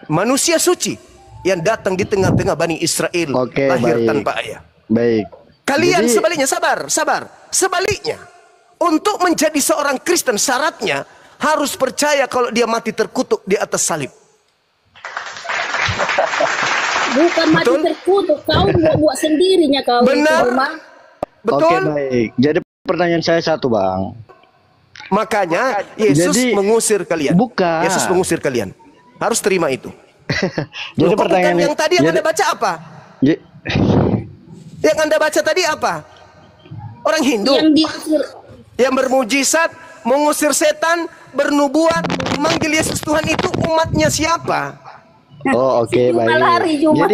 manusia suci yang datang di tengah-tengah Bani Israel lahir tanpa ayah. Baik. Kalian sebaliknya, sabar. Sebaliknya, untuk menjadi seorang Kristen syaratnya harus percaya kalau dia mati terkutuk di atas salib. Bukan mati Betul? terkutuk, kau buat sendirinya kau. Benar. Itu, Cuma. Oke, Betul? baik. Jadi pertanyaan saya satu, Bang. Makanya Yesus Jadi, mengusir kalian. bukan. Yesus mengusir kalian. Harus terima itu. Jadi Loh, kok bukan pertanyaan yang tadi yang jadi- Anda baca apa? je- Yang Anda baca tadi apa? Orang Hindu Yang diusir. yang bermujizat, mengusir setan, bernubuat, memanggil Yesus Tuhan itu umatnya siapa? Oh, oke, Si Juma baik. lari, Juma.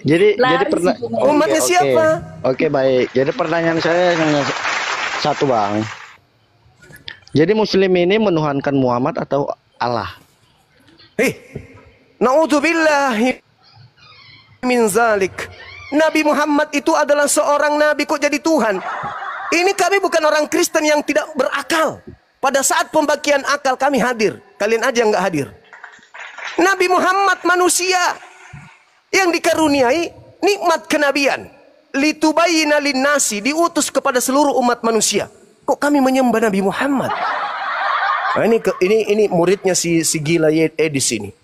Jadi Lari pertanyaan si Juma. Umatnya siapa? Oke, baik. Jadi pertanyaan saya hanya satu, Bang. Jadi Muslim ini menuhankan Muhammad atau Allah? Na'udzubillahi min zalik. Nabi Muhammad itu adalah seorang nabi, kok jadi Tuhan? Ini kami bukan orang Kristen yang tidak berakal. Pada saat pembagian akal kami hadir. Kalian aja yang nggak hadir. Nabi Muhammad manusia yang dikaruniai nikmat kenabian. Litubayyina linnasi, diutus kepada seluruh umat manusia. Kok kami menyembah Nabi Muhammad? Nah, ini muridnya si gila Edis ini.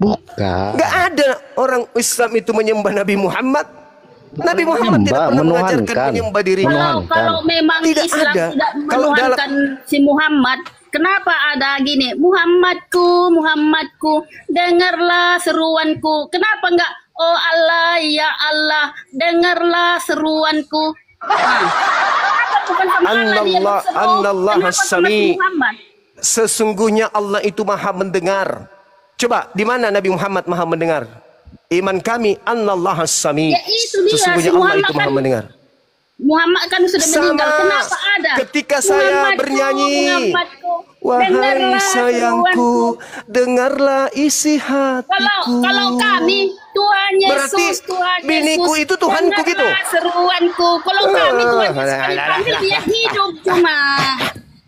Bukan. Gak ada orang Islam itu menyembah Nabi Muhammad. Nabi Muhammad tidak pernah mengajarkan menuhankan. menyembah dirinya. Kalau memang Tidak Islam ada. tidak Kalau menuhankan si Muhammad, kenapa ada gini? Muhammadku, Muhammadku, dengarlah seruanku. Kenapa enggak? Oh Allah, ya Allah, dengarlah seruanku. Kenapa bukan sama Allah dia Annallah- berseru? Annallah Kenapa sama as-sami. si Muhammad? Sesungguhnya Allah itu maha mendengar. Coba, di mana Nabi Muhammad maha mendengar? Iman kami, Annallah as-sami. Ya itu dia, Sesungguhnya si Allah Muhammad itu maha kan- mendengar. Muhammad kan sudah meninggal. Kenapa ada? Ketika saya Muhammadku, bernyanyi, Muhammadku, wahai dengarlah sayangku, seruanku. dengarlah isi hatiku. Kalau kami Tuhan Yesus, Berarti Tuhan biniku Yesus, itu Tuhanku dengarlah gitu? seruanku. Kalau kami Tuhan Yesus kami panggil dia hidup cuma.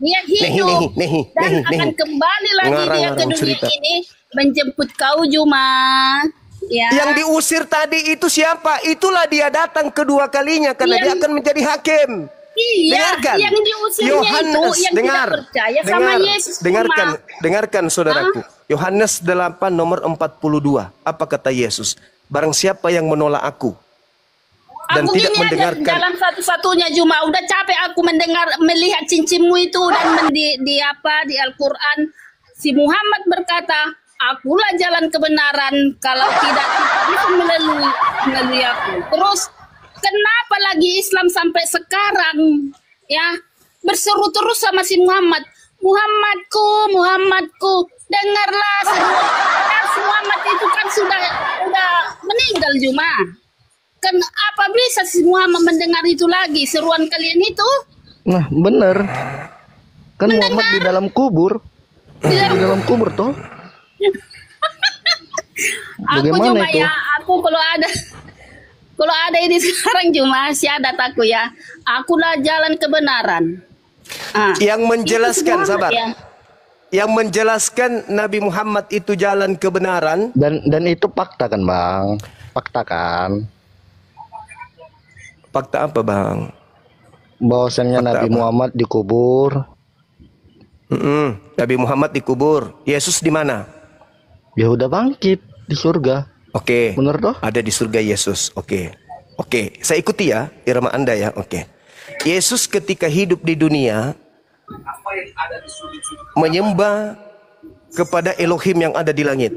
Dia hidup Nehi, dan nehi, akan nehi. kembali lagi dia ke Ngarang-ngarang dunia cerita. ini menjemput kau Juma. Ya. Yang diusir tadi itu siapa? Itulah dia datang kedua kalinya karena Yang- dia akan menjadi hakim. Iya, Dengarkan. yang diusirnya Yohanes, itu yang dengar, tidak percaya sama dengar, Yesus. dengarkan, cuma. dengarkan saudaraku. Yohanes 8 nomor 42. Apa kata Yesus? Barang siapa yang menolak aku dan Aku tidak gini aja, mendengarkan. jalan satu-satunya Juma. Udah capek aku melihat cincinmu itu dan di Al-Quran. Si Muhammad berkata, akulah jalan kebenaran. Kalau tidak bisa melalui aku. Terus kenapa lagi Islam sampai sekarang ya berseru terus sama si Muhammad? Muhammadku, Muhammadku, dengarlah seruan. Padahal si Muhammad itu kan sudah meninggal Juma. Kan apa bisa si Muhammad mendengar itu lagi seruan kalian itu? Nah, bener. Kan Muhammad di dalam kubur. Di dalam kubur toh. Aku Bagaimana cuma itu? ya, aku kalau ada ini sekarang cuma syahadat aku ya. Akulah jalan kebenaran. Yang menjelaskan, Itu si Muhammad sabar. ya. Yang menjelaskan Nabi Muhammad itu jalan kebenaran. Dan itu fakta kan, Bang? Fakta kan? Fakta apa, Bang? Bahwasannya Fakta Nabi apa? Muhammad dikubur. Nabi Muhammad dikubur. Yesus di mana? Ya udah bangkit di surga. Oke. Bener toh? Ada di surga Yesus. Oke. Oke, saya ikuti ya irama Anda ya. Oke. Yesus ketika hidup di dunia menyembah kepada Elohim yang ada di langit.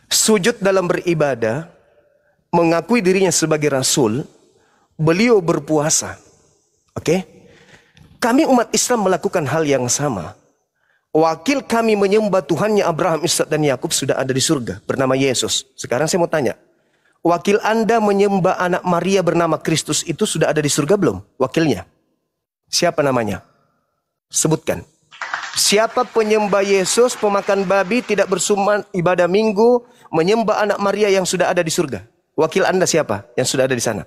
Sujud dalam beribadah, mengakui dirinya sebagai rasul, beliau berpuasa. Oke? Kami umat Islam melakukan hal yang sama. Wakil kami menyembah Tuhannya Abraham, Ishak dan Yakub sudah ada di surga bernama Yesus. Sekarang saya mau tanya, wakil Anda menyembah anak Maria bernama Kristus itu sudah ada di surga belum? Wakilnya. Siapa namanya? Sebutkan. Siapa penyembah Yesus, pemakan babi, tidak bersuman, ibadah minggu, menyembah anak Maria yang sudah ada di surga? Wakil Anda siapa yang sudah ada di sana?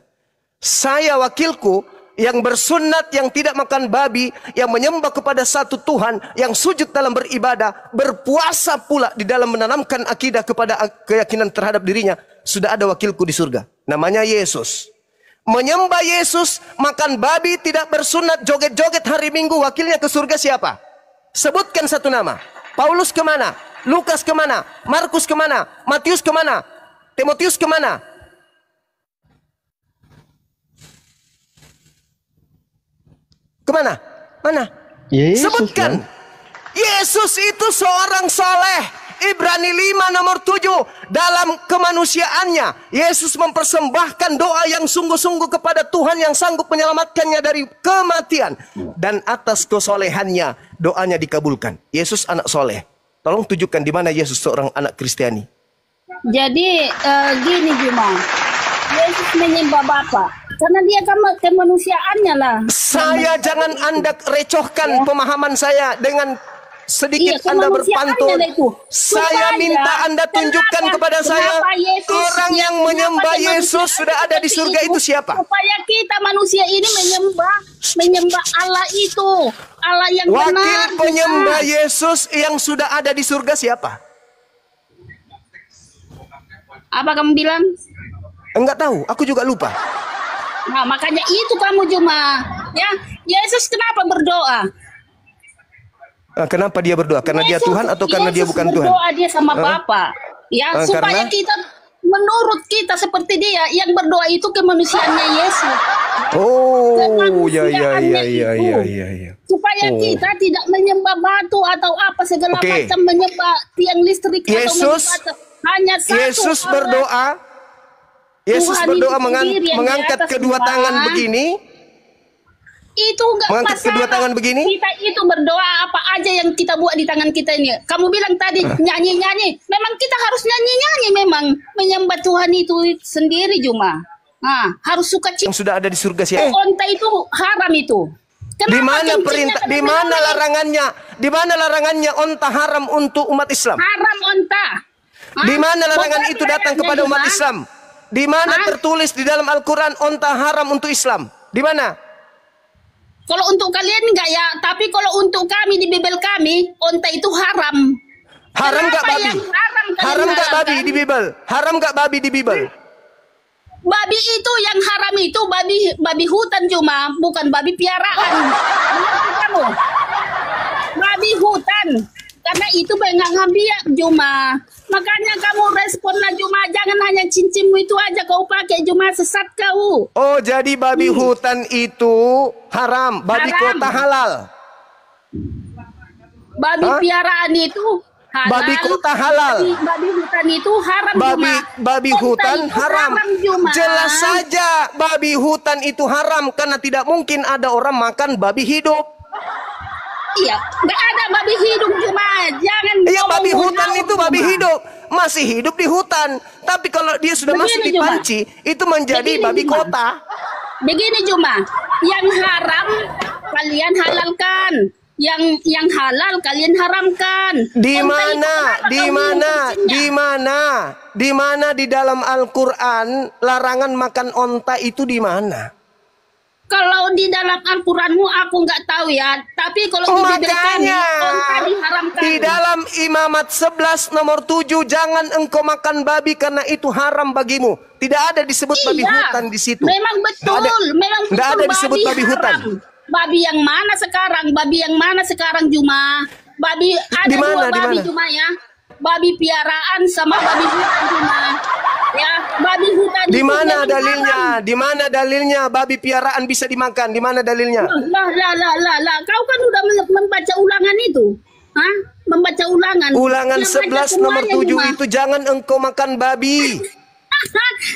Saya wakilku yang bersunat, yang tidak makan babi, yang menyembah kepada satu Tuhan, yang sujud dalam beribadah, berpuasa pula di dalam menanamkan akidah kepada keyakinan terhadap dirinya. Sudah ada wakilku di surga. Namanya Yesus. Menyembah Yesus, makan babi, tidak bersunat, joget-joget hari Minggu, wakilnya ke surga siapa? Sebutkan satu nama. Paulus kemana? Lukas kemana? Markus kemana? Matius kemana? Timotius kemana? Kemana? Mana? Yesus, Sebutkan. kan? Yesus itu seorang soleh. Ibrani 5 nomor 7. Dalam kemanusiaannya, Yesus mempersembahkan doa yang sungguh-sungguh kepada Tuhan yang sanggup menyelamatkannya dari kematian. Dan atas kesolehannya, doanya dikabulkan. Yesus anak soleh. Tolong tunjukkan di mana Yesus seorang anak Kristiani. Jadi gini Juma, Yesus menyembah Bapa karena dia kemanusiaannya lah. Saya jangan Anda recohkan pemahaman saya dengan sedikit Iya, Anda kemanusiaannya berpantun. lah itu. Saya Supaya, minta Anda tunjukkan kepada saya Yesus, orang yang kenapa menyembah dia Yesus manusia sudah ada di seperti surga itu siapa? Supaya kita manusia ini menyembah Allah itu, Allah yang Wakil benar. penyembah Yesus yang sudah ada di surga siapa? Apa kamu bilang? Enggak tahu, aku juga lupa. Nah, makanya itu kamu Juma. Ya, Yesus kenapa berdoa? Kenapa dia berdoa? Karena dia Yesus- Tuhan atau karena dia Yesus bukan Tuhan? berdoa dia sama Bapa. Ya, supaya karena? kita menurut kita seperti dia yang berdoa itu kemanusiaannya Yesus. Oh, ya Kemanusiaannya itu. ya. Supaya Oh. kita tidak menyembah batu atau apa segala Oke. macam, menyembah tiang listrik Yesus- atau menyembah hanya satu Yesus Allah. berdoa. Yesus Tuhan berdoa itu sendiri yang di mengangkat atas kedua semua. tangan begini. Itu enggak Mengangkat masalah. kedua tangan begini? Kita itu berdoa apa aja yang kita buat di tangan kita ini. Kamu bilang tadi nyanyi-nyanyi. Memang kita harus nyanyi-nyanyi memang. Menyembah Tuhan itu sendiri Juma. Nah, harus suka cita. Yang sudah ada di surga siapa? Onta itu haram itu. Kenapa Di mana kencingnya perintah? kena Di mana menyembah? larangannya? Di mana larangannya onta haram untuk umat Islam? Haram onta. Hah? Di mana larangan Bukan itu datang ayatnya, kepada umat Juma. Islam? Di mana Hah? tertulis di dalam Al-Quran onta haram untuk Islam? Di mana? Kalau untuk kalian enggak ya, tapi kalau untuk kami di Bible kami, onta itu haram. Haram nggak Kenapa babi? yang haram kalian Haram nggak babi haramkan? di Bible? Haram nggak babi di Bible? Babi itu yang haram itu babi hutan cuma, bukan babi piaraan. Mengerti kamu? Babi hutan. Karena itu bengang biak Juma. Makanya kamu responlah Juma, jangan hanya cincinmu itu aja kau pakai Juma, sesat kau. Oh, jadi babi hutan itu haram, babi Haram. kota halal. Babi Hah? piaraan itu halal. Babi kota halal. Babi hutan itu haram Juma. Babi Onta hutan itu haram. Juma. Jelas saja babi hutan itu haram karena tidak mungkin ada orang makan babi hidup. Iya, nggak ada babi hidup Juma. Jangan. Iya, ngomong babi hutan jauh, itu babi Juma. hidup, masih hidup di hutan. Tapi kalau dia sudah Begini, masuk di Juma. panci, itu menjadi Begini, babi Juma. kota. Begini Juma, yang haram kalian halalkan, yang halal kalian haramkan. Di Onta itu mana? kenapa Di kamu mana? kencingnya? Di mana? Di mana di dalam Al-Quran larangan makan onta itu di mana? Kalau di dalam Al-Quranmu aku nggak tahu ya, tapi kalau di Bible kami Makanya onta diharamkan. di dalam Imamat 11 nomor 7 jangan engkau makan babi karena itu haram bagimu. Tidak ada disebut babi Iya, hutan di situ. Memang betul, memang betul. Nggak ada disebut babi haram. hutan. Babi yang mana sekarang? Babi yang mana sekarang Juma? Babi ada Di mana, dua di babi mana? Juma ya. Babi piaraan sama babi hutan Juma. Ya, babi hutan Di itu mana memang dalilnya? haram. Di mana dalilnya babi piaraan bisa dimakan? Di mana dalilnya? Lah. Kau kan udah membaca ulangan itu. Hah? Membaca ulangan. Ulangan Dia baca 11 nomor semuanya, 7 Juma. itu jangan engkau makan babi.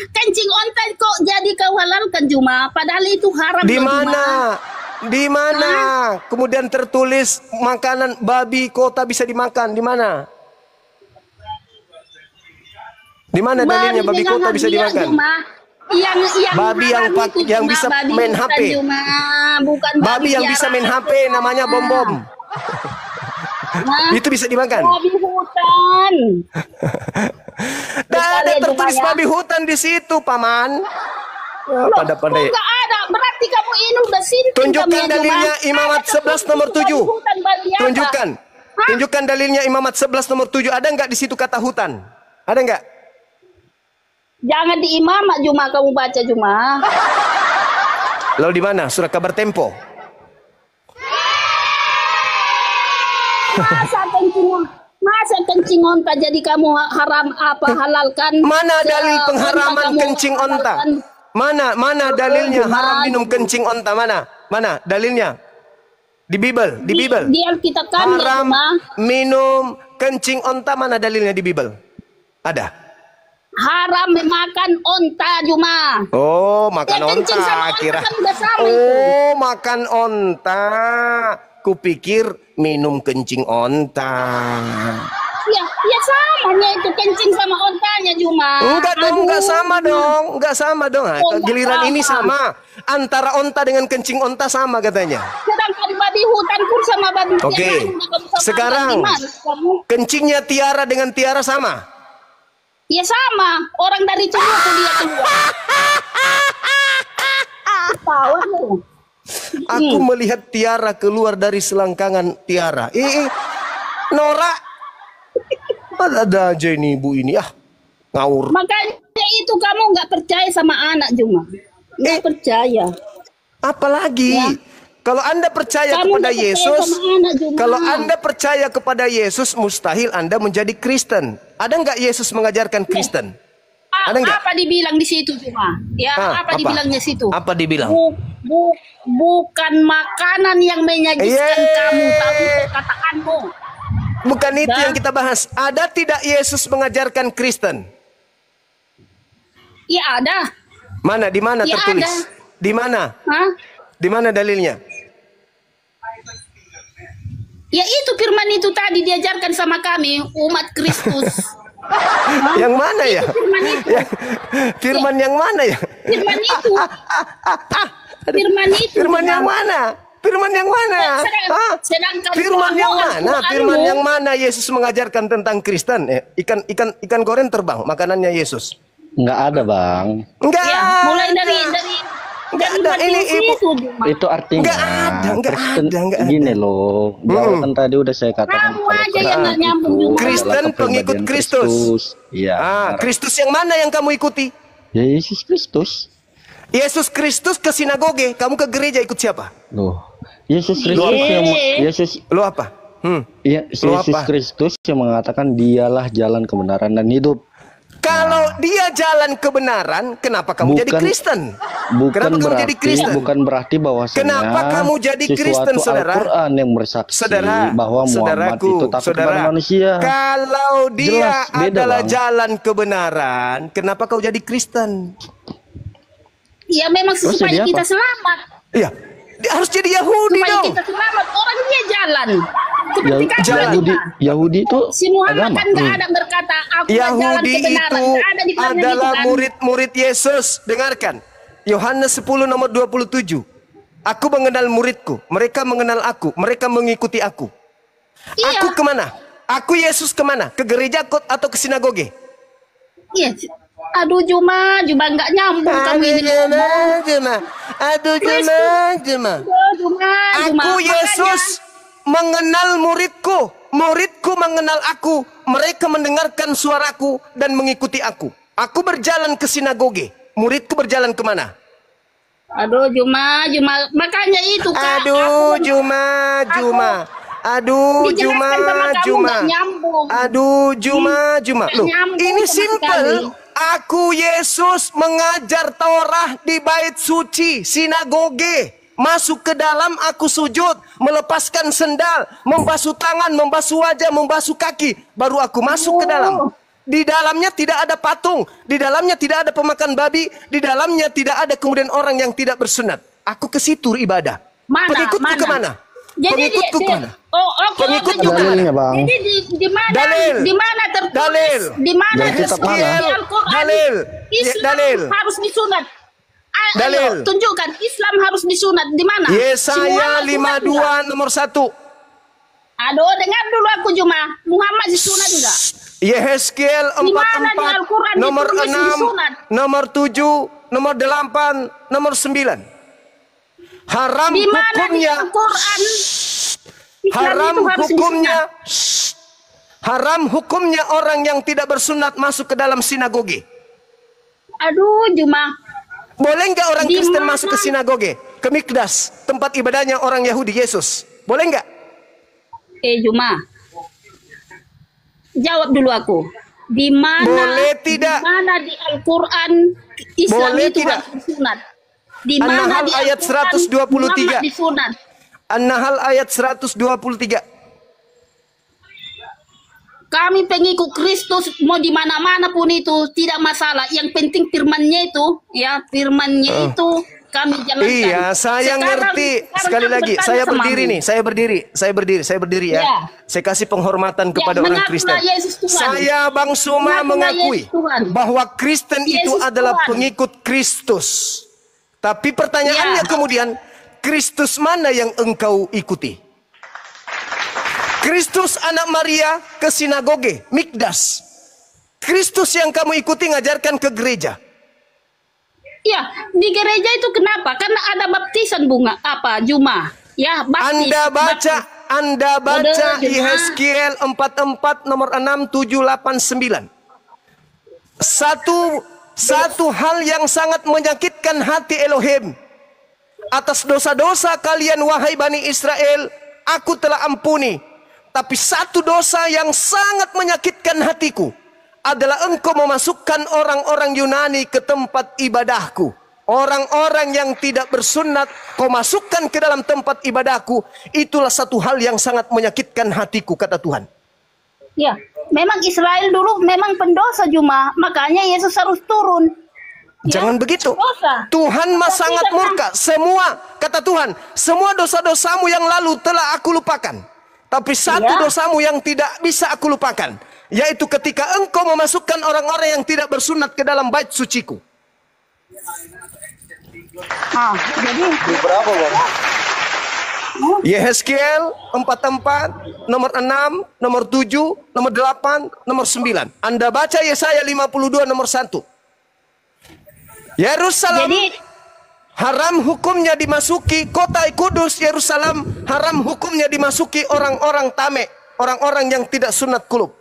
Kencing onta kok jadi kau halalkan Juma, padahal itu haram Di loh, Juma. mana? Di mana? Kemudian tertulis makanan babi kota bisa dimakan. Di mana? Di mana dalilnya babi dengan kota bisa hadiah, dimakan? Juma. Yang Babi yang haram pak- itu, yang Juma, bisa babi main hutan, HP. Juma. Bukan Babi yang bisa main piaraan, HP namanya Juma. bom-bom. Nah, Itu bisa dimakan. babi hutan. Tidak ada Sekali, tertulis Juma, ya. babi hutan di situ, Paman. Loh, Pandai-pandai. kok nggak ada? Berarti kamu ini udah sinting Tunjukkan kamu ya, Juma. dalilnya Imamat Ada 11 nomor tertulis 7. babi hutan, babi apa? Tunjukkan. Hah? Tunjukkan dalilnya Imamat 11 nomor 7. Ada nggak di situ kata hutan? Ada nggak? Jangan di imamat Juma kamu baca Juma. Lalu di mana? Surat kabar Tempo. Masa kencingnya? Masa kencing onta jadi kamu haram apa halalkan? Mana dalil Onta pengharaman kamu kencing onta? halalkan? Mana dalilnya haram minum kencing onta? Mana dalilnya? Di Bible, di Bible. Di Alkitab kami ya, Haram Juma. minum kencing onta, mana dalilnya di Bible? Ada. Haram makan onta, Juma. Oh, makan Ya, kencing sama onta onta kira. kan udah sama itu. Oh, makan onta. Kupikir minum kencing onta. Ya samanya itu kencing sama ontanya, Juma. Enggak dong, Aduh. enggak sama dong. Nah, Oh, enggak giliran ini sama. sama. Antara onta dengan kencing onta sama katanya. Sedangkan babi hutan pun sama babi Oke. yang lain, udah kamu samakan. Sekarang Gimana kamu? kencingnya Tiara dengan Tiara sama. Ya sama, orang dari Celutu dia keluar. Tahu lu. Aku melihat Tiara keluar dari selangkangan Tiara. Nora. Ada aja ini ibu ini. Ngawur. Makanya itu kamu nggak percaya sama anak, Juma. Nggak percaya. Apalagi Ya. kalau Anda percaya Kamu kepada nggak percaya Yesus, sama anak, Juma. kalau Anda percaya kepada Yesus, mustahil Anda menjadi Kristen. Ada nggak Yesus mengajarkan Kristen? Ada nggak? Apa dibilang di situ, Juma? Ya, apa dibilangnya situ? Apa dibilang? Bukan makanan yang menyajikan kamu, tapi perkataanmu. Bukan itu yang kita bahas. Ada tidak Yesus mengajarkan Kristen? Ya ada. Mana? Di mana Ya, tertulis? ada. Di mana? Hah? Di mana dalilnya? Ya itu firman itu tadi diajarkan sama kami, umat Kristus. Yang mana ya? Firman itu. Firman yang mana ya? Firman itu. Firman itu. Firman yang mana? Firman yang mana? Sedangkan Firman yang kamu, mana? Al-Qur'anmu, Firman yang mana Yesus mengajarkan tentang Kristen? Ikan goreng terbang makanannya Yesus. Nggak ada, Bang. Enggak. Ya, mulai dari Enggak ada. Ini ibu. itu, Juma. Itu artinya Nggak Kristen ada. gini loh. Jawatan tadi udah saya katakan. Kamu kalau aja yang Quran nggak nyambung itu juga. Kristen adalah pengikut kepribadian Kristus. Iya. Kristus yang mana yang kamu ikuti? Ya Yesus Kristus. Yesus Kristus ke sinagoge, kamu ke gereja ikut siapa? Loh. Yesus Kristus yang Yesus Lo apa? ya, Lo Yesus apa? Kristus yang mengatakan dialah jalan kebenaran dan hidup. Kalau dia jalan kebenaran, kenapa kamu jadi Kristen? Kenapa kamu jadi Kristen? Bukan berarti bahwasanya Kenapa kamu jadi Kristen, sesuatu saudara? Al-Quran yang bersaksi Saudara, bahwa Muhammad itu takut kepada manusia. Kalau dia Jelas, beda, adalah Bang. jalan kebenaran, kenapa kau jadi Kristen? Ya memang Terus supaya jadi kita apa? selamat. Iya, dia harus jadi Yahudi Supaya dong. kita selamat. Orang dia jalan. Seperti kamu Yahudi, Juma. Yahudi itu Si Muhammad agama. kan nggak ada berkata aku jalan Yahudi kebenaran. itu Nggak ada di Quran adalah itu kan. murid-murid Yesus. Dengarkan. Yohanes 10 nomor 27. Aku mengenal muridku, mereka mengenal aku, mereka mengikuti aku. Iya. Aku kemana? Aku Yesus kemana? Ke gereja atau ke sinagoge? Iya. Aduh Juma nggak nyambung kamu ini. Aduh Juma. Juma. Aku Yesus mengenal muridku. Muridku mengenal aku. Mereka mendengarkan suaraku dan mengikuti aku. Aku berjalan ke sinagoge. Muridku berjalan kemana? Aduh Juma. Makanya itu Kak. Aduh Juma. Aduh Dijelaskan sama kamu nggak nyambung. Aduh Juma. Loh, nyambung ini sama simpel. sekali. Aku Yesus mengajar Torah di bait suci, sinagoge. Masuk ke dalam aku sujud, melepaskan sendal, membasuh tangan, membasuh wajah, membasuh kaki. Baru aku masuk ke dalam. Di dalamnya tidak ada patung, di dalamnya tidak ada pemakan babi, di dalamnya tidak ada kemudian orang yang tidak bersunat. Aku ke situ ibadah. Pengikutku kemana? Pengikutku kemana? Pengikutku kemana? Dalilnya, Bang. Jadi di mana? Dalil. Di mana tertulis? Dalil. Di mana Dari kitab tertulis mana? di Al-Quran? Dalil. Islam Dalil. harus disunat. Ayo, Dalil. tunjukkan Islam harus disunat di mana? Yesaya Si Muhammad sunat 52 juga. nomor 1. Aduh, dengar dulu aku Juma. Muhammad disunat juga. Yehezkiel Di mana di 44 Al-Quran nomor ditulis 6, disunat? nomor 7, nomor 8, nomor 9. Haram Di mana di hukumnya. Al-Quran? Islam Haram itu harus hukumnya. disunat. Haram hukumnya orang yang tidak bersunat masuk ke dalam sinagoge. Aduh, Juma. Boleh nggak orang Di Kristen mana? masuk ke sinagoge? Ke Mikdas, tempat ibadahnya orang Yahudi Yesus. Boleh nggak? Juma. Jawab dulu aku. Di mana? Boleh tidak? Di mana di Al-Quran Islam Boleh itu tidak? harus disunat? Di mana An-Nahl di ayat Al-Quran 123. Muhammad disunat? An-Nahl ayat 123. Kami pengikut Kristus mau di mana-mana pun itu tidak masalah. Yang penting firman-Nya itu, ya firman-Nya itu kami jalankan. Iya, saya ngerti. Sekali aku lagi, bertanya saya sama berdiri kamu. nih, saya berdiri ya. Ya. Saya kasih penghormatan kepada Ya, orang mengakulah Kristen. Yesus Tuhan. Saya Bang Suma Mengakulah mengakui Yesus Tuhan. bahwa Kristen itu Yesus adalah Tuhan. pengikut Kristus. Tapi pertanyaannya Ya. kemudian, Kristus mana yang engkau ikuti? Kristus anak Maria ke sinagoge, Mikdas. Kristus yang kamu ikuti ngajarkan ke gereja. Ya, di gereja itu kenapa? Karena ada baptisan bunga apa Juma. Ya, baptis. Anda baca Udah, Jemaah. Yehezkiel 44 nomor 6, 7, 8, 9. Satu hal yang sangat menyakitkan hati Elohim. Atas dosa-dosa kalian wahai Bani Israel, aku telah ampuni. Tapi satu dosa yang sangat menyakitkan hatiku adalah engkau memasukkan orang-orang Yunani ke tempat ibadahku. Orang-orang yang tidak bersunat kau masukkan ke dalam tempat ibadahku. Itulah satu hal yang sangat menyakitkan hatiku, kata Tuhan. Ya, memang Israel dulu memang pendosa Juma, makanya Yesus harus turun. Ya, Jangan begitu. dosa. Tuhan Tapi sangat karena- murka. Semua, kata Tuhan, semua dosa-dosamu yang lalu telah aku lupakan. Tapi satu Ya. dosamu yang tidak bisa aku lupakan, yaitu ketika engkau memasukkan orang-orang yang tidak bersunat ke dalam bait suciku. Jadi Berapa bang? Yehezkiel 44, nomor 6, nomor 7, nomor 8, nomor 9. Anda baca Yesaya 52 nomor 1. Yerusalem Jadi haram hukumnya dimasuki, kota kudus Yerusalem haram hukumnya dimasuki orang-orang tamek, orang-orang yang tidak sunat kulub.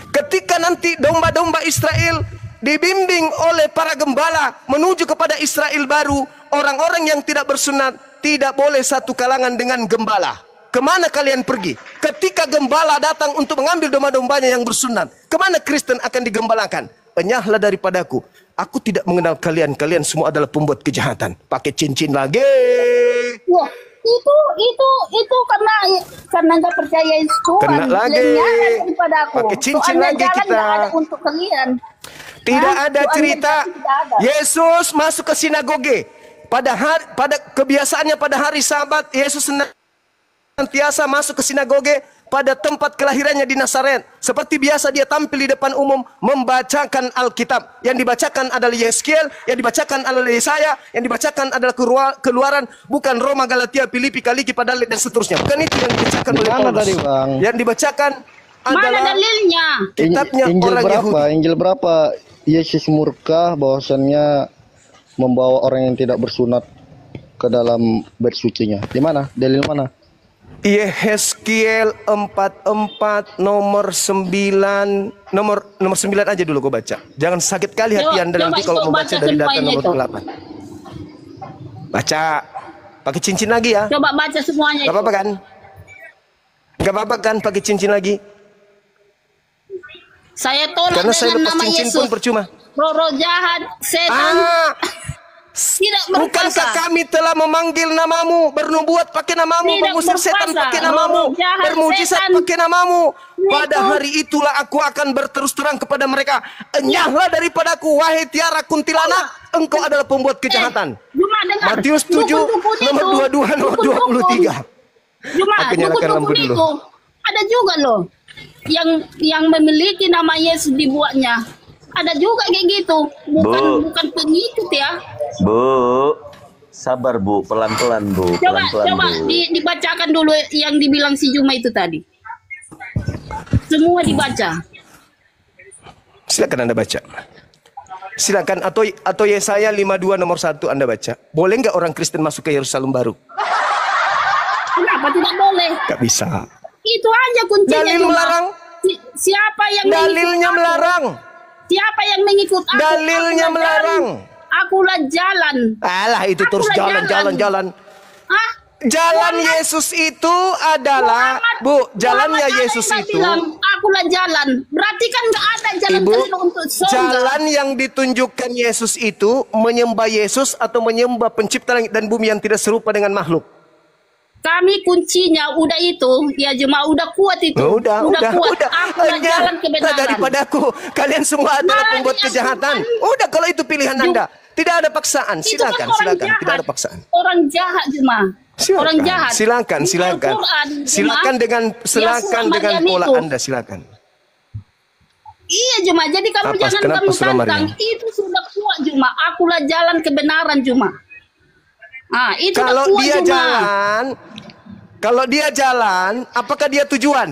Ketika nanti domba-domba Israel dibimbing oleh para gembala menuju kepada Israel baru, orang-orang yang tidak bersunat tidak boleh satu kalangan dengan gembala. Kemana kalian pergi? Ketika gembala datang untuk mengambil domba-dombanya yang bersunat, kemana Kristen akan digembalakan? Enyahlah daripadaku. Aku tidak mengenal kalian. Kalian semua adalah pembuat kejahatan. Pakai cincin lagi. wah, itu karena nggak percaya Yesus Tuhan. Kena lagi. Lenyapkan daripada aku. Pakai cincin Soalnya lagi jalan kita. nggak ada untuk kalian. Tidak Hah? ada Soalnya cerita jalan tidak ada. Yesus masuk ke sinagoge. Pada kebiasaannya pada hari Sabat, Yesus senantiasa masuk ke sinagoge pada tempat kelahirannya di Nazaret. Seperti biasa dia tampil di depan umum membacakan Alkitab. Yang dibacakan adalah Yehezkiel, yang dibacakan adalah Yesaya, yang dibacakan adalah Keluaran, bukan Roma, Galatia, Filipi, Kaliki, Padalit dan seterusnya. Bukan itu yang dibacakan oleh Gimana Paulus. tadi, Bang? Yang dibacakan Mana adalah dalilnya? kitabnya Injil orang berapa? Yahudi. Injil berapa? Yesus murka bahwasannya membawa orang yang tidak bersunat ke dalam bait sucinya. Di mana? Dalil mana? Yehezkiel 44 nomor 9 nomor 9 aja dulu gue baca. Jangan sakit kali hati Coba- Anda nanti coba kalau itu mau baca baca dari data semuanya nomor itu. 8. Baca. Pakai cincin lagi ya. Coba baca semuanya. Gak apa-apa kan? Gak apa-apa kan pakai cincin lagi? Saya tolak Karena saya dengan lepas nama cincin Yesus. pun percuma. Roh jahat, setan tidak Bukankah berkuasa. kami telah memanggil namamu, bernubuat pakai namamu, Tidak mengusir setan berkuasa. pakai namamu, Roh jahat, bermujizat setan. pakai namamu. Pada Itu. hari itulah aku akan berterus terang kepada mereka. Enyahlah daripadaku, wahai tiara kuntilanak, engkau adalah pembuat kejahatan. Juma dengar. Matius 7, Dukun-dukun nomor itu. 22, nomor Dukun-dukun. 23. Juma, Aku nyalakan lampu dukun-dukun dulu. itu ada juga loh yang memiliki nama Yesus dibuatnya. Ada juga kayak gitu. Bukan pengikut ya. Bu, sabar Bu, pelan-pelan Bu, Coba pelan-pelan Bu. dibacakan dulu yang dibilang si Juma itu tadi. Semua dibaca. Silakan Anda baca. Silakan atau Yesaya 52 nomor 1 Anda baca. Boleh nggak orang Kristen masuk ke Yerusalem baru? Kenapa tidak boleh? Gak bisa. Itu aja kuncinya. Dalil Juma. melarang. Siapa yang Dalilnya mengikut aku? melarang. Siapa yang mengikut aku? Dalilnya Akulah melarang. jalan. Akulah jalan. Alah itu terus Akulah jalan. Hah? Jalan Yesus itu adalah, Bu, jalannya Muhammad Yesus ada yang itu, bilang, akulah jalan. Berarti kan nggak ada jalan Ibu, untuk surga. jalan yang ditunjukkan Yesus itu menyembah Yesus atau menyembah pencipta langit dan bumi yang tidak serupa dengan makhluk. Kami kuncinya udah itu, ya cuma udah kuat itu. Udah. Kuat. Akulah jalan kebenaran. Daripadaku, kalian semua adalah pembuat kejahatan. Udah, kalau itu pilihan Anda, tidak ada paksaan. Itu kan Silakan, orang silakan, jahat. tidak ada paksaan. Orang jahat cuma. Orang jahat. Silakan. Di Al-Quran, Silakan dengan pola itu. Anda, silakan. Iya cuma, jadi kamu Apa? jangan Kenapa kamu Surah tantang. Maryam? Itu sudah kuat cuma. Akulah jalan kebenaran cuma. Ah, itu Kalau udah kuat dia cuma. jalan, apakah dia tujuan?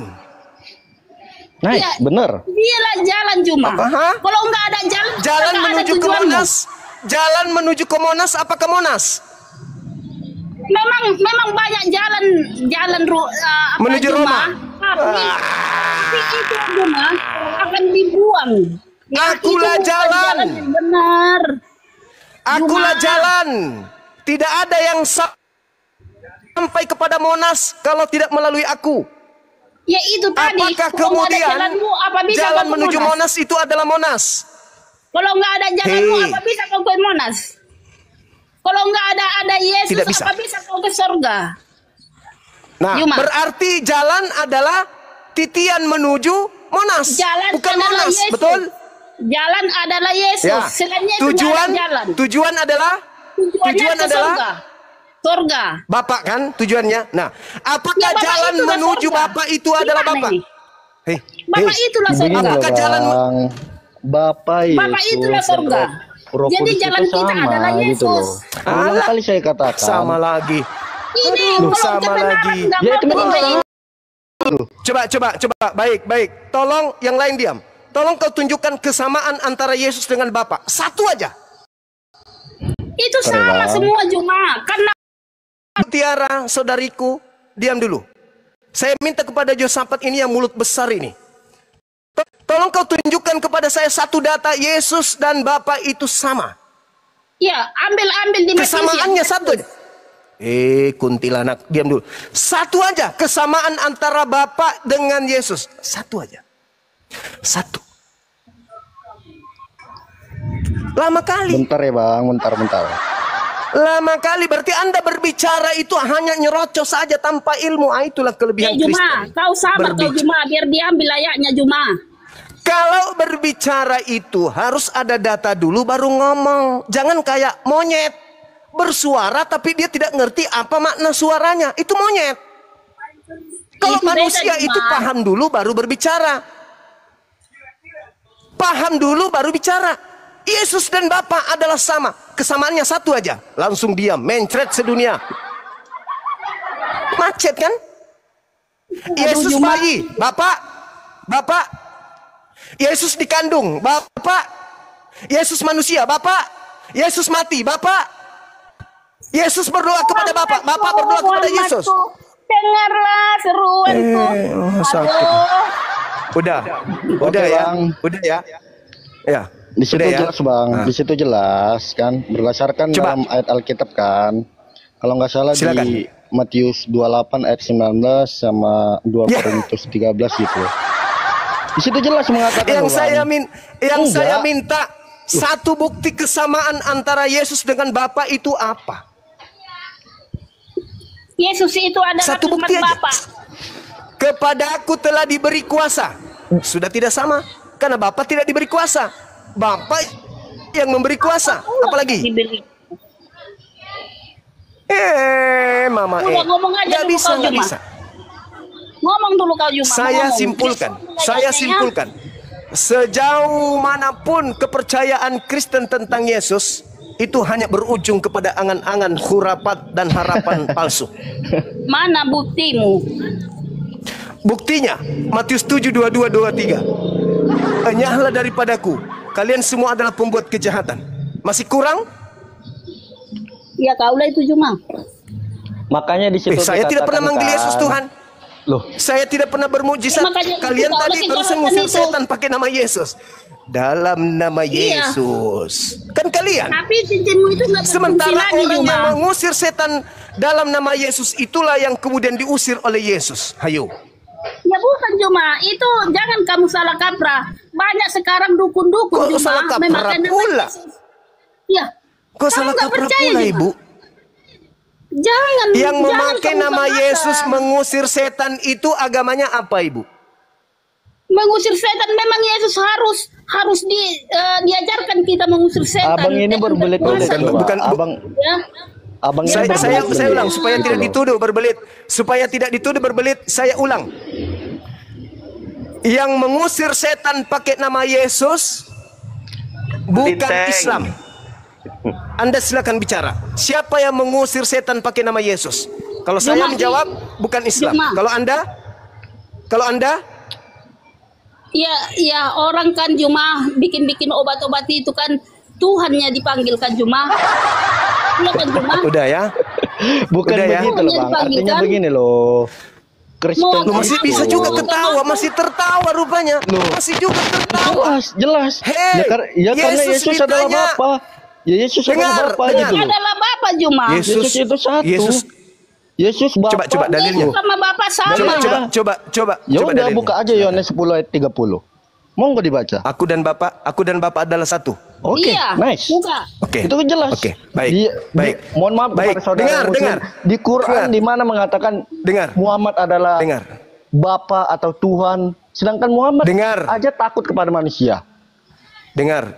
Nah, Iya. bener. Dialah jalan cuma. Apa, ha? Kalau nggak ada jalan, Jalan nggak ada menuju ke tujuanmu. Monas. Jalan menuju ke Monas, apa ke Monas? Memang banyak jalan Menuju cuma, Roma. tapi itu cuma akan dibuang. Ya, Akulah itu bukan jalan. yang benar. Akulah Cuma- jalan. Tidak ada yang sampai kepada Monas kalau tidak melalui aku. Ya itu tadi. Apakah Kalau nggak ada kemudian jalanmu, apa bisa jalan kau ke menuju Monas itu adalah Monas? Kalau nggak ada jalanmu, Hei. apa bisa kau ke Monas? Kalau nggak ada Yesus, Tidak bisa. apa bisa kau ke surga? Nah, Yuma. berarti jalan adalah titian menuju Monas, Jalan bukan adalah Monas, Yesus. betul? Jalan adalah Yesus. Ya. Selainnya itu nggak ada jalan. Tujuan adalah Tujuannya ke adalah surga. Surga. Bapak kan tujuannya. Nah, apakah Ya, Bapak jalan itulah menuju surga. Bapak itu adalah Gimana Bapak? ini? Hei, Bapak itulah Begini surga. loh, Apakah jalan- Bang. Bapak Yesus. Bapak itulah dan surga. Roh Jadi Kudus jalan itu kita sama, adalah gitu Yesus. loh. Berulang Alah. kali saya katakan. sama lagi. Ini Aduh, kalau sama kebenaran lagi. nggak Ya, itu mau memang baik. Coba. Baik. Tolong yang lain diam. Tolong kau tunjukkan kesamaan antara Yesus dengan Bapak. Satu aja. Itu Sorry, sama Bang. semua cuma karena Tiara, saudariku, diam dulu. Saya minta kepada Josafat ini yang mulut besar ini. Tolong kau tunjukkan kepada saya satu data Yesus dan Bapa itu sama. ya ambil di Matius Kesamaannya ya. satu aja. Kuntilanak, diam dulu. Satu aja kesamaan antara Bapa dengan Yesus. Satu aja. Satu. Lama kali. Bentar ya, Bang. Bentar. Lama kali berarti Anda berbicara itu hanya nyerocos saja tanpa ilmu. Itulah kelebihan Juma, Kristen. kau sabar kau Juma, biar diambil ayatnya Juma. Kalau berbicara itu harus ada data dulu baru ngomong. Jangan kayak monyet. Bersuara tapi dia tidak ngerti apa makna suaranya. Itu monyet. Kalau Itu manusia beda, itu Juma. paham dulu baru berbicara. Paham dulu baru bicara. Yesus dan Bapa adalah sama. Kesamaannya satu aja. Langsung diam. Mencret sedunia. Macet kan? Yesus Juma. bayi. Bapak. Yesus dikandung. Bapak. Yesus manusia. Bapak. Yesus mati. Bapak. Yesus berdoa kepada Bapak. Bapak berdoa kepada Yesus. Dengarlah seruanku. Sakit. Udah Oke, ya. Bang. Udah ya. Ya. Di situ Udah ya? jelas, Bang. Nah. Di situ jelas kan, berdasarkan Coba. dalam ayat Alkitab kan. Kalau nggak salah Silakan. di Matius 28 ayat 19 sama 2 Ya. Korintus 13 gitu. Di situ jelas mengatakan Yang loh, saya Bang. yang Enggak. saya minta satu bukti kesamaan antara Yesus dengan Bapa itu apa? Yesus itu adalah Satu firman bukti aja. Bapa. Kepada aku telah diberi kuasa. Sudah tidak sama karena Bapa tidak diberi kuasa. Bapa yang memberi kuasa. Apalagi? Diberi. Mama Udah, ngomong aja Nggak dulu bisa, kau, nggak Juma. bisa. Ngomong dulu kau Juma. Saya ngomong. simpulkan. Ayatnya Saya ya. simpulkan. Sejauh manapun kepercayaan Kristen tentang Yesus itu hanya berujung kepada angan-angan khurafat dan harapan palsu. Mana buktimu? Buktinya Matius 7:22-23. Enyahlah daripadaku, kalian semua adalah pembuat kejahatan. Masih kurang? Ya kaulah itu Juma. Makanya di situ Saya tidak pernah dikatakan manggil kan, Yesus Tuhan. Loh, Saya tidak pernah bermujizat. Makanya itu Kalian kalau tadi kita barusan lakukan ngusir itu. setan pakai nama Yesus. dalam nama Iya. Yesus. Kan kalian. Tapi cincinmu itu nggak berfungsi Sementara lagi orang Juma. yang mengusir setan dalam nama Yesus itulah yang kemudian diusir oleh Yesus. Hayo. Ya bukan Juma, itu jangan kamu salah kaprah. Banyak sekarang dukun-dukun Kok Juma salah kaprah memakai nama pula? Yesus. Ya. Kok Kamu salah nggak kaprah percaya, pula, Juma? Ibu? Jangan. Yang jangan memakai kamu nama salah Yesus kaprah. mengusir setan itu agamanya apa, Ibu? Mengusir setan memang Yesus harus diajarkan kita mengusir setan. Abang ini berbelit-belit Bukan- coba. bukan- Abang Ya. abang ini Saya berbelit-belit. ulang supaya tidak Gitu loh. dituduh berbelit. Supaya tidak dituduh berbelit, saya ulang. Yang mengusir setan pakai nama Yesus bukan Diteng. Islam. Anda silakan bicara. Siapa yang mengusir setan pakai nama Yesus? Kalau saya Jemaah. menjawab bukan Islam. Jemaah. Kalau Anda Ya orang kan cuma bikin obat-obat itu kan Tuhannya dipanggilkan cuma. Iya kan cuma. udah ya. Bukan Udah ya. begitu loh Bang. Artinya begini loh. Kristen Mau- Masih itu- bisa juga ketawa, masih tertawa rupanya. Masih juga tertawa. jelas. Hei, Ya karena Yesus Yesus adalah ditanya. Bapa. Ya Yesus adalah Dengar, Bapa dengar. gitu loh. Adalah Bapak cuma. Yesus itu satu. Yesus Bapa. Coba dalilnya. Yesus sama Bapak sama. Coba Ya udah dalilnya. buka aja Yohanes 10 ayat 30. Mau nggak dibaca? Aku dan Bapa adalah satu. Oke, Iya, nice. buka. Oke. Itu kan jelas. Oke, baik. Baik. Mohon maaf Baik, kepada saudara dengar, Muslim. dengar. Di Quran Dengar. di mana mengatakan Dengar. Muhammad adalah Dengar. Bapa atau Tuhan, sedangkan Muhammad Dengar. aja takut kepada manusia. Dengar.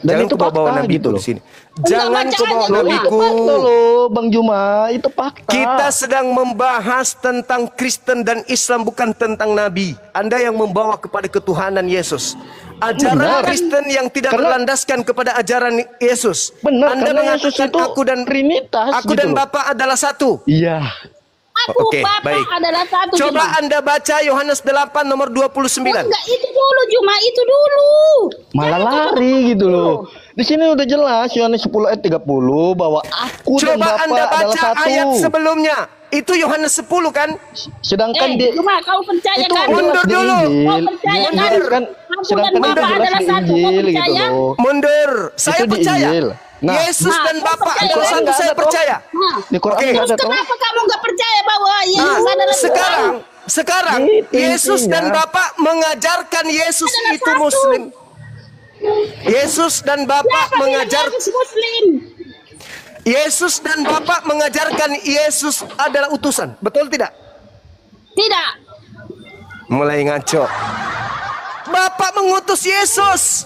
Dan Jangan itu kau bawa fakta nabiku gitu loh. di sini. Jangan baca kau bawa aja, nabiku. Fakta loh, Bang Juma, itu fakta. Kita sedang membahas tentang Kristen dan Islam, bukan tentang Nabi. Anda yang membawa kepada ketuhanan Yesus. Ajaran Benar. Kristen yang tidak Karena- berlandaskan kepada ajaran Yesus. Benar, Anda karena Yesus mengatakan itu aku dan Trinitas aku gitu dan loh. Bapa adalah satu. Iya. Aku Oke, Bapak baik. adalah satu Coba cuma. Anda baca Yohanes 8 nomor 29. Enggak, itu dulu cuma itu dulu. Malah Jangan lari gitu loh. Di sini udah jelas Yohanes 10 ayat 30 bahwa aku dan Coba Bapa Anda adalah baca satu. ayat sebelumnya. Itu Yohanes 10 kan? Sedangkan di cuma kau percaya itu kan? jelas mundur di dulu. Injil. Kau percaya Iya, kan? kan Aku dan sedangkan itu Bapa jelas adalah di satu. Kau Injil gitu percaya? loh. Mundur. Saya Itu di percaya. Injil. Nah, Yesus dan kau Bapa percaya adalah kan? satu. Nggak Saya ada toh. percaya. Nah, Di Quran Oke. nggak terus ada toh. kenapa kamu nggak percaya bahwa Nah, Yesus adalah sekarang Itu Yesus intinya. dan Bapa mengajarkan Yesus Adalah itu satu. Muslim. Yesus dan Bapa Siapa mengajar bilang Yesus Muslim? Yesus dan Bapa mengajarkan Yesus adalah utusan. Betul tidak? Tidak. Mulai ngaco. Bapak mengutus Yesus.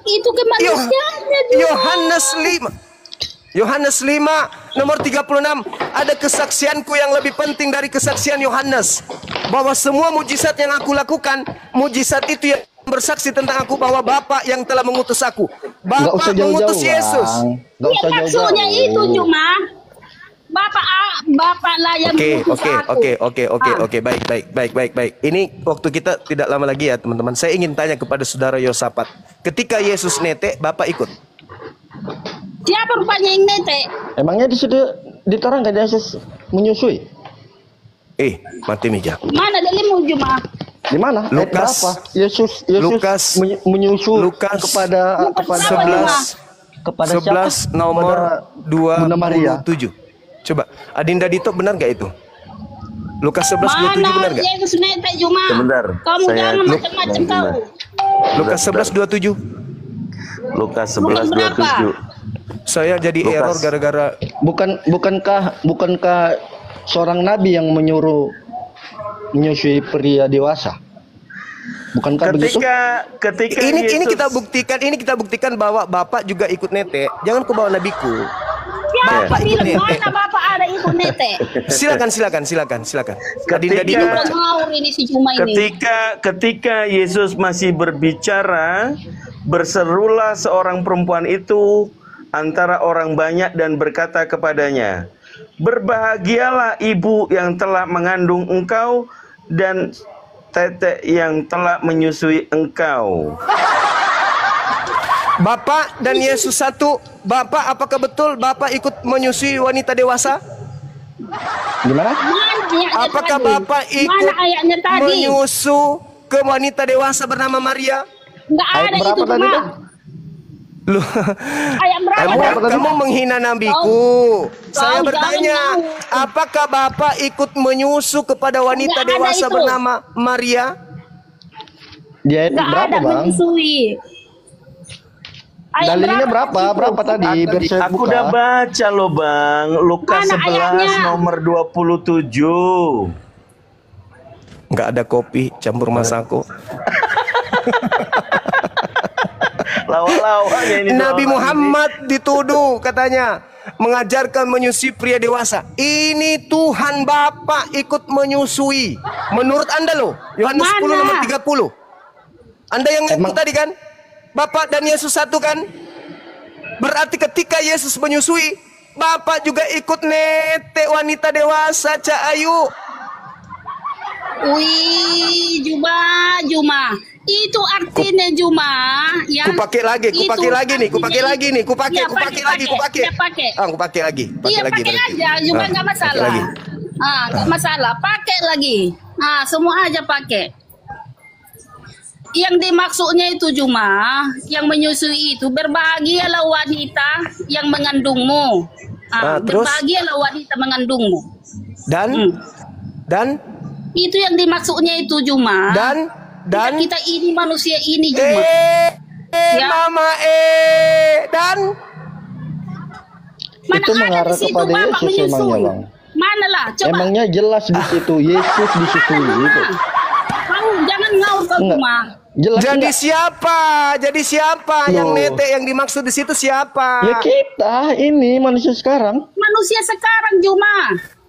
Itu kemanusiaannya juga. Yohanes 5 nomor 36, ada kesaksianku yang lebih penting dari kesaksian Yohanes, bahwa semua mujizat yang aku lakukan, mujizat itu yang bersaksi tentang aku, bahwa Bapa yang telah mengutus aku. Nggak usah Bapa jauh-jauh, mengutus Yesus. Bang. Nggak Iya, usah maksudnya jauh-jauh. itu cuma Bapak lah yang mengutus aku. Oke, baik. Ini waktu kita tidak lama lagi ya, teman-teman. Saya ingin tanya kepada saudara Yosafat. Ketika Yesus netek, Bapak ikut? Siapa rupanya yang nete? Emangnya di situ diterangkan Yesus menyusui? Mati meja. Mana dalimu cuma? Di mana? Ayat Lukas. berapa? Yesus Lukas. menyusul Lukas kepada Lukas siapa? 11 Kepada 11 siapa? nomor Kepada Bunda Maria. 27. Coba, Adinda Dito benar gak itu? Lukas 11 27 benar Mana gak? Yesus nete cuma? Sebentar, Kamu saya- jangan macam-macam kau. Lukas 11 27. Lukas 11 berapa? 27. Saya jadi Lukas. error gara-gara Bukankah seorang nabi yang menyusui pria dewasa? Bukankah begitu? Ketika ini Yesus, kita buktikan bahwa Bapak juga ikut nete. Jangan kau bawa nabiku. Siapa Bapak ikut bilang nete. mana Bapak ada itu nete? Silakan. Adinda Ketika- Dito Udah baca. ngawur ini si cuma ini. ketika Yesus masih berbicara, berserulah seorang perempuan itu antara orang banyak dan berkata kepadanya, "Berbahagialah ibu yang telah mengandung engkau dan tetek yang telah menyusui engkau." Bapak dan Yesus satu. Bapak, apakah betul Bapak ikut menyusui wanita dewasa? Gimana? Mana ayatnya Apakah tadi? Bapak ikut Mana ayatnya tadi? menyusu ke wanita dewasa bernama Maria? Nggak Ayat ada berapa itu tadi cuma. tuh? Ayat berapa tadi? Kamu menghina nabiku. Saya Kau bertanya, jangan apakah Bapak ikut menyusu kepada wanita Nggak ada dewasa itu. bernama Maria? Di ayat Nggak berapa ada bang? menyusui. Ayat Dalilnya berapa? itu? Berapa tadi? Biar saya Aku buka. udah baca loh Bang, Lukas Mana 11 ayatnya? nomor 27. Nggak ada kopi campur masako. Lawa-lawanya ini Nabi orang Muhammad dituduh katanya mengajarkan menyusui pria dewasa. Ini Tuhan Bapa ikut menyusui. Menurut Anda loh, Yohanes 10 Mana? nomor 30. Anda yang ngaku Emang- tadi kan? Bapak dan Yesus satu kan? Berarti ketika Yesus menyusui, Bapak juga ikut netek wanita dewasa, Cak Ayu. Wih, Juma. Itu artinya Juma, ya. Kupakai lagi nih, kupakai Iya, lagi, kupakai lagi. Iya, pakai. Ah, kupakai lagi. Iya, pakai berarti. aja, juga Ah, nggak pakai masalah. lagi. Nggak masalah, pakai lagi. Semua aja pakai. Yang dimaksudnya itu Juma, yang menyusui itu berbahagialah wanita yang mengandungmu. Terus? Berbahagialah wanita mengandungmu. Dan Hmm. dan Itu yang dimaksudnya itu Juma. dan kita ini manusia ini Juma. Ya. Mama dan Mana Itu ada mengarah di situ kepada Bapak Yesus emangnya menyusui? bang. Mana lah? Coba. Emangnya jelas di situ Yesus disusui itu. Kau jangan ngaur kau Enggak. Juma. Jelas jadi enggak? siapa? Jadi siapa yang Loh. netek yang dimaksud di situ siapa? Ya kita ini manusia sekarang. Manusia sekarang Juma.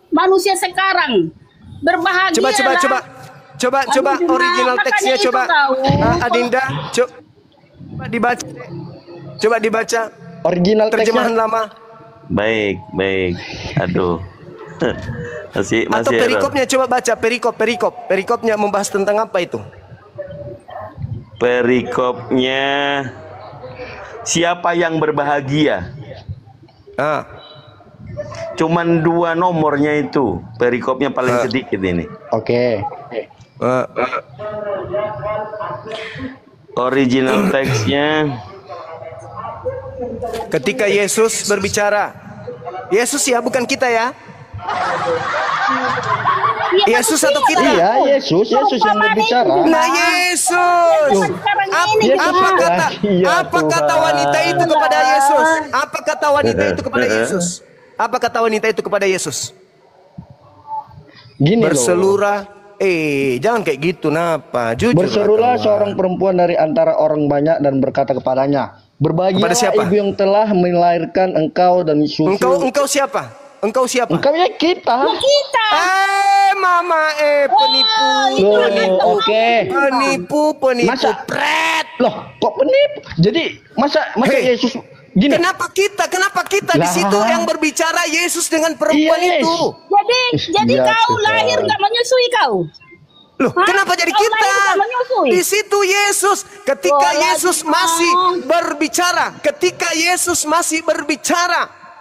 Manusia sekarang. Berbahagia. Coba Juma, original makanya teksnya itu coba. tahu. Adinda, coba dibaca. Coba dibaca Original terjemahan teksnya. lama Baik. Aduh. masih atau error. perikopnya, coba baca perikopnya membahas tentang apa itu? Perikopnya siapa yang berbahagia? Cuman 2 nomornya itu. Perikopnya paling sedikit ini. Oke. Original teksnya Ketika Yesus berbicara, Yesus ya, bukan kita ya. Iya, Yesus manusia atau kita? lah. Iya, Yesus yang berbicara. Nah, Yesus. Sekarang Apa, ini Yesus apa ya. kata Iya, apa kata Tuhan. wanita itu kepada Yesus? Apa kata wanita itu kepada Yesus? Apa kata wanita itu kepada Yesus? Gini loh. Berselura. Jangan kayak gitu, napa? Jujur. Berserulah kata seorang perempuan dari antara orang banyak dan berkata kepadanya, Kepada berbahagialah siapa? ibu yang telah melahirkan engkau dan susu. Engkau siapa? Engkau siapa? Engkau ya kita. kita. Mama penipu. Loh, oke. Penipu. Masa- Pret. Loh, kok penipu? Jadi masa Hei, Yesus gini? Kenapa kita di Lah. situ yang berbicara Yesus dengan perempuan Iya, itu? Jadi Ya, kau Tuhan. lahir nggak menyusui kau? Loh, Hah? kenapa jadi Kau kita? lahir nggak menyusui? Di situ Yesus, ketika Oh, Yesus lagi, masih oh. berbicara,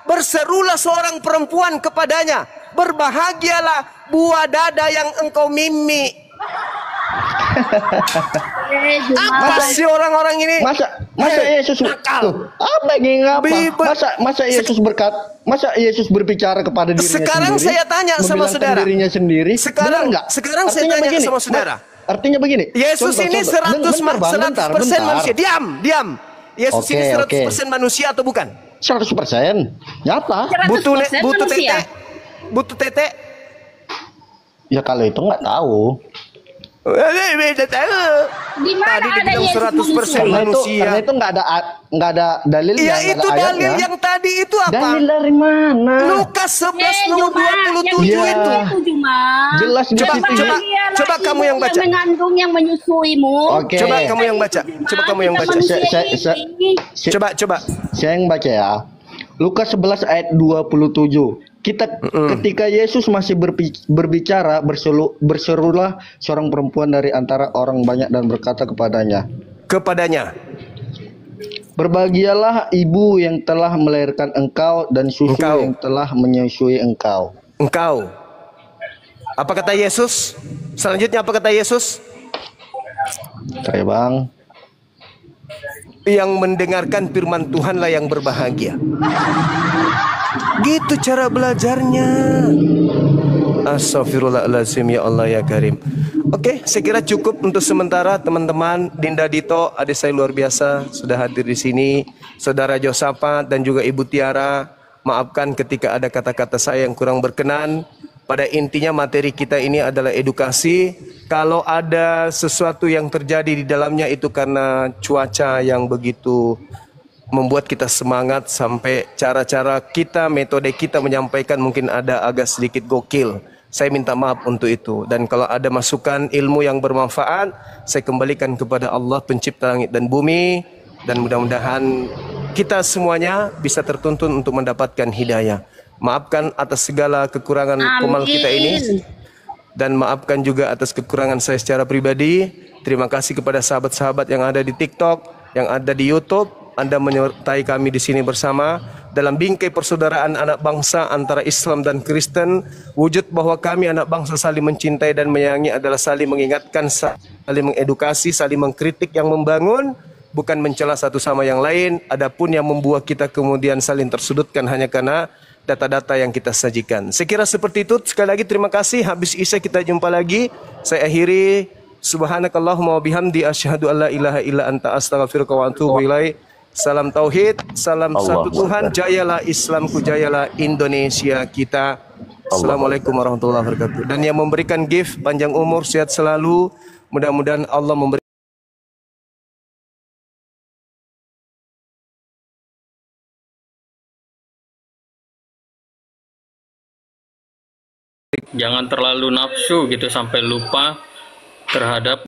berserulah seorang perempuan kepadanya, berbahagialah buah dada yang engkau mimi. Apa sih orang-orang ini? Masa Yesus nakal. apa yang ngapa? Bibet. Masa Yesus berbicara kepada dirinya Sekarang sendiri? saya tanya sama membilangkan saudara. dirinya sendiri. Sekarang- Benar nggak? sekarang saya Artinya tanya begini, sama saudara. Artinya begini. Yesus Contoh, ini contoh. 100% Bentar. manusia. Diam. Yesus Oke, ini 100% oke. manusia atau bukan? 100%. Nyata. 100% Butuh manusia. tete. Butuh tete. Ya kalau itu nggak tahu. Beda tahu. Di mana Tadi ada dibilang Yesus 100% manusia? manusia. Karena itu nggak ada dalilnya. Iya, nggak itu ada dalil ayatnya. yang tadi itu apa? Dalil dari mana? Lukas 11 nomor Juma, 27 Iya. itu. Juma. Jelas di Coba, situ. coba. Bahagialah kamu ibu yang baca. mengandung yang menyusuimu. Oke. Coba kamu yang baca. Coba kamu yang baca. Saya- Coba. Saya yang baca ya. Lukas 11 ayat 27. Ketika Yesus masih berbicara, berserulah seorang perempuan dari antara orang banyak dan berkata kepadanya, berbahagialah ibu yang telah melahirkan engkau dan susu Engkau. yang telah menyusui engkau. Engkau. Apa kata Yesus? Selanjutnya apa kata Yesus? Oke bang. yang mendengarkan firman Tuhanlah yang berbahagia. Gitu cara belajarnya. Astagfirullahaladzim, ya Allah ya Karim. Oke, saya kira cukup untuk sementara teman-teman. Dinda Dito, adik saya luar biasa sudah hadir di sini. Saudara Josafat dan juga Ibu Tiara, maafkan ketika ada kata-kata saya yang kurang berkenan. Pada intinya materi kita ini adalah edukasi. Kalau ada sesuatu yang terjadi di dalamnya itu karena cuaca yang begitu membuat kita semangat, sampai cara-cara kita, metode kita menyampaikan mungkin ada agak sedikit gokil. Saya minta maaf untuk itu. Dan kalau ada masukan ilmu yang bermanfaat, saya kembalikan kepada Allah pencipta langit dan bumi. Dan mudah-mudahan kita semuanya bisa tertuntun untuk mendapatkan hidayah. Maafkan atas segala kekurangan komal kita ini. Dan maafkan juga atas kekurangan saya secara pribadi. Terima kasih kepada sahabat-sahabat yang ada di TikTok, yang ada di YouTube. Anda menyertai kami di sini bersama dalam bingkai persaudaraan anak bangsa antara Islam dan Kristen. Wujud bahwa kami anak bangsa saling mencintai dan menyayangi adalah saling mengingatkan, saling mengedukasi, saling mengkritik yang membangun, bukan mencela satu sama yang lain. Adapun yang membuat kita kemudian saling tersudutkan hanya karena data-data yang kita sajikan. Saya kira seperti itu. Sekali lagi terima kasih. Habis Isya kita jumpa lagi. Saya akhiri. Subhanakallahumma wa bihamdi asyhadu an la ilaha illa anta astaghfiruka wa atubu ilaik. Salam tauhid, salam satu Tuhan, jayalah Islamku, jayalah Indonesia kita. Assalamualaikum warahmatullahi wabarakatuh. Dan yang memberikan gift panjang umur, sehat selalu. Mudah-mudahan Allah memberi. Jangan terlalu nafsu gitu sampai lupa terhadap